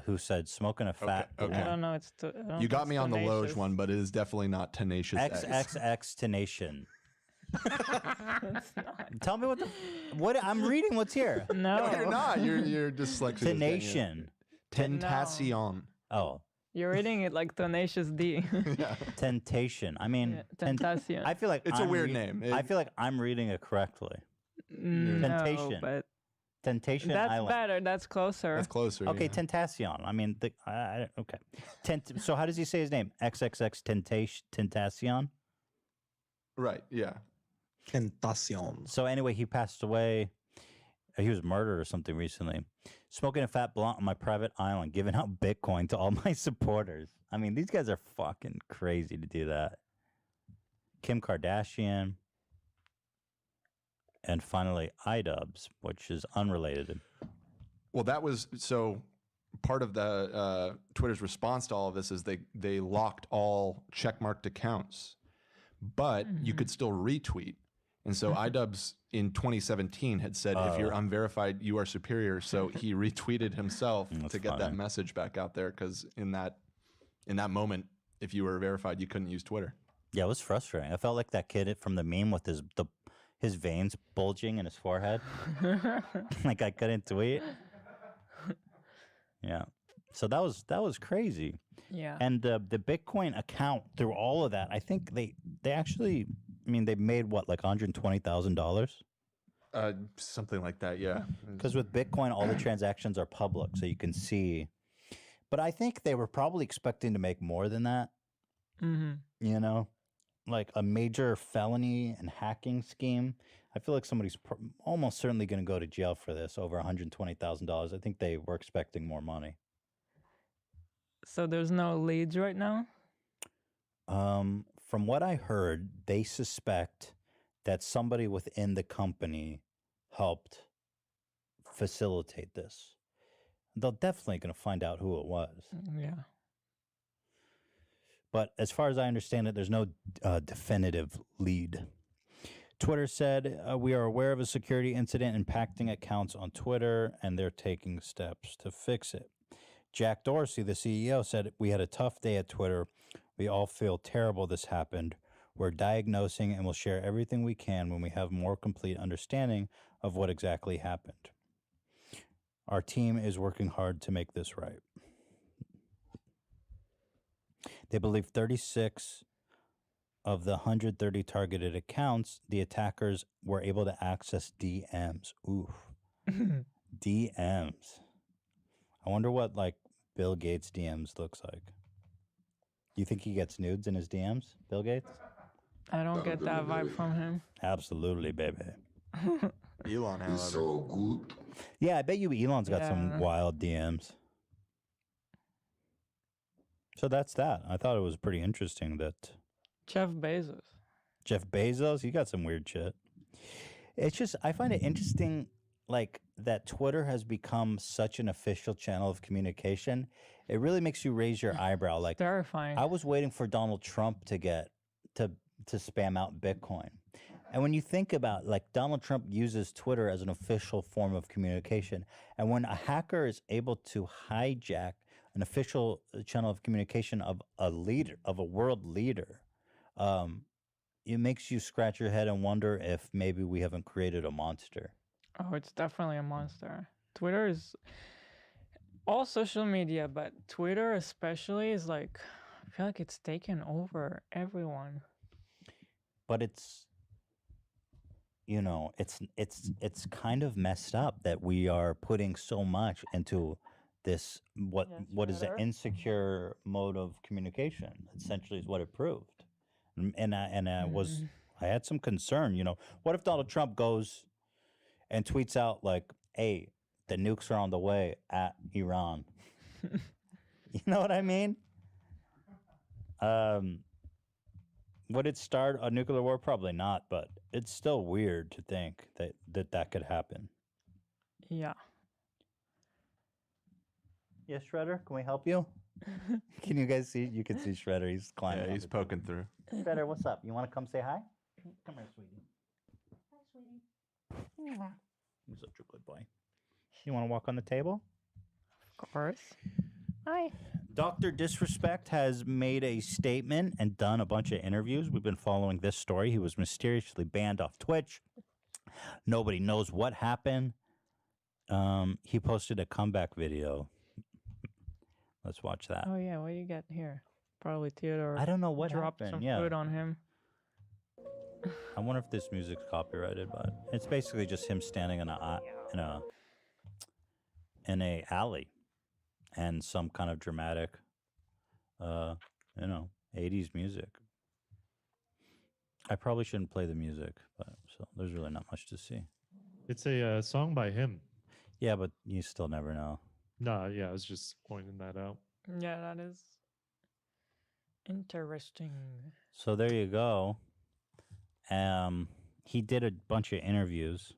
Speaker 6: who said smoking a fat.
Speaker 8: Okay.
Speaker 7: I don't know. It's I don't
Speaker 8: You got
Speaker 7: think
Speaker 8: me
Speaker 7: it's
Speaker 8: on the Loge
Speaker 7: Tenacious.
Speaker 8: one, but it is definitely not Tenacious X.
Speaker 6: XXX Tenation.
Speaker 7: It's not.
Speaker 6: Tell me what I'm reading. What's here?
Speaker 7: No,
Speaker 8: No, you're not. You're dyslexic.
Speaker 6: Tenation.
Speaker 8: Tentacion.
Speaker 6: Oh,
Speaker 7: You're reading it like Tenacious D.
Speaker 6: Temptation. I mean,
Speaker 7: Tentacion.
Speaker 6: I feel like
Speaker 8: It's a
Speaker 6: I'm
Speaker 8: weird name.
Speaker 6: I feel like I'm reading it correctly.
Speaker 7: No,
Speaker 6: Temptation.
Speaker 7: but
Speaker 6: Temptation
Speaker 7: that's
Speaker 6: Island.
Speaker 7: better. That's closer.
Speaker 8: That's closer.
Speaker 6: Okay,
Speaker 8: yeah.
Speaker 6: Tentacion. I mean, okay. So how does he say his name? XXX Tentacion.
Speaker 8: Right. Yeah.
Speaker 11: Tentacion.
Speaker 6: So anyway, he passed away. He was murdered or something recently. Smoking a fat blunt on my private island, giving out Bitcoin to all my supporters. I mean, these guys are fucking crazy to do that. Kim Kardashian. And finally, iDubbbz, which is unrelated.
Speaker 8: Well, that was so part of the Twitter's response to all of this is they locked all checkmarked accounts, but you could still retweet. And so iDubbbz in 2017 had said, if you're unverified, you are superior. So he retweeted himself to get that message back out there. Because in that moment, if you were verified, you couldn't use Twitter.
Speaker 6: Yeah, it was frustrating. I felt like that kid from the meme with his veins bulging in his forehead. Like I couldn't tweet. Yeah. So that was crazy.
Speaker 7: Yeah.
Speaker 6: And the Bitcoin account through all of that, I think they actually, I mean, they made what, like $120,000?
Speaker 8: Something like that, yeah.
Speaker 6: Because with Bitcoin, all the transactions are public, so you can see. But I think they were probably expecting to make more than that.
Speaker 7: Mm-hmm.
Speaker 6: You know, like a major felony and hacking scheme. I feel like somebody's almost certainly going to go to jail for this, over $120,000. I think they were expecting more money.
Speaker 7: So there's no leads right now?
Speaker 6: From what I heard, they suspect that somebody within the company helped facilitate this. They're definitely going to find out who it was.
Speaker 7: Yeah.
Speaker 6: But as far as I understand it, there's no definitive lead. Twitter said, we are aware of a security incident impacting accounts on Twitter, and they're taking steps to fix it. Jack Dorsey, the CEO, said, we had a tough day at Twitter. We all feel terrible this happened. We're diagnosing and will share everything we can when we have more complete understanding of what exactly happened. Our team is working hard to make this right. They believe 36 of the 130 targeted accounts, the attackers were able to access DMs. Oof. DMs. I wonder what, like, Bill Gates' DMs looks like. You think he gets nudes in his DMs, Bill Gates?
Speaker 7: I don't get that vibe from him.
Speaker 6: Absolutely, baby.
Speaker 8: Elon, however.
Speaker 10: So good.
Speaker 6: Yeah, I bet you Elon's got some wild DMs. So that's that. I thought it was pretty interesting that
Speaker 7: Jeff Bezos,
Speaker 6: he got some weird shit. It's just, I find it interesting, like, that Twitter has become such an official channel of communication. It really makes you raise your eyebrow. Like,
Speaker 7: terrifying.
Speaker 6: I was waiting for Donald Trump to get to spam out Bitcoin. And when you think about, like, Donald Trump uses Twitter as an official form of communication. And when a hacker is able to hijack an official channel of communication of a leader, of a world leader, it makes you scratch your head and wonder if maybe we haven't created a monster.
Speaker 7: Oh, it's definitely a monster. Twitter is all social media, but Twitter especially is like, I feel like it's taken over everyone.
Speaker 6: But it's, you know, it's kind of messed up that we are putting so much into this, what is an insecure mode of communication, essentially is what it proved. And I had some concern, you know, what if Donald Trump goes and tweets out like, hey, the nukes are on the way at Iran. You know what I mean? Would it start a nuclear war? Probably not, but it's still weird to think that could happen.
Speaker 7: Yeah.
Speaker 6: Yes, Shredder, can we help you? Can you guys see? You can see Shredder. He's climbing.
Speaker 8: Yeah, he's poking through.
Speaker 6: Shredder, what's up? You want to come say hi? Come here, sweetie. Hi, sweetie. He's such a good boy. You want to walk on the table?
Speaker 7: Of course. Hi.
Speaker 6: Dr. Disrespect has made a statement and done a bunch of interviews. We've been following this story. He was mysteriously banned off Twitch. Nobody knows what happened. He posted a comeback video. Let's watch that.
Speaker 7: Oh yeah, what you got here? Probably Theodore.
Speaker 6: I don't know what
Speaker 7: dropped
Speaker 6: happened.
Speaker 7: some food on him.
Speaker 6: I wonder if this music's copyrighted, but it's basically just him standing in a alley, and some kind of dramatic, 80s music. I probably shouldn't play the music, but so there's really not much to see.
Speaker 9: It's a song by him.
Speaker 6: Yeah, but you still never know.
Speaker 9: No, yeah, I was just pointing that out.
Speaker 7: Yeah, that is interesting.
Speaker 6: So there you go. He did a bunch of interviews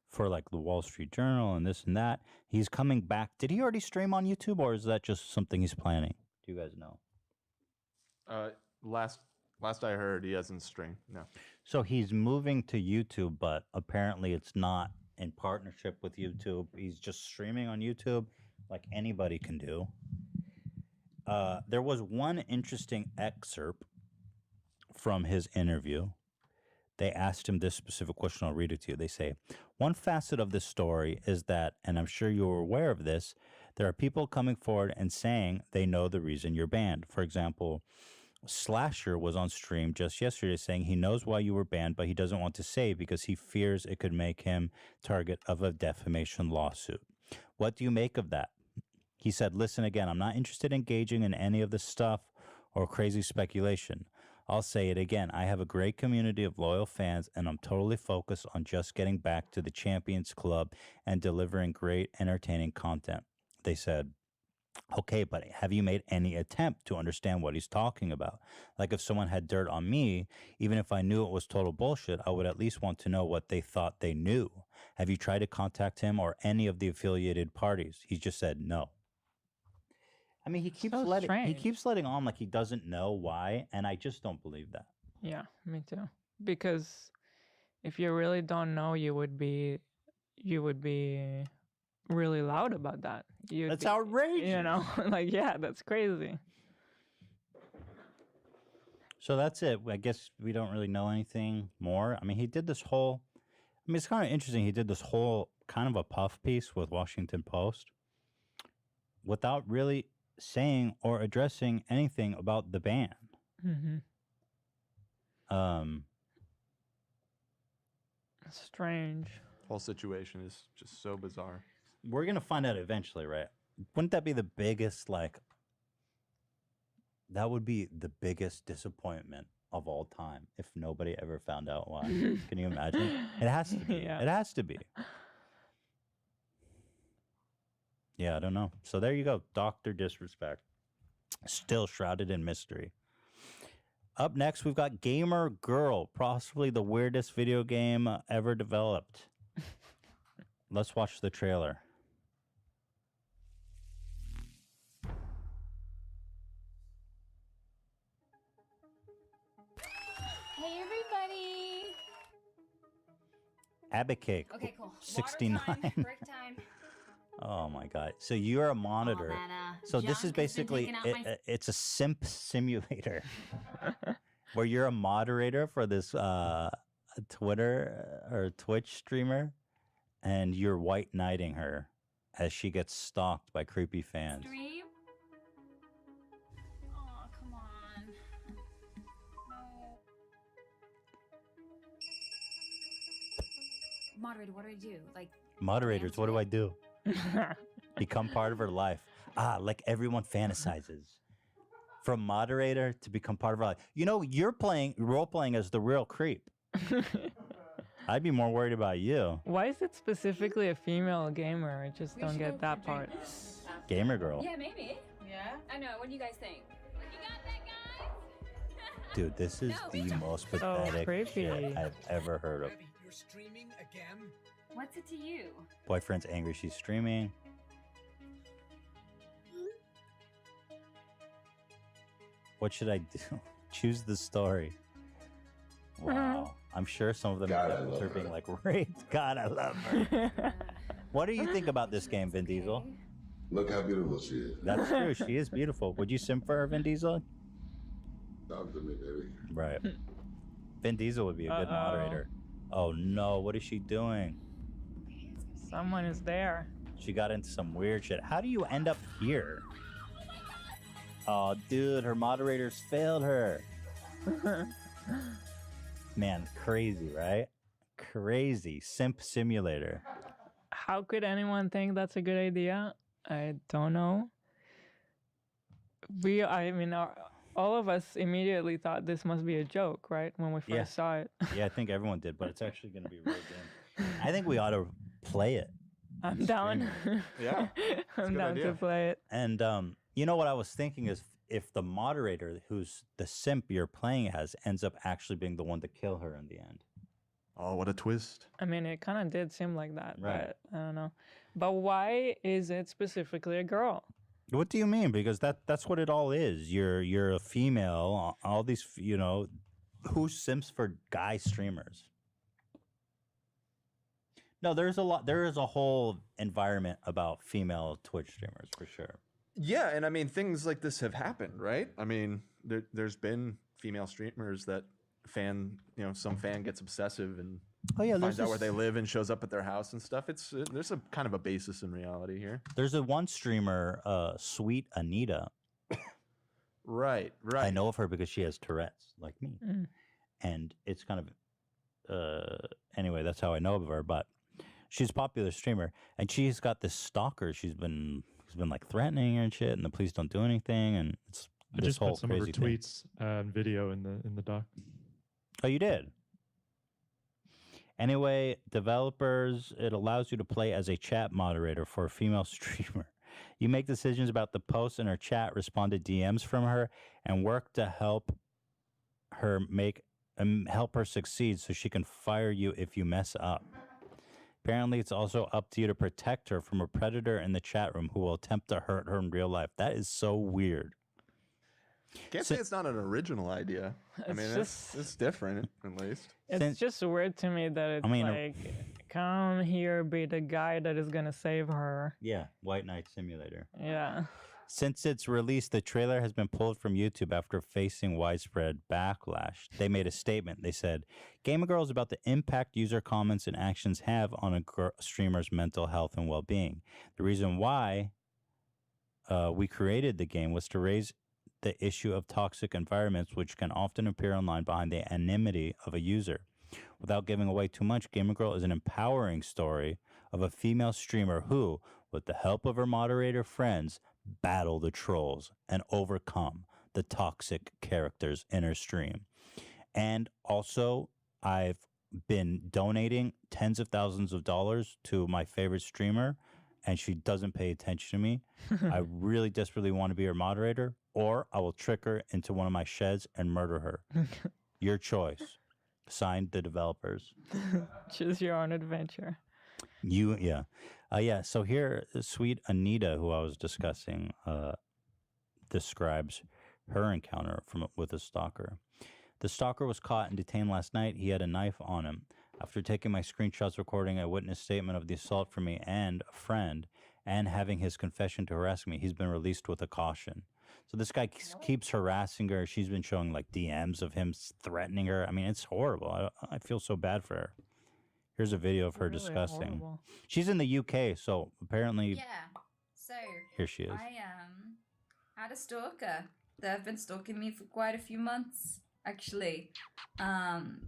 Speaker 6: for like the Wall Street Journal and this and that. He's coming back. Did he already stream on YouTube, or is that just something he's planning? Do you guys know?
Speaker 8: Last I heard, he hasn't streamed. No.
Speaker 6: So he's moving to YouTube, but apparently it's not in partnership with YouTube. He's just streaming on YouTube like anybody can do. There was one interesting excerpt from his interview They asked him this specific question. I'll read it to you. They say, one facet of this story is that, and I'm sure you're aware of this, there are people coming forward and saying they know the reason you're banned. For example, Slasher was on stream just yesterday saying he knows why you were banned, but he doesn't want to say because he fears it could make him target of a defamation lawsuit. What do you make of that? He said, listen again, I'm not interested in engaging in any of this stuff or crazy speculation. I'll say it again. I have a great community of loyal fans, and I'm totally focused on just getting back to the Champions Club and delivering great, entertaining content. They said, okay, but have you made any attempt to understand what he's talking about? Like if someone had dirt on me, even if I knew it was total bullshit, I would at least want to know what they thought they knew. Have you tried to contact him or any of the affiliated parties? He just said no. I mean, he keeps letting on like he doesn't know why, and I just don't believe that.
Speaker 7: Yeah, me too. Because if you really don't know, you would be really loud about that.
Speaker 6: That's outrageous.
Speaker 7: You know, like, yeah, that's crazy.
Speaker 6: So that's it. I guess we don't really know anything more. I mean, he did this whole, I mean, it's kind of interesting. He did this whole kind of a puff piece with Washington Post without really saying or addressing anything about the ban.
Speaker 7: Mm-hmm. Strange.
Speaker 8: Whole situation is just so bizarre.
Speaker 6: We're going to find out eventually, right? Wouldn't that be the biggest, like, that would be the biggest disappointment of all time if nobody ever found out why. Can you imagine? It has to be.
Speaker 7: Yeah.
Speaker 6: It has to be. Yeah, I don't know. So there you go. Dr. Disrespect. Still shrouded in mystery. Up next, we've got Gamer Girl, possibly the weirdest video game ever developed. Let's watch the trailer.
Speaker 17: Hey, everybody.
Speaker 6: Abacake.
Speaker 17: Okay, cool.
Speaker 6: 69.
Speaker 17: Water time, break time.
Speaker 6: Oh my God. So you're a monitor. So this is
Speaker 17: junk has been
Speaker 6: basically,
Speaker 17: taken out my-
Speaker 6: it's a simp simulator where you're a moderator for this Twitter or Twitch streamer and you're white knighting her as she gets stalked by creepy fans.
Speaker 17: Stream? Oh, come on. No. Moderator, what do I do? Like,
Speaker 6: Moderators, what do I do? Become part of her life. Like everyone fantasizes. From moderator to become part of her life. You know, you're role playing as the real creep. I'd be more worried about you.
Speaker 7: Why is it specifically a female gamer? I just don't get that part.
Speaker 6: Gamer Girl.
Speaker 17: yeah, maybe. Yeah? I know. What do you guys think? You got that, guys?
Speaker 6: Dude, this is the most pathetic
Speaker 7: creepy.
Speaker 6: shit I've ever heard of.
Speaker 17: You're streaming again? What's it to you?
Speaker 6: Boyfriend's angry she's streaming. What should I do? Choose the story. Wow. I'm sure some of them are being like, raped. God, I love her. What do you think about this game, Vin Diesel?
Speaker 10: Look how beautiful she is.
Speaker 6: That's true. She is beautiful. Would you simp for her, Vin Diesel?
Speaker 10: Talk to me, baby.
Speaker 6: Right. Vin Diesel would be a good moderator. Oh no, what is she doing?
Speaker 7: Someone is there.
Speaker 6: She got into some weird shit. How do you end up here? Oh, dude, her moderators failed her. Man, crazy, right? Crazy. Simp simulator.
Speaker 7: How could anyone think that's a good idea? I don't know. All of us immediately thought this must be a joke, right? When we first saw it.
Speaker 6: Yeah, I think everyone did, but it's actually going to be a real game. I think we ought to play it.
Speaker 7: I'm down.
Speaker 8: Yeah.
Speaker 7: I'm down to play it.
Speaker 6: And you know what I was thinking is if the moderator, who's the simp you're playing as, ends up actually being the one to kill her in the end.
Speaker 8: Oh, what a twist.
Speaker 7: I mean, it kind of did seem like that,
Speaker 6: Right.
Speaker 7: but I don't know. But why is it specifically a girl?
Speaker 6: What do you mean? Because that's what it all is. You're a female. All these, who simps for guy streamers? No, there is a whole environment about female Twitch streamers for sure.
Speaker 8: Yeah, and I mean, things like this have happened, right? I mean, there's been female streamers that some fan gets obsessive and
Speaker 6: there's
Speaker 8: finds out where they live and shows up at their house and stuff. There's a kind of a basis in reality here.
Speaker 6: There's a one streamer, Sweet Anita.
Speaker 8: Right.
Speaker 6: I know of her because she has Tourette's, like me, and it's kind of anyway. That's how I know of her. But she's a popular streamer, and she's got this stalker. He's been like threatening her and shit, and the police don't do anything. And it's
Speaker 9: I just
Speaker 6: whole
Speaker 9: put some of her
Speaker 6: crazy thing.
Speaker 9: tweets and video in the doc.
Speaker 6: Oh, you did? Anyway, developers, it allows you to play as a chat moderator for a female streamer. You make decisions about the posts in her chat, respond to DMs from her, and work to help her succeed so she can fire you if you mess up. Apparently, it's also up to you to protect her from a predator in the chat room who will attempt to hurt her in real life. That is so weird.
Speaker 8: Can't say it's not an original idea. I mean, it's different, at least.
Speaker 7: It's just weird to me that it's come here, be the guy that is going to save her.
Speaker 6: Yeah, White Knight Simulator.
Speaker 7: Yeah.
Speaker 6: Since its release, the trailer has been pulled from YouTube after facing widespread backlash. They made a statement. They said, Gamer Girl is about the impact user comments and actions have on a streamer's mental health and well-being. The reason why we created the game was to raise the issue of toxic environments, which can often appear online behind the anonymity of a user. Without giving away too much, Gamer Girl is an empowering story of a female streamer who, with the help of her moderator friends, battle the trolls and overcome the toxic characters in her stream. And also, I've been donating tens of thousands of dollars to my favorite streamer, and she doesn't pay attention to me. I really desperately want to be her moderator, or I will trick her into one of my sheds and murder her. Your choice. Signed, the developers.
Speaker 7: Choose your own adventure.
Speaker 6: So here, Sweet Anita, who I was discussing, describes her encounter with a stalker. The stalker was caught and detained last night. He had a knife on him. After taking my screenshots recording a witness statement of the assault from me and a friend, and having his confession to harassing me, he's been released with a caution. So this guy keeps harassing her. She's been showing like DMs of him threatening her. I mean, it's horrible. I feel so bad for her. Here's a video of her discussing. Horrible. She's in the UK, so apparently.
Speaker 3: Yeah. So
Speaker 6: here she is.
Speaker 3: I had a stalker. They've been stalking me for quite a few months, actually.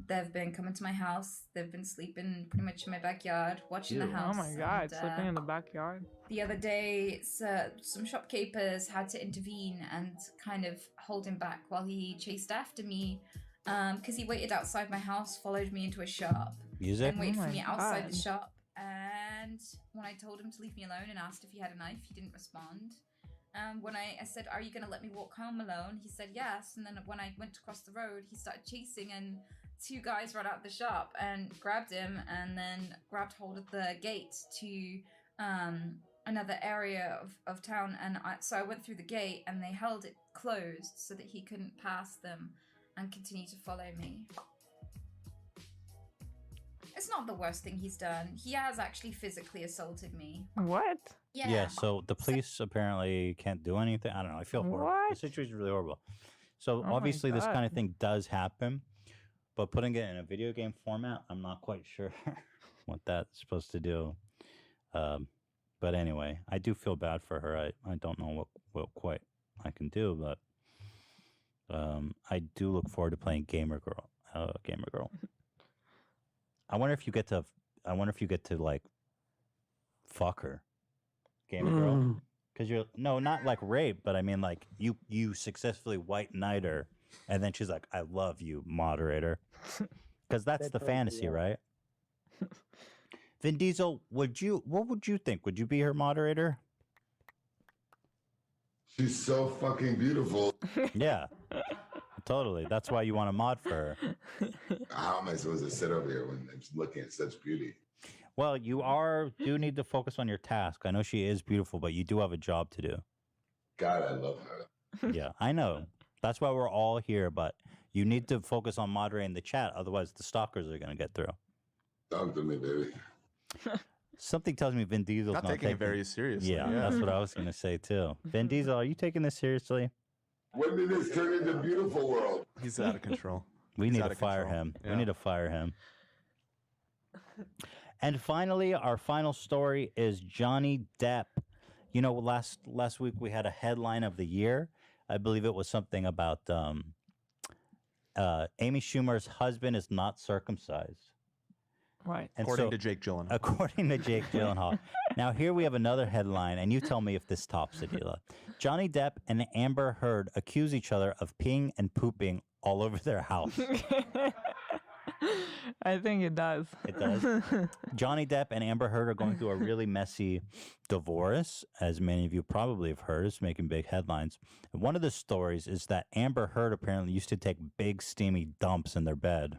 Speaker 3: They've been coming to my house. They've been sleeping pretty much in my backyard, watching the house.
Speaker 7: Oh my God, sleeping in the backyard.
Speaker 3: The other day, some shopkeepers had to intervene and kind of hold him back while he chased after me, because he waited outside my house, followed me into a shop, and waited for me outside the shop. And when I told him to leave me alone and asked if he had a knife, he didn't respond. When I said, "Are you going to let me walk home alone?" he said yes. And then when I went across the road, he started chasing, and two guys ran out of the shop and grabbed him, and then grabbed hold of the gate to another area of town. And so I went through the gate, and they held it closed so that he couldn't pass them and continue to follow me. It's not the worst thing he's done. He has actually physically assaulted me.
Speaker 7: What?
Speaker 6: Yeah, so the police apparently can't do anything. I don't know. I feel horrible. The situation is really horrible. So obviously this kind of thing does happen, but putting it in a video game format, I'm not quite sure what that's supposed to do. But anyway, I do feel bad for her. I don't know what quite I can do, but I do look forward to playing Gamer Girl. I wonder if you get to like fuck her, Gamer Girl, because you're not like rape, but I mean like you successfully white knight her, and then she's like, "I love you, moderator," because that's the fantasy, right? Vin Diesel, what would you think? Would you be her moderator?
Speaker 10: She's so fucking beautiful.
Speaker 6: Yeah. Totally. That's why you want to mod for her.
Speaker 10: How am I supposed to sit over here when I'm looking at such beauty?
Speaker 6: Well, you do need to focus on your task. I know she is beautiful, but you do have a job to do.
Speaker 10: God, I love her.
Speaker 6: Yeah, I know. That's why we're all here, but you need to focus on moderating the chat. Otherwise, the stalkers are going to get through.
Speaker 10: Talk to me, baby.
Speaker 6: Something tells me Vin Diesel's not taking
Speaker 8: it very seriously.
Speaker 6: Yeah, that's what I was going to say, too. Vin Diesel, are you taking this seriously?
Speaker 10: When did this turn into beautiful world?
Speaker 8: He's out of control.
Speaker 6: We
Speaker 8: He's
Speaker 6: need
Speaker 8: out
Speaker 6: to
Speaker 8: of
Speaker 6: fire
Speaker 8: control.
Speaker 6: him.
Speaker 8: Yeah.
Speaker 6: We need to fire him. And finally, our final story is Johnny Depp. You know, last week we had a headline of the year. I believe it was something about Amy Schumer's husband is not circumcised.
Speaker 7: Right.
Speaker 6: And
Speaker 8: According
Speaker 6: so-
Speaker 8: to Jake Gyllenhaal.
Speaker 6: According to Jake Gyllenhaal. Now, here we have another headline, and you tell me if this tops it, Hila. Johnny Depp and Amber Heard accuse each other of peeing and pooping all over their house.
Speaker 7: I think it does.
Speaker 6: It does. Johnny Depp and Amber Heard are going through a really messy divorce, as many of you probably have heard. It's making big headlines. And one of the stories is that Amber Heard apparently used to take big, steamy dumps in their bed.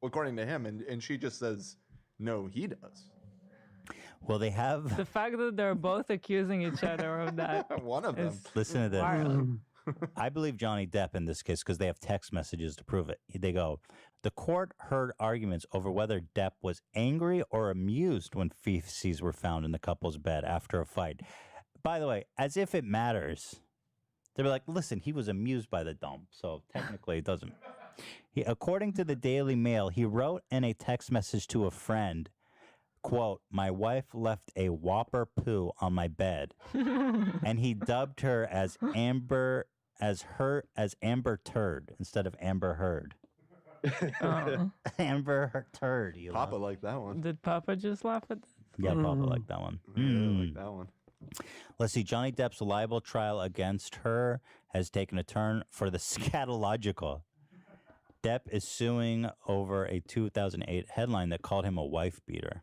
Speaker 8: Well, according to him, and she just says, no, he does.
Speaker 6: Well, they have...
Speaker 7: The fact that they're both accusing each other of that.
Speaker 8: One of them.
Speaker 7: is
Speaker 6: Listen to this.
Speaker 7: wild.
Speaker 6: I believe Johnny Depp in this case because they have text messages to prove it. They go, the court heard arguments over whether Depp was angry or amused when feces were found in the couple's bed after a fight. By the way, as if it matters. They were like, listen, he was amused by the dump, so technically it doesn't. According to the Daily Mail, he wrote in a text message to a friend, quote, my wife left a whopper poo on my bed. And he dubbed her as Amber Turd instead of Amber Heard.
Speaker 7: Oh.
Speaker 6: Amber Turd. You
Speaker 8: Papa liked that one.
Speaker 7: Did Papa just laugh at that?
Speaker 6: Yeah, Papa liked that one.
Speaker 8: I really like that one.
Speaker 6: Let's see. Johnny Depp's libel trial against her has taken a turn for the scatological. Depp is suing over a 2008 headline that called him a wife beater.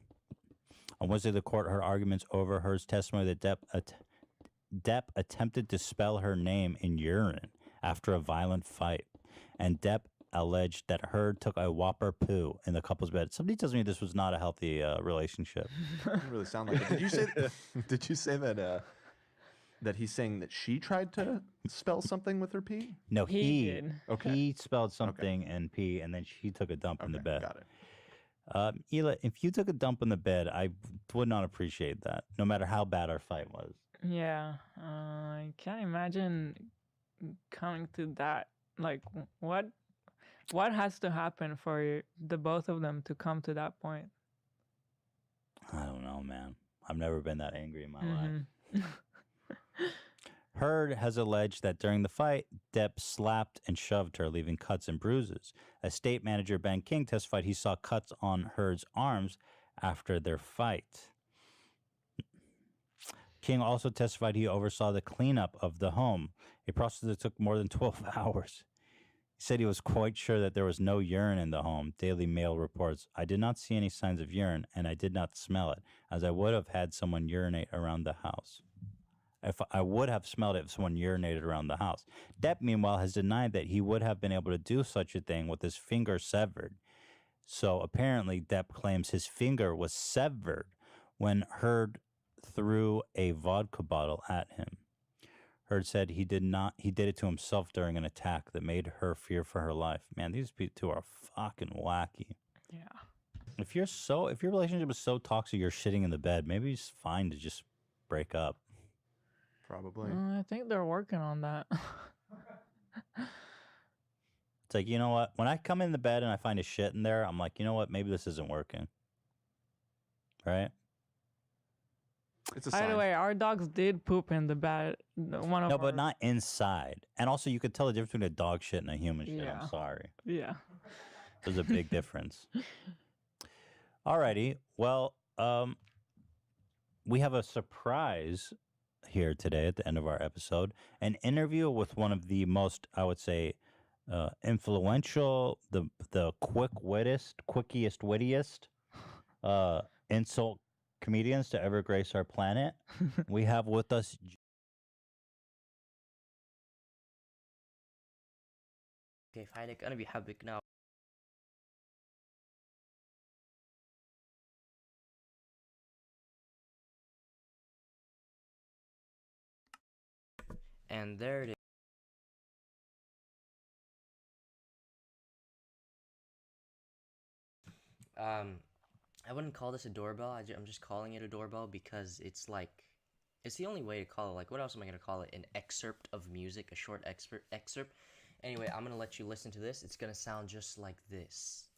Speaker 6: On Wednesday, the court heard arguments over Heard's testimony that Depp attempted to spell her name in urine after a violent fight. And Depp alleged that Heard took a whopper poo in the couple's bed. Somebody tells me this was not a healthy relationship.
Speaker 8: Doesn't really sound like it. Did you say that that he's saying that she tried to spell something with her pee?
Speaker 6: No,
Speaker 7: He did.
Speaker 8: Okay.
Speaker 6: He spelled something in pee, and then she took a dump in the bed.
Speaker 8: Got it.
Speaker 6: Hila, if you took a dump in the bed, I would not appreciate that, no matter how bad our fight was.
Speaker 7: Yeah. I can't imagine coming to that. Like, what has to happen for the both of them to come to that point?
Speaker 6: I don't know, man. I've never been that angry in my
Speaker 7: Mhm.
Speaker 6: life. Heard has alleged that during the fight, Depp slapped and shoved her, leaving cuts and bruises. Estate manager Ben King testified he saw cuts on Heard's arms after their fight. King also testified he oversaw the cleanup of the home, a process that took more than 12 hours. He said he was quite sure that there was no urine in the home. Daily Mail reports, I did not see any signs of urine, and I did not smell it, as I would have had someone urinate around the house. If I would have smelled it if someone urinated around the house. Depp, meanwhile, has denied that he would have been able to do such a thing with his finger severed. So apparently, Depp claims his finger was severed when Heard threw a vodka bottle at him. Heard said he did it to himself during an attack that made her fear for her life. Man, these two are fucking wacky.
Speaker 7: Yeah.
Speaker 6: If your relationship is so toxic you're shitting in the bed, maybe it's fine to just break up.
Speaker 8: Probably.
Speaker 7: I think they're working on that.
Speaker 6: It's like, you know what? When I come in the bed and I find a shit in there, I'm like, you know what? Maybe this isn't working. Right?
Speaker 8: It's a
Speaker 7: By
Speaker 8: sign.
Speaker 7: the way, our dogs did poop in the bed.
Speaker 6: No, but not inside. And also, you could tell the difference between a dog shit and a human shit.
Speaker 7: Yeah.
Speaker 6: I'm sorry.
Speaker 7: Yeah.
Speaker 6: There's a big difference. Alrighty. Well, we have a surprise here today at the end of our episode. An interview with one of the most, I would say, influential, the quickiest, wittiest insult comedians to ever grace our planet. We have with us
Speaker 1: كيف حالك؟ أنا بحبك now. And there it is. I wouldn't call this a doorbell. I'm just calling it a doorbell because it's like, it's the only way to call it. Like, what else am I going to call it? An excerpt of music, a short excerpt. Anyway, I'm gonna let you listen to this. It's gonna sound just like this.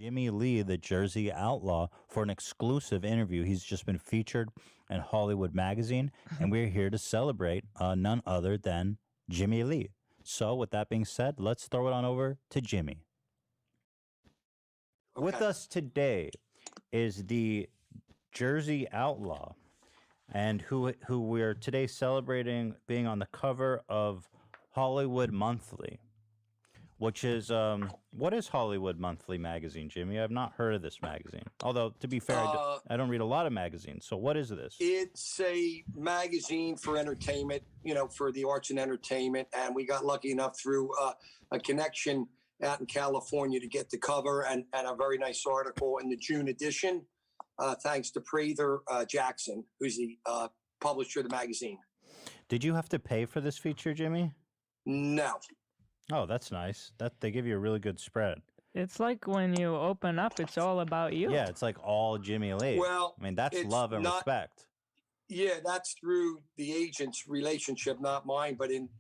Speaker 6: Jimmy Lee, the Jersey Outlaw, for an exclusive interview. He's just been featured in Hollywood Magazine, and we're here to celebrate none other than Jimmy Lee. So, with that being said, let's throw it on over to Jimmy. Okay. With us today is the Jersey Outlaw, and who we're today celebrating being on the cover of Hollywood Monthly, which is what is Hollywood Monthly magazine, Jimmy? I've not heard of this magazine. Although, to be fair, I don't read a lot of magazines. So what is this?
Speaker 5: It's a magazine for entertainment, for the arts and entertainment. And we got lucky enough through a connection out in California to get the cover and a very nice article in the June edition, thanks to Prather Jackson, who's the publisher of the magazine.
Speaker 6: Did you have to pay for this feature, Jimmy?
Speaker 5: No.
Speaker 6: Oh, that's nice. That they give you a really good spread.
Speaker 7: It's like when you open up, it's all about you.
Speaker 6: Yeah, it's like all Jimmy Lee.
Speaker 5: Well,
Speaker 6: I mean, that's love and respect.
Speaker 5: Yeah, that's through the agent's relationship, not mine. But in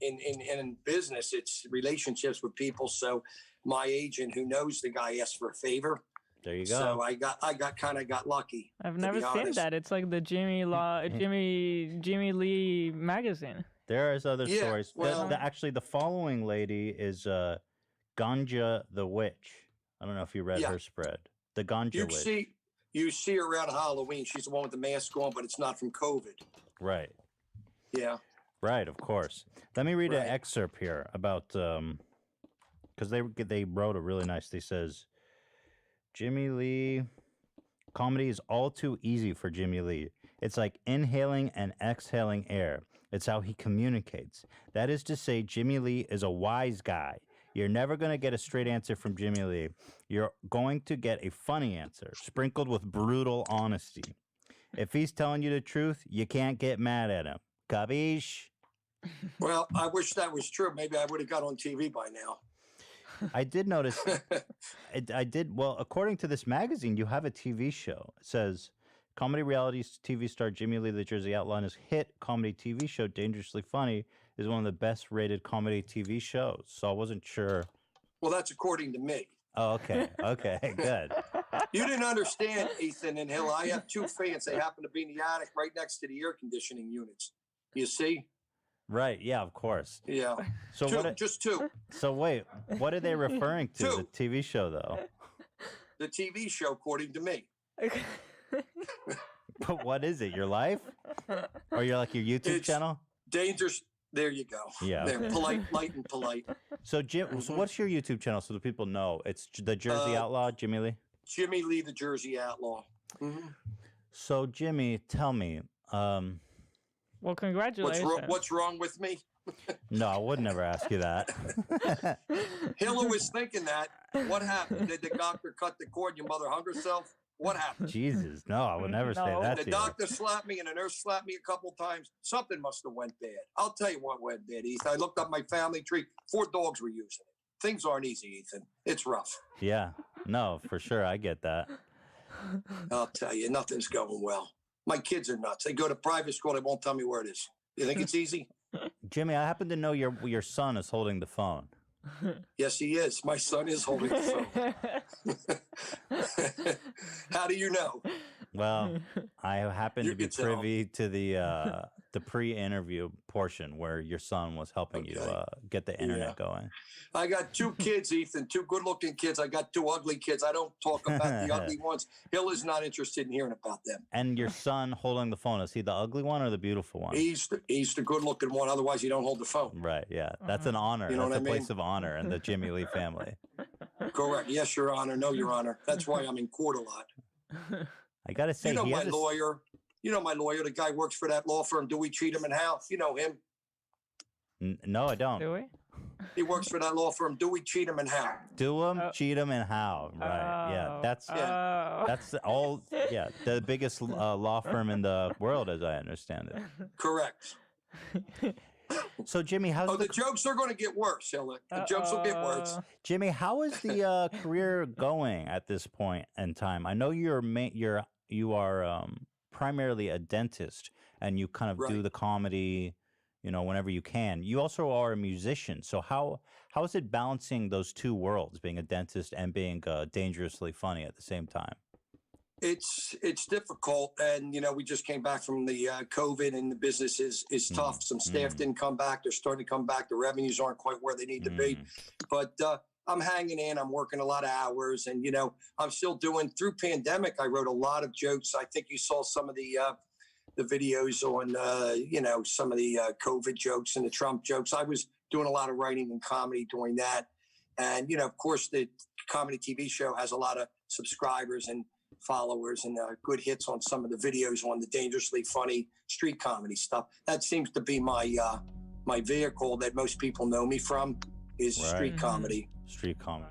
Speaker 5: business, it's relationships with people. So my agent, who knows the guy, asked for a favor.
Speaker 6: There you go.
Speaker 5: So I got lucky.
Speaker 7: I've never seen that. It's like the Jimmy Lee magazine.
Speaker 6: There is other stories. Well, actually, the following lady is Ganja the Witch. I don't know if you read her spread. The Ganja Witch.
Speaker 5: You see her around Halloween. She's the one with the mask on, but it's not from COVID.
Speaker 6: Right.
Speaker 5: Yeah.
Speaker 6: Right, of course. Let me read an excerpt here about, because they wrote a really nice, they says, Jimmy Lee, comedy is all too easy for Jimmy Lee. It's like inhaling and exhaling air. It's how he communicates. That is to say, Jimmy Lee is a wise guy. You're never going to get a straight answer from Jimmy Lee. You're going to get a funny answer, sprinkled with brutal honesty. If he's telling you the truth, you can't get mad at him. Capiche?
Speaker 5: Well, I wish that was true. Maybe I would have got on TV by now.
Speaker 6: I did notice. Well, according to this magazine, you have a TV show. It says, comedy reality TV star Jimmy Lee, the Jersey Outlaw, and his hit comedy TV show, Dangerously Funny, is one of the best rated comedy TV shows. So I wasn't sure.
Speaker 5: Well, that's according to me.
Speaker 6: Oh, okay. Okay, good.
Speaker 5: You didn't understand, Ethan and Hill. I have two fans. They happen to be in the attic right next to the air conditioning units. You see?
Speaker 6: Right. Yeah, of course.
Speaker 5: Yeah.
Speaker 6: So
Speaker 5: just two.
Speaker 6: So wait, what are they referring to? The TV show, though?
Speaker 5: The TV show, according to me.
Speaker 6: But what is it? Your life? Or your YouTube channel?
Speaker 5: Dangerous. There you go.
Speaker 6: Yeah.
Speaker 5: They're polite, light, and polite.
Speaker 6: So Jim, so what's your YouTube channel so the people know? It's the Jersey Outlaw, Jimmy Lee.
Speaker 5: Jimmy Lee, the Jersey Outlaw. Mm-hmm.
Speaker 6: So Jimmy, tell me.
Speaker 7: Well, congratulations.
Speaker 5: What's wrong with me?
Speaker 6: No, I would never ask you that.
Speaker 5: Hilla was thinking that. What happened? Did the doctor cut the cord? Your mother hung herself? What happened?
Speaker 6: Jesus, no, I would never say that.
Speaker 5: The doctor slapped me and the nurse slapped me a couple times. Something must have went bad. I'll tell you what went bad, Ethan. I looked up my family tree. 4 dogs were using it. Things aren't easy, Ethan. It's rough.
Speaker 6: Yeah, no, for sure. I get that.
Speaker 5: I'll tell you, nothing's going well. My kids are nuts. They go to private school. They won't tell me where it is. You think it's easy?
Speaker 6: Jimmy, I happen to know your son is holding the phone.
Speaker 5: Yes, he is. My son is holding the phone. How do you know?
Speaker 6: Well, I happen to be privy to the pre-interview portion where your son was helping you get the internet going.
Speaker 5: I got 2 kids, Ethan, 2 good-looking kids. I got 2 ugly kids. I don't talk about the ugly ones. Hill is not interested in hearing about them.
Speaker 6: And your son holding the phone, is he the ugly one or the beautiful one?
Speaker 5: He's the good-looking one. Otherwise, you don't hold the phone.
Speaker 6: Right, yeah. That's an honor.
Speaker 5: You know
Speaker 6: That's
Speaker 5: what
Speaker 6: a
Speaker 5: I mean?
Speaker 6: place of honor in the Jimmy Lee family.
Speaker 5: Correct. Yes, Your Honor. No, Your Honor. That's why I'm in court a lot.
Speaker 6: I got to say,
Speaker 5: you know my lawyer. You know my lawyer. The guy works for that law firm. Dewey, Cheatham, and Howe. You know him.
Speaker 6: No, I don't.
Speaker 7: Dewey?
Speaker 5: He works for that law firm. Dewey, Cheatham, and Howe.
Speaker 6: Cheatham, and Howe. Right. Yeah. That's all. Yeah. The biggest law firm in the world, as I understand it.
Speaker 5: Correct.
Speaker 6: So, Jimmy, how's
Speaker 5: the jokes are going to get worse, Hilla. The jokes will get worse.
Speaker 6: Jimmy, how is the career going at this point in time? I know you are primarily a dentist, and you kind of do the comedy, you know, whenever you can. You also are a musician. So how is it balancing those two worlds, being a dentist and being dangerously funny at the same time?
Speaker 5: It's difficult, and you know, we just came back from the COVID, and the business is tough. Some staff didn't come back; they're starting to come back. The revenues aren't quite where they need to be, but I'm hanging in. I'm working a lot of hours, and you know, I'm still doing. Through pandemic, I wrote a lot of jokes. I think you saw some of the videos on you know, some of the COVID jokes and the Trump jokes. I was doing a lot of writing and comedy during that, and you know, of course, the comedy TV show has a lot of subscribers and followers and good hits on some of the videos on the dangerously funny street comedy stuff. That seems to be my my vehicle that most people know me from is street comedy.
Speaker 6: Street comedy.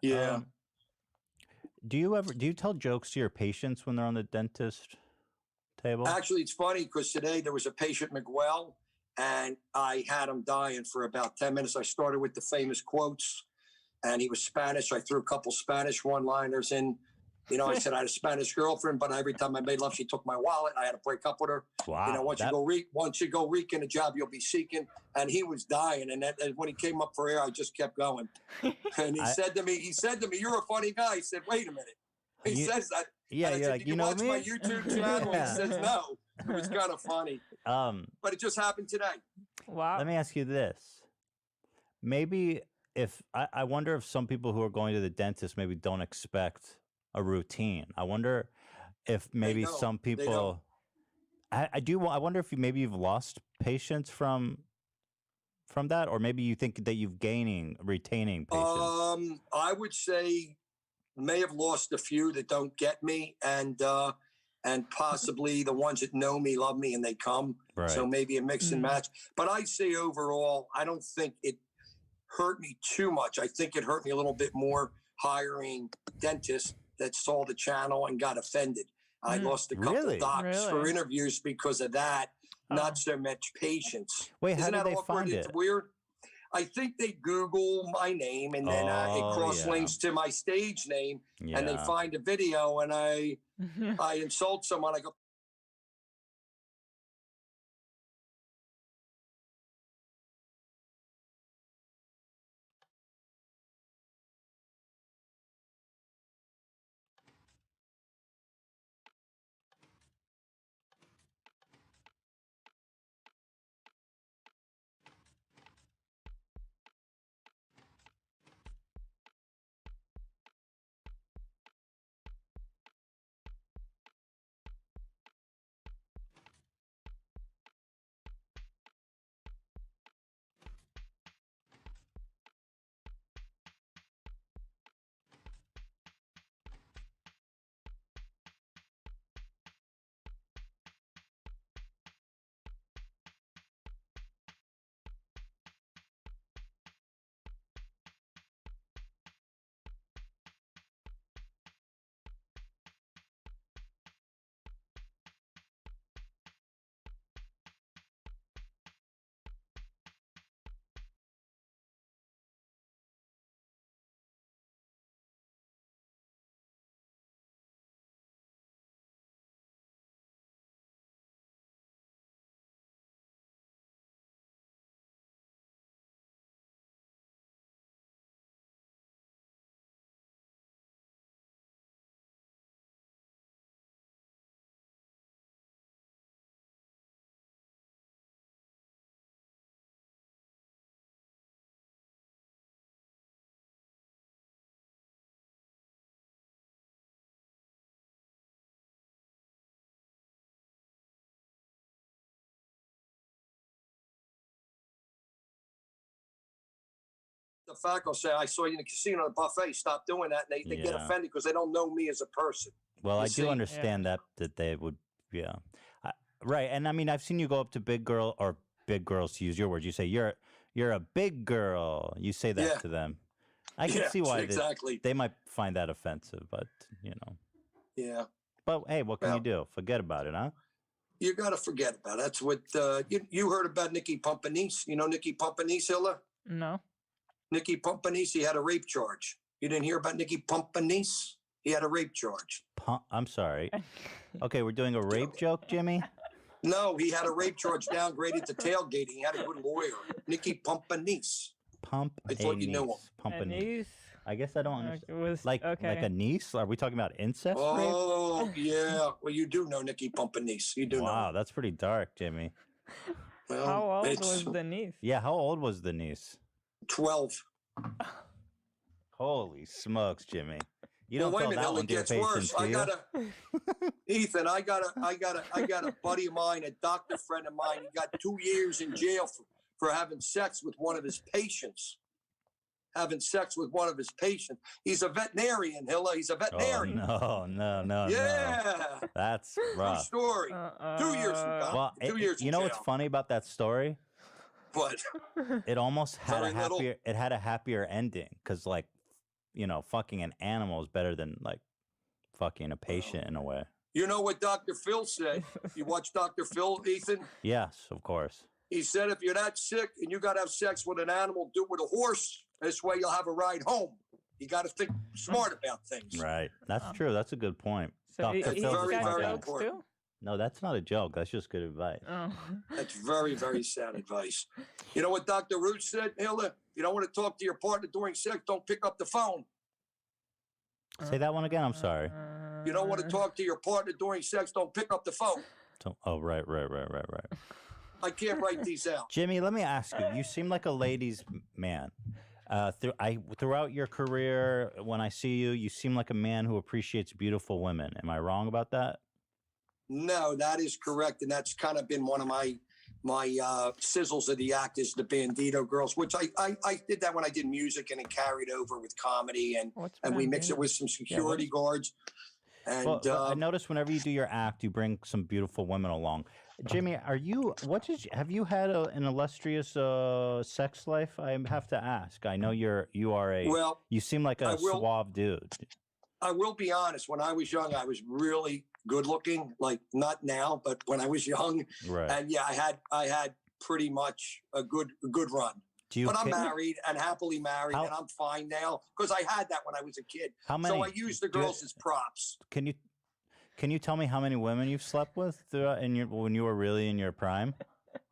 Speaker 5: Yeah.
Speaker 6: Do you tell jokes to your patients when they're on the dentist table?
Speaker 5: Actually, it's funny because today there was a patient, Miguel, and I had him dying for about 10 minutes. I started with the famous quotes, and he was Spanish. I threw a couple Spanish one-liners in. You know, I said I had a Spanish girlfriend, but every time I made love, she took my wallet. I had to break up with her.
Speaker 6: Wow.
Speaker 5: You know, once you go reeking a job, you'll be seeking. And he was dying. And when he came up for air, I just kept going. And he said to me, "You're a funny guy." I said, "Wait a minute." He says that.
Speaker 6: Yeah,
Speaker 5: and I
Speaker 6: you're
Speaker 5: said,
Speaker 6: like,
Speaker 5: "Did
Speaker 6: you know
Speaker 5: watch
Speaker 6: me?
Speaker 5: my YouTube channel?"
Speaker 6: Yeah.
Speaker 5: He says, "No." It was kind of funny. But it just happened today.
Speaker 7: Wow.
Speaker 6: Let me ask you this. Maybe if I wonder if some people who are going to the dentist maybe don't expect a routine. I wonder if maybe some people I wonder if maybe you've lost patients from that, or maybe you think that you've retaining patients.
Speaker 5: I would say may have lost a few that don't get me, and possibly the ones that know me, love me, and they come.
Speaker 6: Right.
Speaker 5: So maybe a mix and match. But I'd say overall, I don't think it hurt me too much. I think it hurt me a little bit more hiring dentists that saw the channel and got offended. I lost a couple docs for interviews because of that. Not so much patients.
Speaker 6: Wait, how
Speaker 5: Isn't
Speaker 6: did
Speaker 5: that
Speaker 6: they
Speaker 5: awkward?
Speaker 6: find
Speaker 5: It's
Speaker 6: it?
Speaker 5: weird. I think they Google my name and then it cross links to my stage name, and they find a video, and I insult someone. I go, the fact will say, I saw you in the casino at the buffet. Stop doing that. And they get offended because they don't know me as a person.
Speaker 6: Well, I do understand that they would, right. And I mean, I've seen you go up to big girls, to use your words. You say, you're a big girl. You say that to them. I can see why they might find that offensive, but,
Speaker 5: Yeah.
Speaker 6: But, hey, what can you do? Forget about it, huh?
Speaker 5: You got to forget about it. That's what, you heard about Nicky Pippens. You know Nicky Pippens, Hilla?
Speaker 7: No.
Speaker 5: Nicky Pippens, he had a rape charge. You didn't hear about Nicky Pippens? He had a rape charge.
Speaker 6: I'm sorry. Okay, we're doing a rape joke, Jimmy?
Speaker 5: No, he had a rape charge downgraded to tailgating. He had a good lawyer. Nicky Pippens. I thought you knew him.
Speaker 6: Pippens. I guess I don't understand. Like a niece? Are we talking about incest
Speaker 5: Oh,
Speaker 6: rape?
Speaker 5: yeah. Well, you do know Nicky Pippens. You do know.
Speaker 6: Wow, that's pretty dark, Jimmy.
Speaker 5: Well,
Speaker 7: how old was the niece?
Speaker 6: Yeah, how old was the niece?
Speaker 5: 12.
Speaker 6: Holy smokes, Jimmy! You don't
Speaker 5: wait a
Speaker 6: tell
Speaker 5: minute,
Speaker 6: that one
Speaker 5: it
Speaker 6: to your
Speaker 5: gets
Speaker 6: patients,
Speaker 5: worse.
Speaker 6: do you?
Speaker 5: Ethan, I got a buddy of mine, a doctor friend of mine. He got 2 years in jail for having sex with one of his patients. He's a veterinarian, Hilla. He's a veterinarian.
Speaker 6: Oh, no.
Speaker 5: Yeah.
Speaker 6: That's rough.
Speaker 5: True story. 2 years ago.
Speaker 6: Well,
Speaker 5: 2 years.
Speaker 6: you know what's funny about that story?
Speaker 5: What?
Speaker 6: It almost had
Speaker 5: Very
Speaker 6: a happier.
Speaker 5: little.
Speaker 6: It had a happier ending because, like, fucking an animal is better than like fucking a patient in a way.
Speaker 5: You know what Dr. Phil said? You watch Dr. Phil, Ethan?
Speaker 6: Yes, of course.
Speaker 5: He said, if you're that sick and you got to have sex with an animal, do it with a horse. This way you'll have a ride home. You got to think smart about things.
Speaker 6: Right. That's true. That's a good point.
Speaker 7: So
Speaker 6: Dr.
Speaker 7: he's
Speaker 6: Phil's a
Speaker 7: got
Speaker 6: smart guy.
Speaker 7: jokes too?
Speaker 6: No, that's not a joke. That's just good advice.
Speaker 7: Oh.
Speaker 5: That's very, very sad advice. You know what Dr. Root said, Hilda? You don't want to talk to your partner during sex, don't pick up the phone.
Speaker 6: Say that one again. I'm sorry.
Speaker 5: You don't want to talk to your partner during sex, don't pick up the phone.
Speaker 6: Right.
Speaker 5: I can't write these out.
Speaker 6: Jimmy, let me ask you. You seem like a ladies' man. Throughout your career, when I see you, you seem like a man who appreciates beautiful women. Am I wrong about that?
Speaker 5: No, that is correct, and that's kind of been one of my sizzles of the act is the Bandito Girls, which I did that when I did music, and it carried over with comedy, and we mixed it with some security guards. And
Speaker 6: well, I noticed whenever you do your act, you bring some beautiful women along. Jimmy, have you had an illustrious sex life? I have to ask. I know you seem like a suave dude.
Speaker 5: I will be honest. When I was young, I was really good looking. Like not now, but when I was young,
Speaker 6: right.
Speaker 5: And yeah, I had pretty much a good run. But I'm married and happily married, and I'm fine now because I had that when I was a kid.
Speaker 6: How many?
Speaker 5: So I use the girls as props.
Speaker 6: Can you tell me how many women you've slept with when you were really in your prime?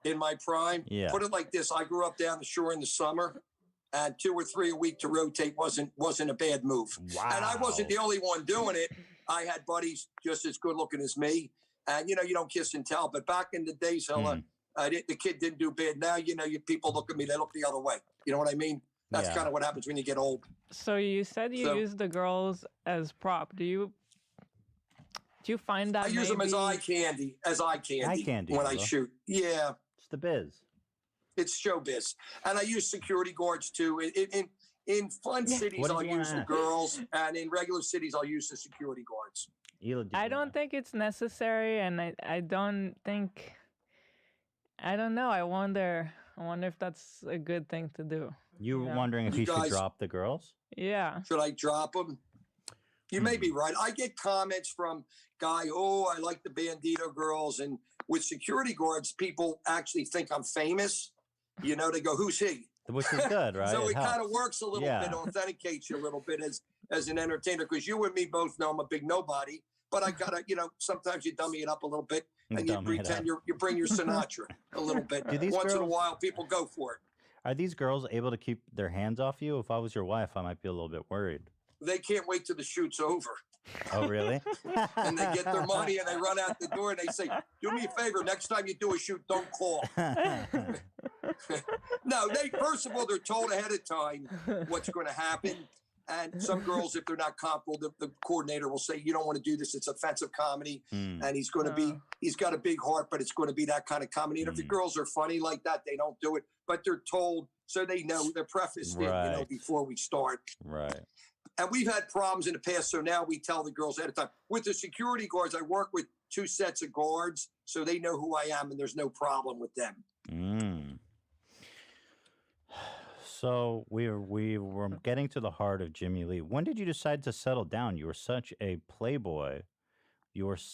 Speaker 5: In my prime?
Speaker 6: Yeah.
Speaker 5: Put it like this. I grew up down the shore in the summer, and 2 or 3 a week to rotate wasn't a bad move.
Speaker 6: Wow.
Speaker 5: And I wasn't the only one doing it. I had buddies just as good looking as me. And, you don't kiss and tell. But back in the days, the kid didn't do bad. Now, people look at me, they look the other way. You know what I mean? That's kind of what happens when you get old.
Speaker 7: So you said you use the girls as prop. Do you find that
Speaker 5: I use them as eye candy. When I shoot. Yeah.
Speaker 6: It's the biz.
Speaker 5: It's showbiz. And I use security guards too. In fun cities, I'll use the girls. And in regular cities, I'll use the security guards.
Speaker 7: I don't think it's necessary, and I don't think. I don't know. I wonder if that's a good thing to do.
Speaker 6: You were wondering if you should drop the girls?
Speaker 7: Yeah.
Speaker 5: Should I drop them? You may be right. I get comments from I like the Bandito girls. And with security guards, people actually think I'm famous. They go, who's he?
Speaker 6: Which is good, right?
Speaker 5: So it kind of works a little bit, authenticates you a little bit as an entertainer, because you and me both know I'm a big nobody. But I gotta, sometimes you dummy it up a little bit, and you pretend you bring your Sinatra a little bit. Once in a while, people go for it.
Speaker 6: Are these girls able to keep their hands off you? If I was your wife, I might be a little bit worried.
Speaker 5: They can't wait till the shoot's over.
Speaker 6: Oh, really?
Speaker 5: And they get their money and they run out the door and they say, do me a favor, next time you do a shoot, don't call. No, first of all, they're told ahead of time what's going to happen. And some girls, if they're not comfortable, the coordinator will say, you don't want to do this. It's offensive comedy. And he's got a big heart, but it's going to be that kind of comedy. And if the girls are funny like that, they don't do it. But they're told, so they know, they're prefaced in, before we start.
Speaker 6: Right.
Speaker 5: And we've had problems in the past, so now we tell the girls ahead of time. With the security guards, I work with 2 sets of guards, so they know who I am, and there's no problem with them.
Speaker 6: So we were getting to the heart of Jimmy Lee. When did you decide to settle down? You were such a playboy.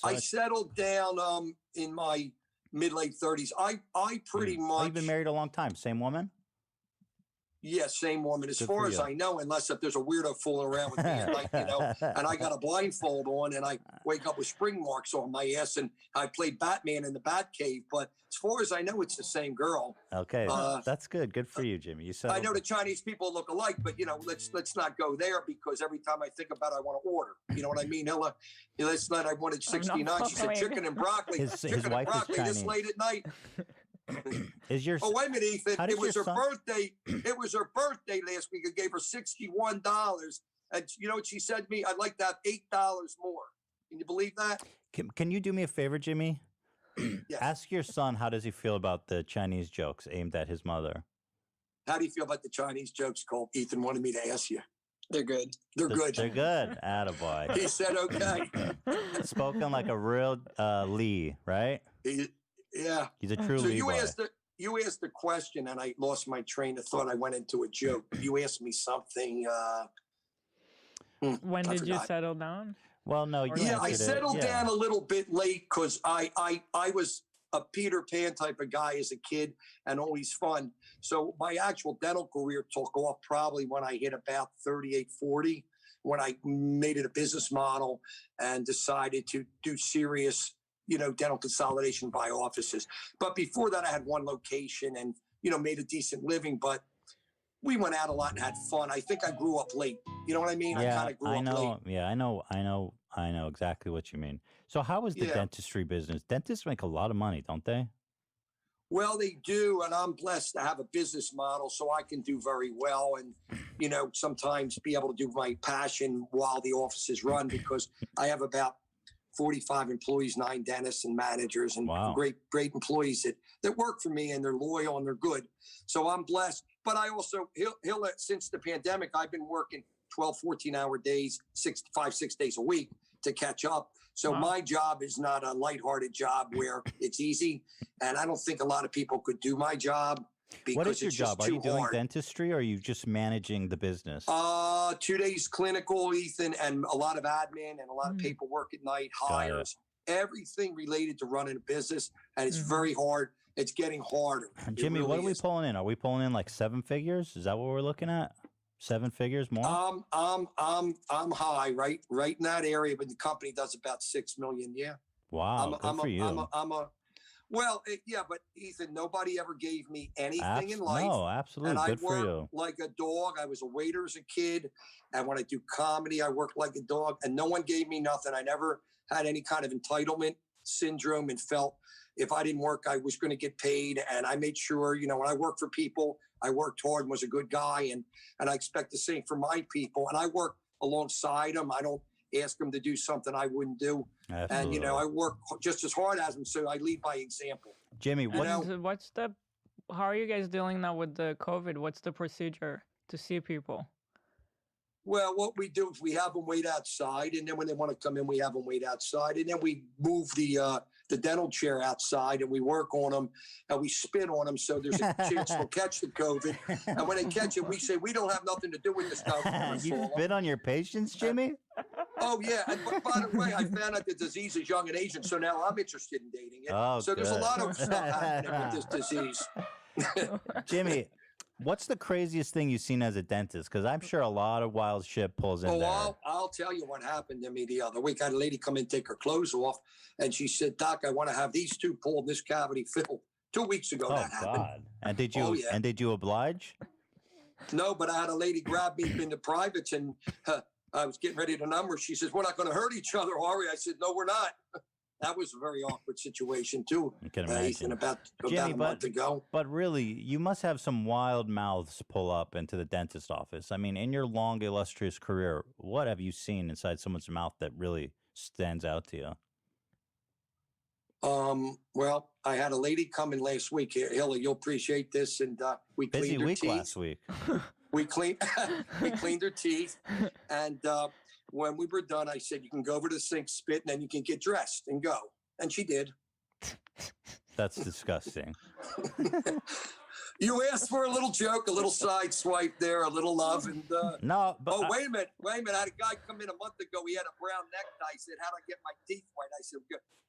Speaker 6: I
Speaker 5: settled down in my mid-late 30s. I pretty much...
Speaker 6: You've been married a long time. Same woman?
Speaker 5: Yes, same woman. As far as I know, unless if there's a weirdo fooling around with me at night, and I got a blindfold on and I wake up with spring marks on my ass and I played Batman in the Batcave. But as far as I know, it's the same girl.
Speaker 6: Okay, that's good. Good for you, Jimmy. You said
Speaker 5: I know the Chinese people look alike, but let's not go there, because every time I think about it, I want to order. You know what I mean? Last night I wanted 69. She said chicken and broccoli.
Speaker 6: His wife is Chinese.
Speaker 5: This late at night.
Speaker 6: Is your
Speaker 5: wait a minute, Ethan. It was her
Speaker 6: son?
Speaker 5: birthday. It was her birthday last week. I gave her $61, and you know what she said to me? I'd like to have $8 more. Can you believe that?
Speaker 6: Can you do me a favor, Jimmy?
Speaker 5: Yes.
Speaker 6: Ask your son, how does he feel about the Chinese jokes aimed at his mother?
Speaker 5: How do you feel about the Chinese jokes, Cole? Ethan wanted me to ask you. They're good. They're good.
Speaker 6: They're good. Attaboy.
Speaker 5: He said okay.
Speaker 6: Spoken like a real Lee, right?
Speaker 5: Yeah.
Speaker 6: He's a true Lee boy.
Speaker 5: You asked the question, and I lost my train of thought. I went into a joke. You asked me something.
Speaker 7: When did you settle down?
Speaker 6: Well, no.
Speaker 5: I settled down a little bit late because I was a Peter Pan type of guy as a kid and always fun. So my actual dental career took off probably when I hit about 38, 40, when I made it a business model and decided to do serious dental consolidation by offices. But before that, I had one location and, made a decent living, but we went out a lot and had fun. I think I grew up late. You know what I mean?
Speaker 6: Yeah,
Speaker 5: I kind of grew up late.
Speaker 6: Yeah, I know exactly what you mean. So how is the dentistry business? Dentists make a lot of money, don't they?
Speaker 5: Well, they do. And I'm blessed to have a business model so I can do very well and, sometimes be able to do my passion while the offices run, because I have about 45 employees, 9 dentists and managers, and great employees that work for me, and they're loyal and they're good. So I'm blessed. But I also, since the pandemic, I've been working 12, 14-hour days, 6 days a week to catch up. So my job is not a lighthearted job where it's easy. And I don't think a lot of people could do my job.
Speaker 6: What is your job? Are you doing dentistry, or are you just managing the business?
Speaker 5: 2 days clinical, Ethan, and a lot of admin and a lot of paperwork at night, hires, everything related to running a business. And it's very hard it's getting harder.
Speaker 6: Jimmy,
Speaker 5: It
Speaker 6: what are
Speaker 5: really
Speaker 6: we
Speaker 5: is.
Speaker 6: pulling in? Are we pulling in like 7 figures? Is that what we're looking at? 7 figures more?
Speaker 5: I'm high, right in that area, but the company does about 6 million. Yeah.
Speaker 6: Wow, good for you.
Speaker 5: Yeah, but Ethan, nobody ever gave me anything in life.
Speaker 6: No, absolutely.
Speaker 5: And I
Speaker 6: Good for
Speaker 5: worked
Speaker 6: you.
Speaker 5: like a dog. I was a waiter as a kid. And when I do comedy, I work like a dog. And no one gave me nothing. I never had any kind of entitlement syndrome and felt if I didn't work, I was going to get paid. And I made sure, when I worked for people, I worked hard and was a good guy. And I expect the same from my people. And I work alongside them. I don't ask them to do something I wouldn't do.
Speaker 6: Absolutely.
Speaker 5: And, I work just as hard as them. So I lead by example.
Speaker 6: Jimmy,
Speaker 7: how are you guys dealing now with the COVID? What's the procedure to see people?
Speaker 5: Well, what we do is we have them wait outside, and then when they want to come in, we have them wait outside, and then we move the dental chair outside, and we work on them, and we spit on them, so there's a chance they'll catch the COVID. And when they catch it, we say we don't have nothing to do with this stuff.
Speaker 6: You spit on your patients, Jimmy?
Speaker 5: Oh yeah, and by the way, I found out the disease is young and Asian, so now I'm interested in dating it.
Speaker 6: Oh,
Speaker 5: so there's a
Speaker 6: good.
Speaker 5: lot of stuff happening with this disease.
Speaker 6: Jimmy, what's the craziest thing you've seen as a dentist? Because I'm sure a lot of wild shit pulls in there.
Speaker 5: I'll tell you what happened to me the other week. I had a lady come in, take her clothes off, and she said, "Doc, I want to have these two pulled, this cavity filled." 2 weeks ago that happened.
Speaker 6: God! And did you?
Speaker 5: Oh, yeah.
Speaker 6: And did you oblige?
Speaker 5: No, but I had a lady grab me in the privates, and I was getting ready to number. She says, "We're not going to hurt each other, are we?" I said, "No, we're not." That was a very awkward situation too.
Speaker 6: I can imagine.
Speaker 5: Ethan, about
Speaker 6: Jimmy,
Speaker 5: a month ago.
Speaker 6: But really, you must have some wild mouths pull up into the dentist office. I mean, in your long, illustrious career, what have you seen inside someone's mouth that really stands out to you?
Speaker 5: Well, I had a lady come in last week. Hilly, you'll appreciate this, and we cleaned her teeth.
Speaker 6: Last week.
Speaker 5: We cleaned her teeth, and when we were done, I said, "You can go over to the sink, spit, and then you can get dressed and go." And she did.
Speaker 6: That's disgusting.
Speaker 5: You asked for a little joke, a little side swipe there, a little love, and
Speaker 6: no. But
Speaker 5: wait a minute. I had a guy come in a month ago. He had a brown necktie. He said, "How do I get my teeth white?" I said,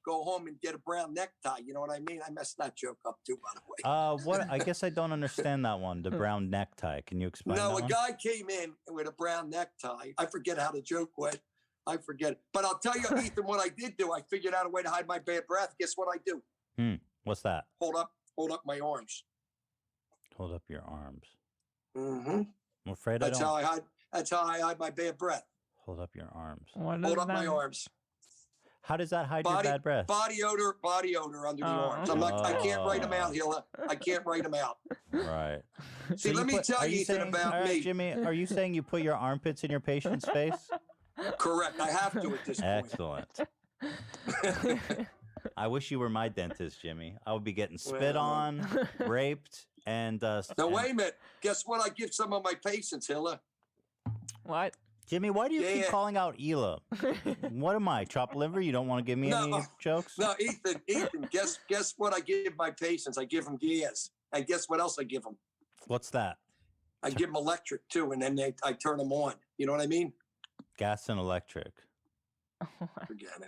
Speaker 5: "Go home and get a brown necktie." You know what I mean? I messed that joke up too, by the way.
Speaker 6: What? I guess I don't understand that one. The brown necktie. Can you explain?
Speaker 5: No,
Speaker 6: that
Speaker 5: a
Speaker 6: one?
Speaker 5: guy came in with a brown necktie. I forget how the joke went. I forget it. But I'll tell you, Ethan, what I did do. I figured out a way to hide my bad breath. Guess what I do?
Speaker 6: What's that?
Speaker 5: Hold up my arms.
Speaker 6: Hold up your arms.
Speaker 5: Mm-hmm.
Speaker 6: I'm afraid
Speaker 5: That's how I hide my bad breath.
Speaker 6: Hold up your arms.
Speaker 5: Hold up my arms.
Speaker 6: How does that hide your bad breath?
Speaker 5: Body odor under the arms. I can't write them out, Hilla. I can't write them out.
Speaker 6: Right.
Speaker 5: See, let me tell you, Ethan, about me.
Speaker 6: Jimmy, are you saying you put your armpits in your patient's face?
Speaker 5: Correct. I have to at this point.
Speaker 6: Excellent. I wish you were my dentist, Jimmy. I would be getting spit on, raped, and
Speaker 5: now wait a minute. Guess what? I give some of my patients, Hilla.
Speaker 7: What?
Speaker 6: Jimmy, why do you keep calling out Hila? What am I, chopped liver? You don't want to give me any jokes?
Speaker 5: No, Ethan. Guess what? I give my patients. I give them gas. And guess what else I give them?
Speaker 6: What's that?
Speaker 5: I give them electric too, and then I turn them on. You know what I mean?
Speaker 6: Gas and electric.
Speaker 5: Forget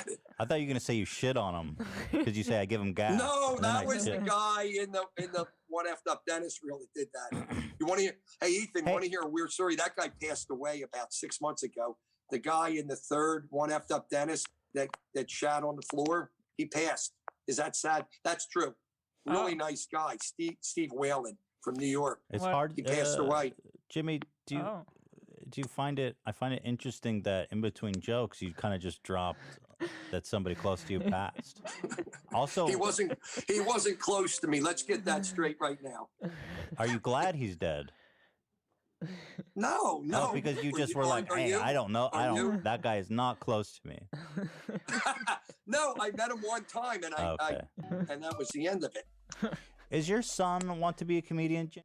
Speaker 5: it.
Speaker 6: I thought you were gonna say you shit on them because you say I give them gas.
Speaker 5: No, that was the guy in the one effed up dentist reel that did that. You want to hear? Hey, Ethan, want to hear a weird story? That guy passed away about 6 months ago. The guy in the third one effed up dentist that shat on the floor, he passed. Is that sad? That's true. Really nice guy, Steve Whalen from New York.
Speaker 6: It's hard.
Speaker 5: He passed away.
Speaker 6: Jimmy, do you find it? I find it interesting that in between jokes, you kind of just dropped that somebody close to you passed. Also,
Speaker 5: he wasn't close to me. Let's get that straight right now.
Speaker 6: Are you glad he's dead?
Speaker 5: No,
Speaker 6: because you just were like, hey, I don't know. That guy is not close to me.
Speaker 5: No, I met him one time, and and that was the end of it.
Speaker 6: Is your son want to be a comedian, Jim?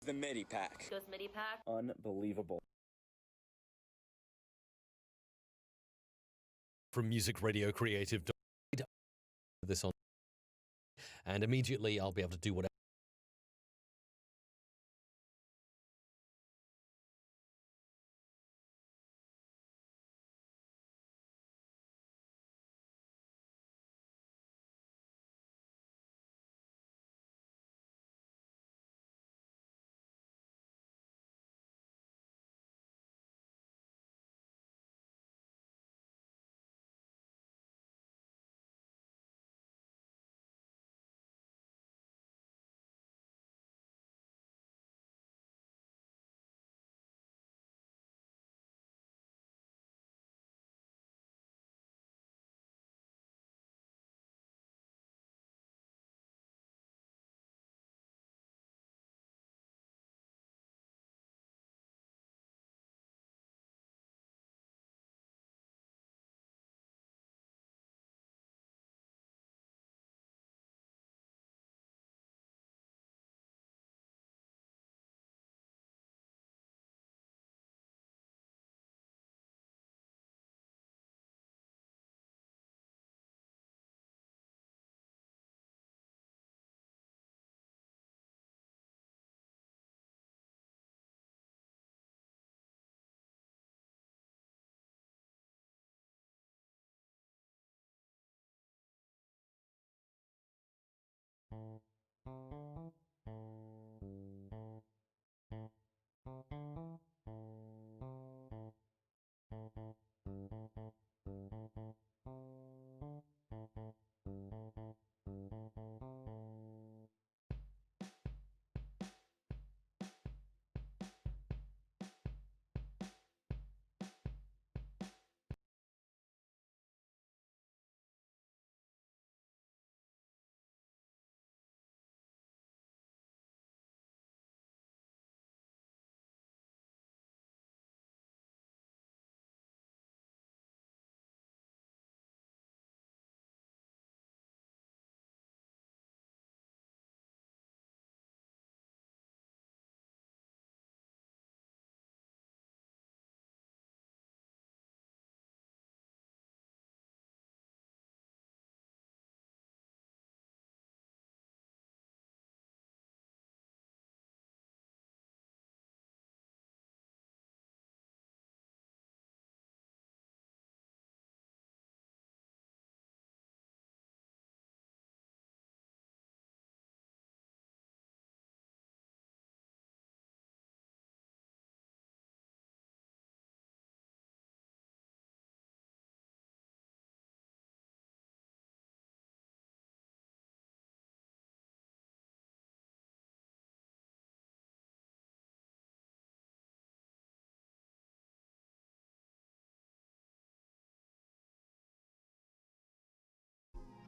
Speaker 13: The MIDI pack.
Speaker 17: Goes MIDI pack.
Speaker 13: Unbelievable.
Speaker 22: From Music Radio Creative. This on, and immediately I'll be able to do whatever.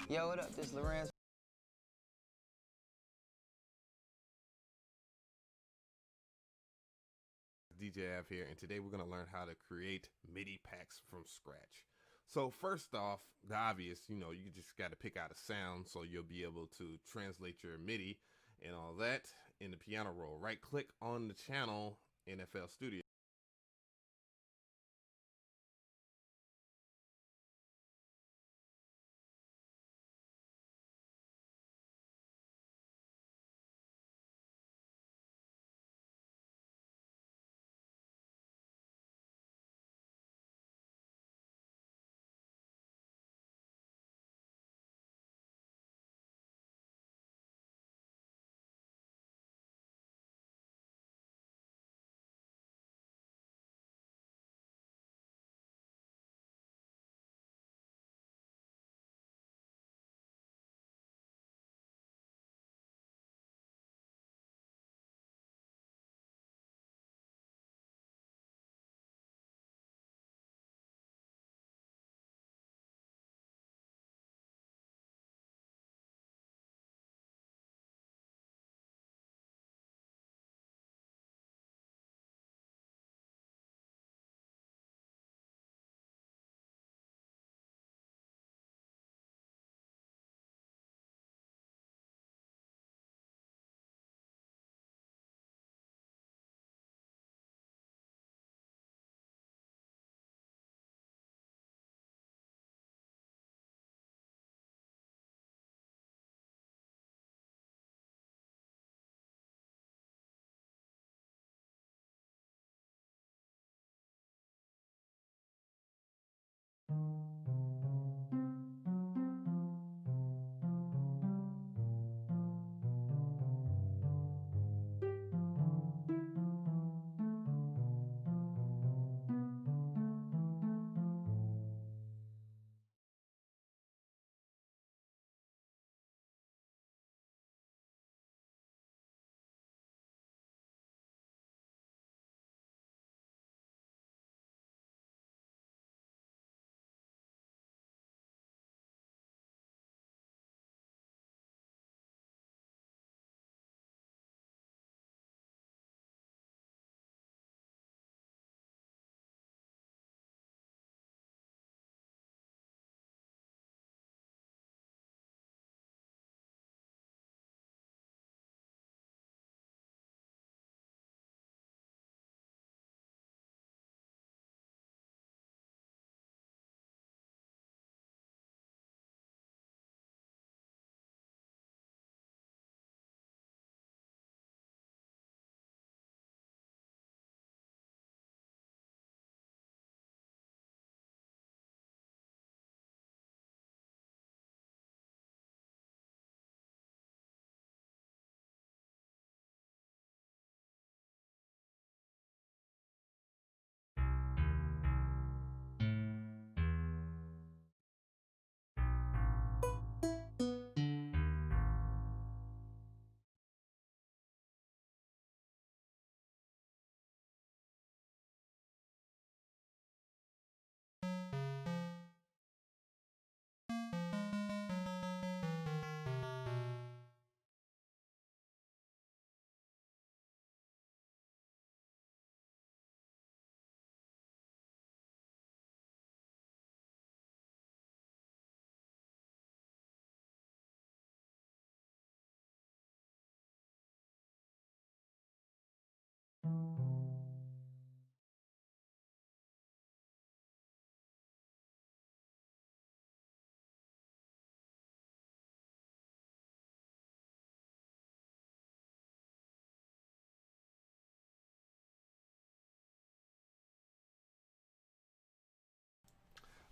Speaker 23: Yo, what up? This is Lorenz.
Speaker 24: DJ Av here, and today we're going to learn how to create MIDI packs from scratch. So first off, the obvious, you just got to pick out a sound so you'll be able to translate your MIDI and all that in the piano roll. Right click on the channel NFL Studio.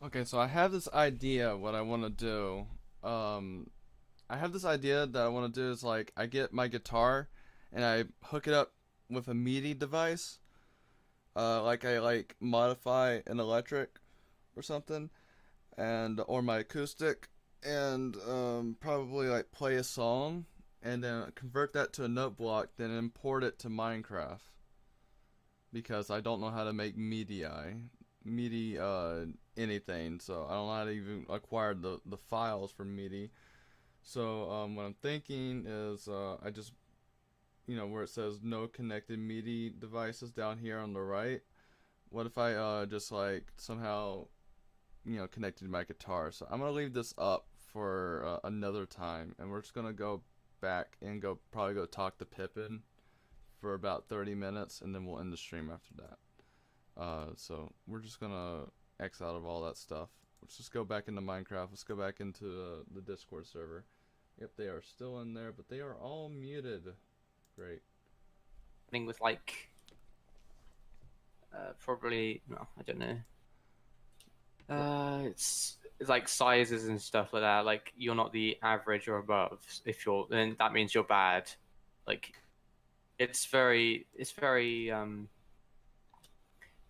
Speaker 4: Okay, so I have this idea what I want to do. I have this idea that I want to do is like I get my guitar and I hook it up with a MIDI device. Like I like modify an electric or something, and or my acoustic, and probably like play a song and then convert that to a note block, then import it to Minecraft. Because I don't know how to make MIDI anything, so I don't know how to even acquire the files for MIDI. So what I'm thinking is I just, where it says no connected MIDI devices down here on the right, what if I just like somehow connected my guitar. So I'm gonna leave this up for another time, and we're just gonna go back and probably go talk to Pippin for about 30 minutes, and then we'll end the stream after that. So we're just gonna X out of all that stuff. Let's just go back into Minecraft. Let's go back into the Discord server. Yep, they are still in there, but they are all muted. Great.
Speaker 14: Thing with like, probably no, I don't know. It's like sizes and stuff like that. Like you're not the average or above. If you're, then that means you're bad. Like, it's very.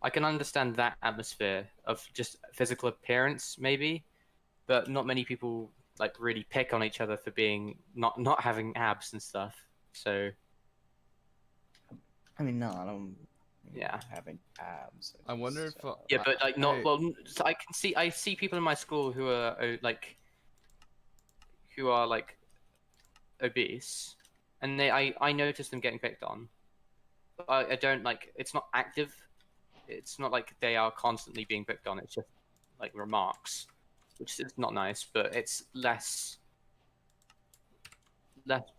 Speaker 14: I can understand that atmosphere of just physical appearance, maybe, but not many people like really pick on each other for being not having abs and stuff. So.
Speaker 15: I mean, no, I don't.
Speaker 14: Yeah.
Speaker 15: Having abs.
Speaker 4: I wonder if.
Speaker 14: Yeah, but like not well. So I see people in my school who are like obese, and I notice them getting picked on. I don't like. It's not active. It's not like they are constantly being picked on. It's just like remarks, which is not nice. But it's less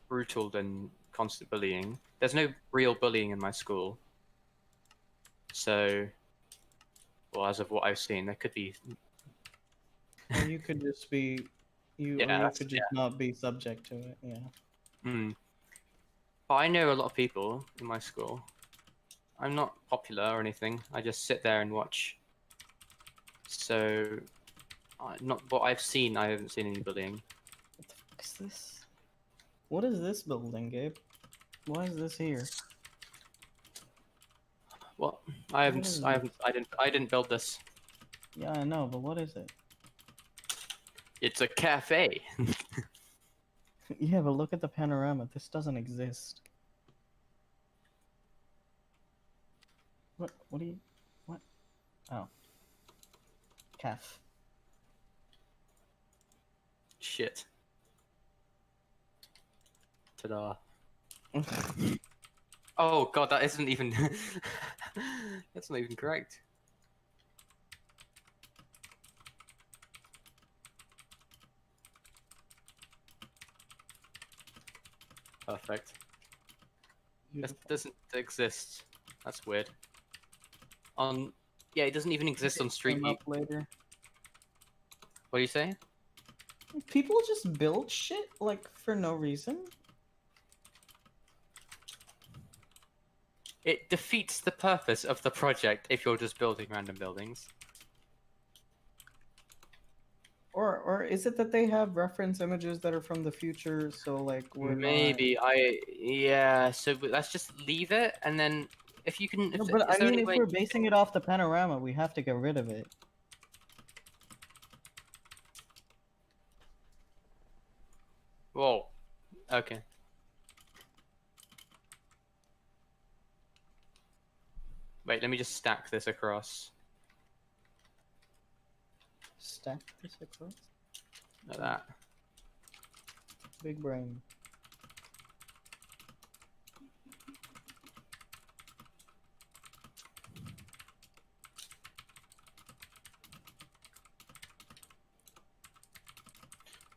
Speaker 14: brutal than constant bullying. There's no real bullying in my school. So, well, as of what I've seen, there could be.
Speaker 15: Or you could just be, you could just not be subject to it. Yeah.
Speaker 14: But I know a lot of people in my school. I'm not popular or anything. I just sit there and watch. So, Not what I've seen. I haven't seen any bullying.
Speaker 15: What the fuck is this? What is this building, Gabe? Why is this here?
Speaker 14: What? I didn't build this.
Speaker 15: Yeah, I know, but what is it?
Speaker 14: It's a cafe.
Speaker 15: Yeah, but look at the panorama. This doesn't exist. What? What do you? What? Oh. Calf.
Speaker 14: Shit. Ta-da. Oh god, that isn't even... That's not even correct. Perfect. This doesn't exist. That's weird. Yeah, it doesn't even exist on Street View.
Speaker 15: Later.
Speaker 14: What do you say?
Speaker 15: People just build shit, like, for no reason.
Speaker 14: It defeats the purpose of the project if you're just building random buildings.
Speaker 15: Or is it that they have reference images that are from the future, so like we're
Speaker 14: Maybe yeah. So let's just leave it, and then if you can.
Speaker 15: No, but I mean, if we're basing it off the panorama, we have to get rid of it.
Speaker 14: Whoa. Okay. Wait, let me just stack this across.
Speaker 15: Stack this across?
Speaker 14: Like that.
Speaker 15: Big brain.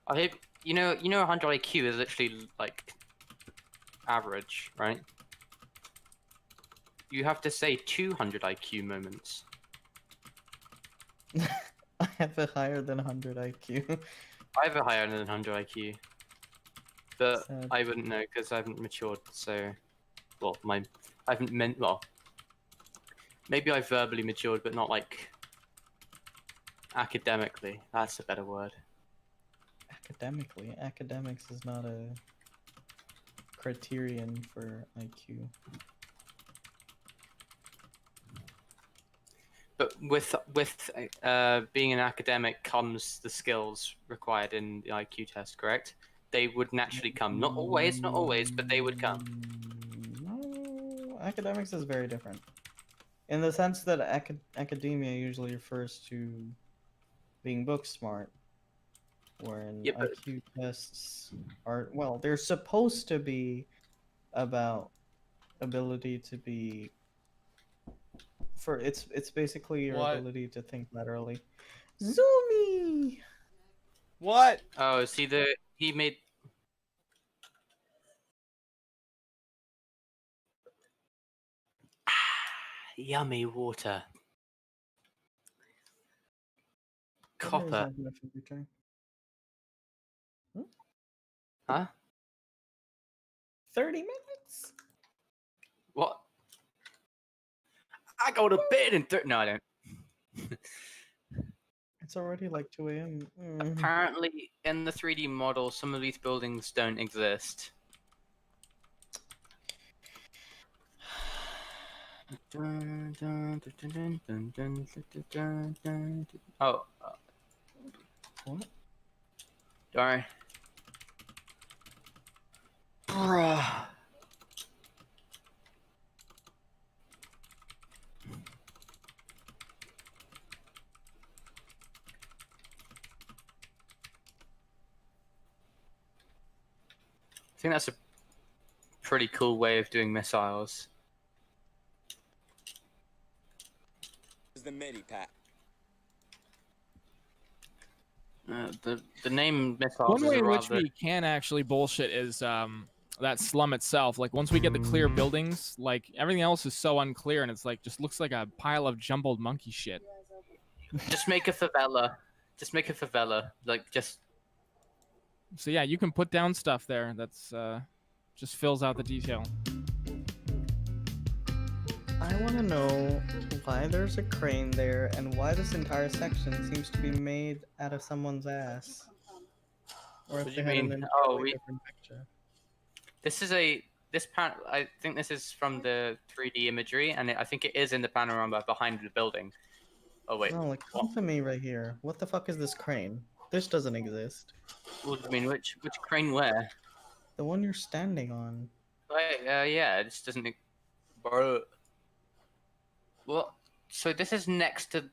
Speaker 14: I hope you know 100 IQ is literally like average, right? You have to say 200 IQ moments.
Speaker 15: I have a higher than 100 IQ.
Speaker 14: I have a higher than 100 IQ, but
Speaker 15: Sad.
Speaker 14: I wouldn't know because I haven't matured. So, well, I haven't meant well. Maybe I verbally matured, but not like academically. That's a better word.
Speaker 15: Academically, academics is not a criterion for IQ.
Speaker 14: But with being an academic comes the skills required in the IQ test, correct? They would naturally come. Not always, but they would come.
Speaker 15: No, academics is very different. In the sense that academia usually refers to being book smart, wherein IQ tests are, well, they're supposed to be about ability to be... It's basically your ability to think laterally. Zoomy.
Speaker 4: What?
Speaker 14: Oh, see he made. Yummy water. Copper. Huh?
Speaker 15: 30 minutes?
Speaker 14: What? I go to bed in 30. No, I don't.
Speaker 15: It's already like 2 a.m.
Speaker 14: Apparently, in the 3D model, some of these buildings don't exist. Oh.
Speaker 15: What?
Speaker 14: Sorry. Bruh. I think that's a pretty cool way of doing missiles.
Speaker 13: Is the MIDI pack.
Speaker 14: The name missiles
Speaker 2: One
Speaker 14: is
Speaker 2: way
Speaker 14: a
Speaker 2: in which
Speaker 14: rather...
Speaker 2: we can actually bullshit is that slum itself. Like once we get the clear buildings, like everything else is so unclear, and it's like just looks like a pile of jumbled monkey shit.
Speaker 14: Just make a favela. Just make a favela. Like just.
Speaker 2: So yeah, you can put down stuff there. That's just fills out the detail.
Speaker 15: I want to know why there's a crane there and why this entire section seems to be made out of someone's ass. Or if
Speaker 14: What do
Speaker 15: they
Speaker 14: you
Speaker 15: had
Speaker 14: mean?
Speaker 15: an
Speaker 14: Oh,
Speaker 15: entirely different picture.
Speaker 14: This is I think this is from the 3D imagery, and I think it is in the panorama behind the building. Oh wait.
Speaker 15: No, like come to me right here. What the fuck is this crane? This doesn't exist.
Speaker 14: What do you mean? Which crane where?
Speaker 15: The one you're standing on.
Speaker 14: Wait, yeah, this doesn't. Bro. What? So this is next to.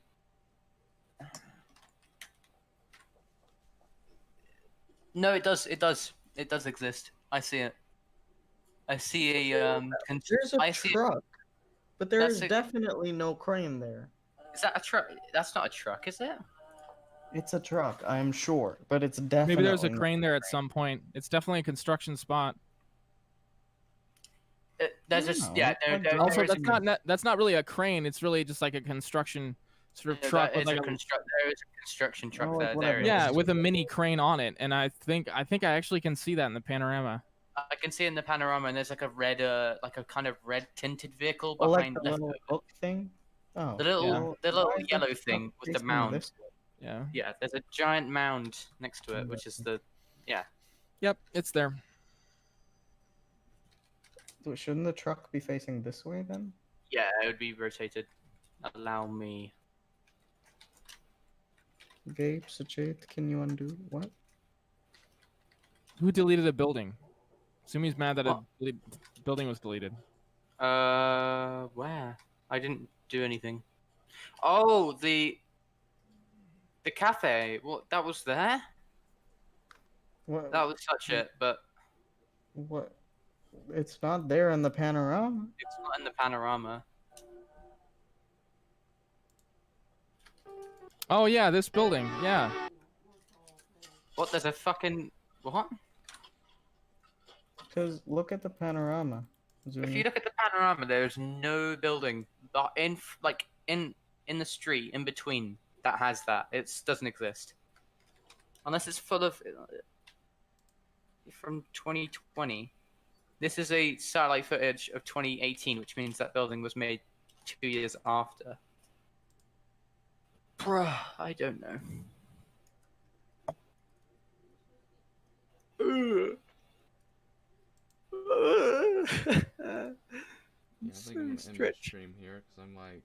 Speaker 14: No, it does. It does. It does exist. I see it. I see a
Speaker 15: There's a
Speaker 14: I see
Speaker 15: truck, but there
Speaker 14: That's
Speaker 15: is
Speaker 14: a-
Speaker 15: definitely no crane there.
Speaker 14: Is that a truck? That's not a truck, is it?
Speaker 15: It's a truck, I'm sure, but it's definitely
Speaker 2: Maybe there's a
Speaker 15: not
Speaker 2: crane there at some point. It's definitely a construction spot.
Speaker 14: There's a yeah.
Speaker 2: Also,
Speaker 14: there is
Speaker 2: that's not really a crane. It's really just like a construction sort of truck with like
Speaker 14: there is a construction truck
Speaker 15: Oh,
Speaker 14: there.
Speaker 15: like
Speaker 14: There it
Speaker 2: yeah,
Speaker 14: is.
Speaker 2: with a mini crane on it, and I think I actually can see that in the panorama.
Speaker 14: I can see in the panorama, and there's like a red, like a kind of red tinted vehicle
Speaker 15: Oh, like
Speaker 14: behind
Speaker 15: the little book thing? Oh.
Speaker 14: the little
Speaker 15: well,
Speaker 14: the
Speaker 15: why
Speaker 14: little
Speaker 15: is
Speaker 14: yellow
Speaker 15: truck
Speaker 14: thing with the
Speaker 15: facing
Speaker 14: mound.
Speaker 15: this way?
Speaker 2: Yeah.
Speaker 14: Yeah, there's a giant mound next to it, which is the yeah.
Speaker 2: Yep, it's there.
Speaker 15: So shouldn't the truck be facing this way then?
Speaker 14: Yeah, it would be rotated. Allow me.
Speaker 15: Gabe, Sachet, can you undo what?
Speaker 2: Who deleted a building? Sumi's mad that a building was deleted.
Speaker 14: Where? I didn't do anything. Oh, the cafe. What? That was there.
Speaker 15: What?
Speaker 14: That was such it, but
Speaker 15: What? It's not there in the panorama.
Speaker 14: it's not in the panorama.
Speaker 2: Oh yeah, this building. Yeah.
Speaker 14: What? There's a fucking what?
Speaker 15: Because look at the panorama. Zoom
Speaker 14: If you look at the panorama, there's no building, but in the street in between that has that. It doesn't exist, unless it's full of from 2020. This is a satellite footage of 2018, which means that building was made 2 years after. Bruh, I don't know.
Speaker 4: Yeah, I think I'm gonna end the stream here because I'm like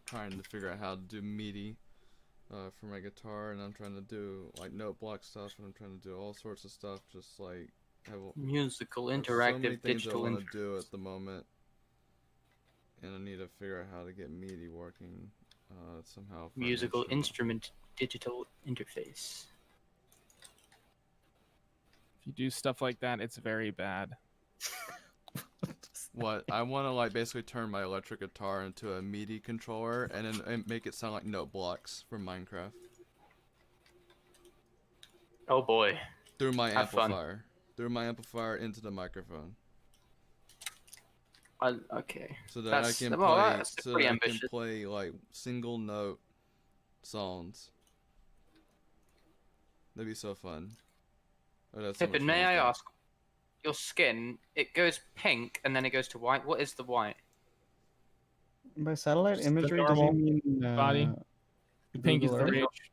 Speaker 4: trying to figure out how to do MIDI for my guitar, and I'm trying to do like note block stuff, and I'm trying to do all sorts of stuff, just like have
Speaker 14: Musical,
Speaker 4: there's so
Speaker 14: interactive,
Speaker 4: many things
Speaker 14: digital
Speaker 4: I want to do at the moment, and I need to figure out how to get MIDI working somehow. for an
Speaker 14: Musical instrument digital interface.
Speaker 2: If you do stuff like that, it's very bad.
Speaker 4: What I want to like basically turn my electric guitar into a MIDI controller and make it sound like note blocks from Minecraft
Speaker 14: Oh boy.
Speaker 4: through my
Speaker 14: Have fun.
Speaker 4: amplifier. Through my amplifier into the microphone.
Speaker 14: Okay.
Speaker 4: So that
Speaker 14: That's-
Speaker 4: I can
Speaker 14: well,
Speaker 4: play.
Speaker 14: that's
Speaker 4: So
Speaker 14: pretty
Speaker 4: that I can
Speaker 14: ambitious.
Speaker 4: play like single note songs. That'd be so fun. Oh, that's so much
Speaker 14: Pippin,
Speaker 4: fun
Speaker 14: may
Speaker 4: with
Speaker 14: I
Speaker 4: that.
Speaker 14: ask, your skin, it goes pink and then it goes to white. What is the white?
Speaker 15: By satellite
Speaker 2: Just the
Speaker 15: imagery, does
Speaker 2: normal
Speaker 15: he mean
Speaker 2: body. The pink is
Speaker 15: Google
Speaker 2: the
Speaker 15: Earth?
Speaker 2: rage.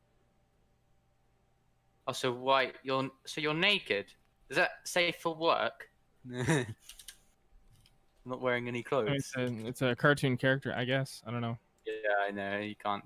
Speaker 14: Oh, so white. You're naked. Is that safe for work? Not wearing any clothes.
Speaker 2: It's a cartoon character, I guess. I don't know.
Speaker 14: Yeah, I know. You can't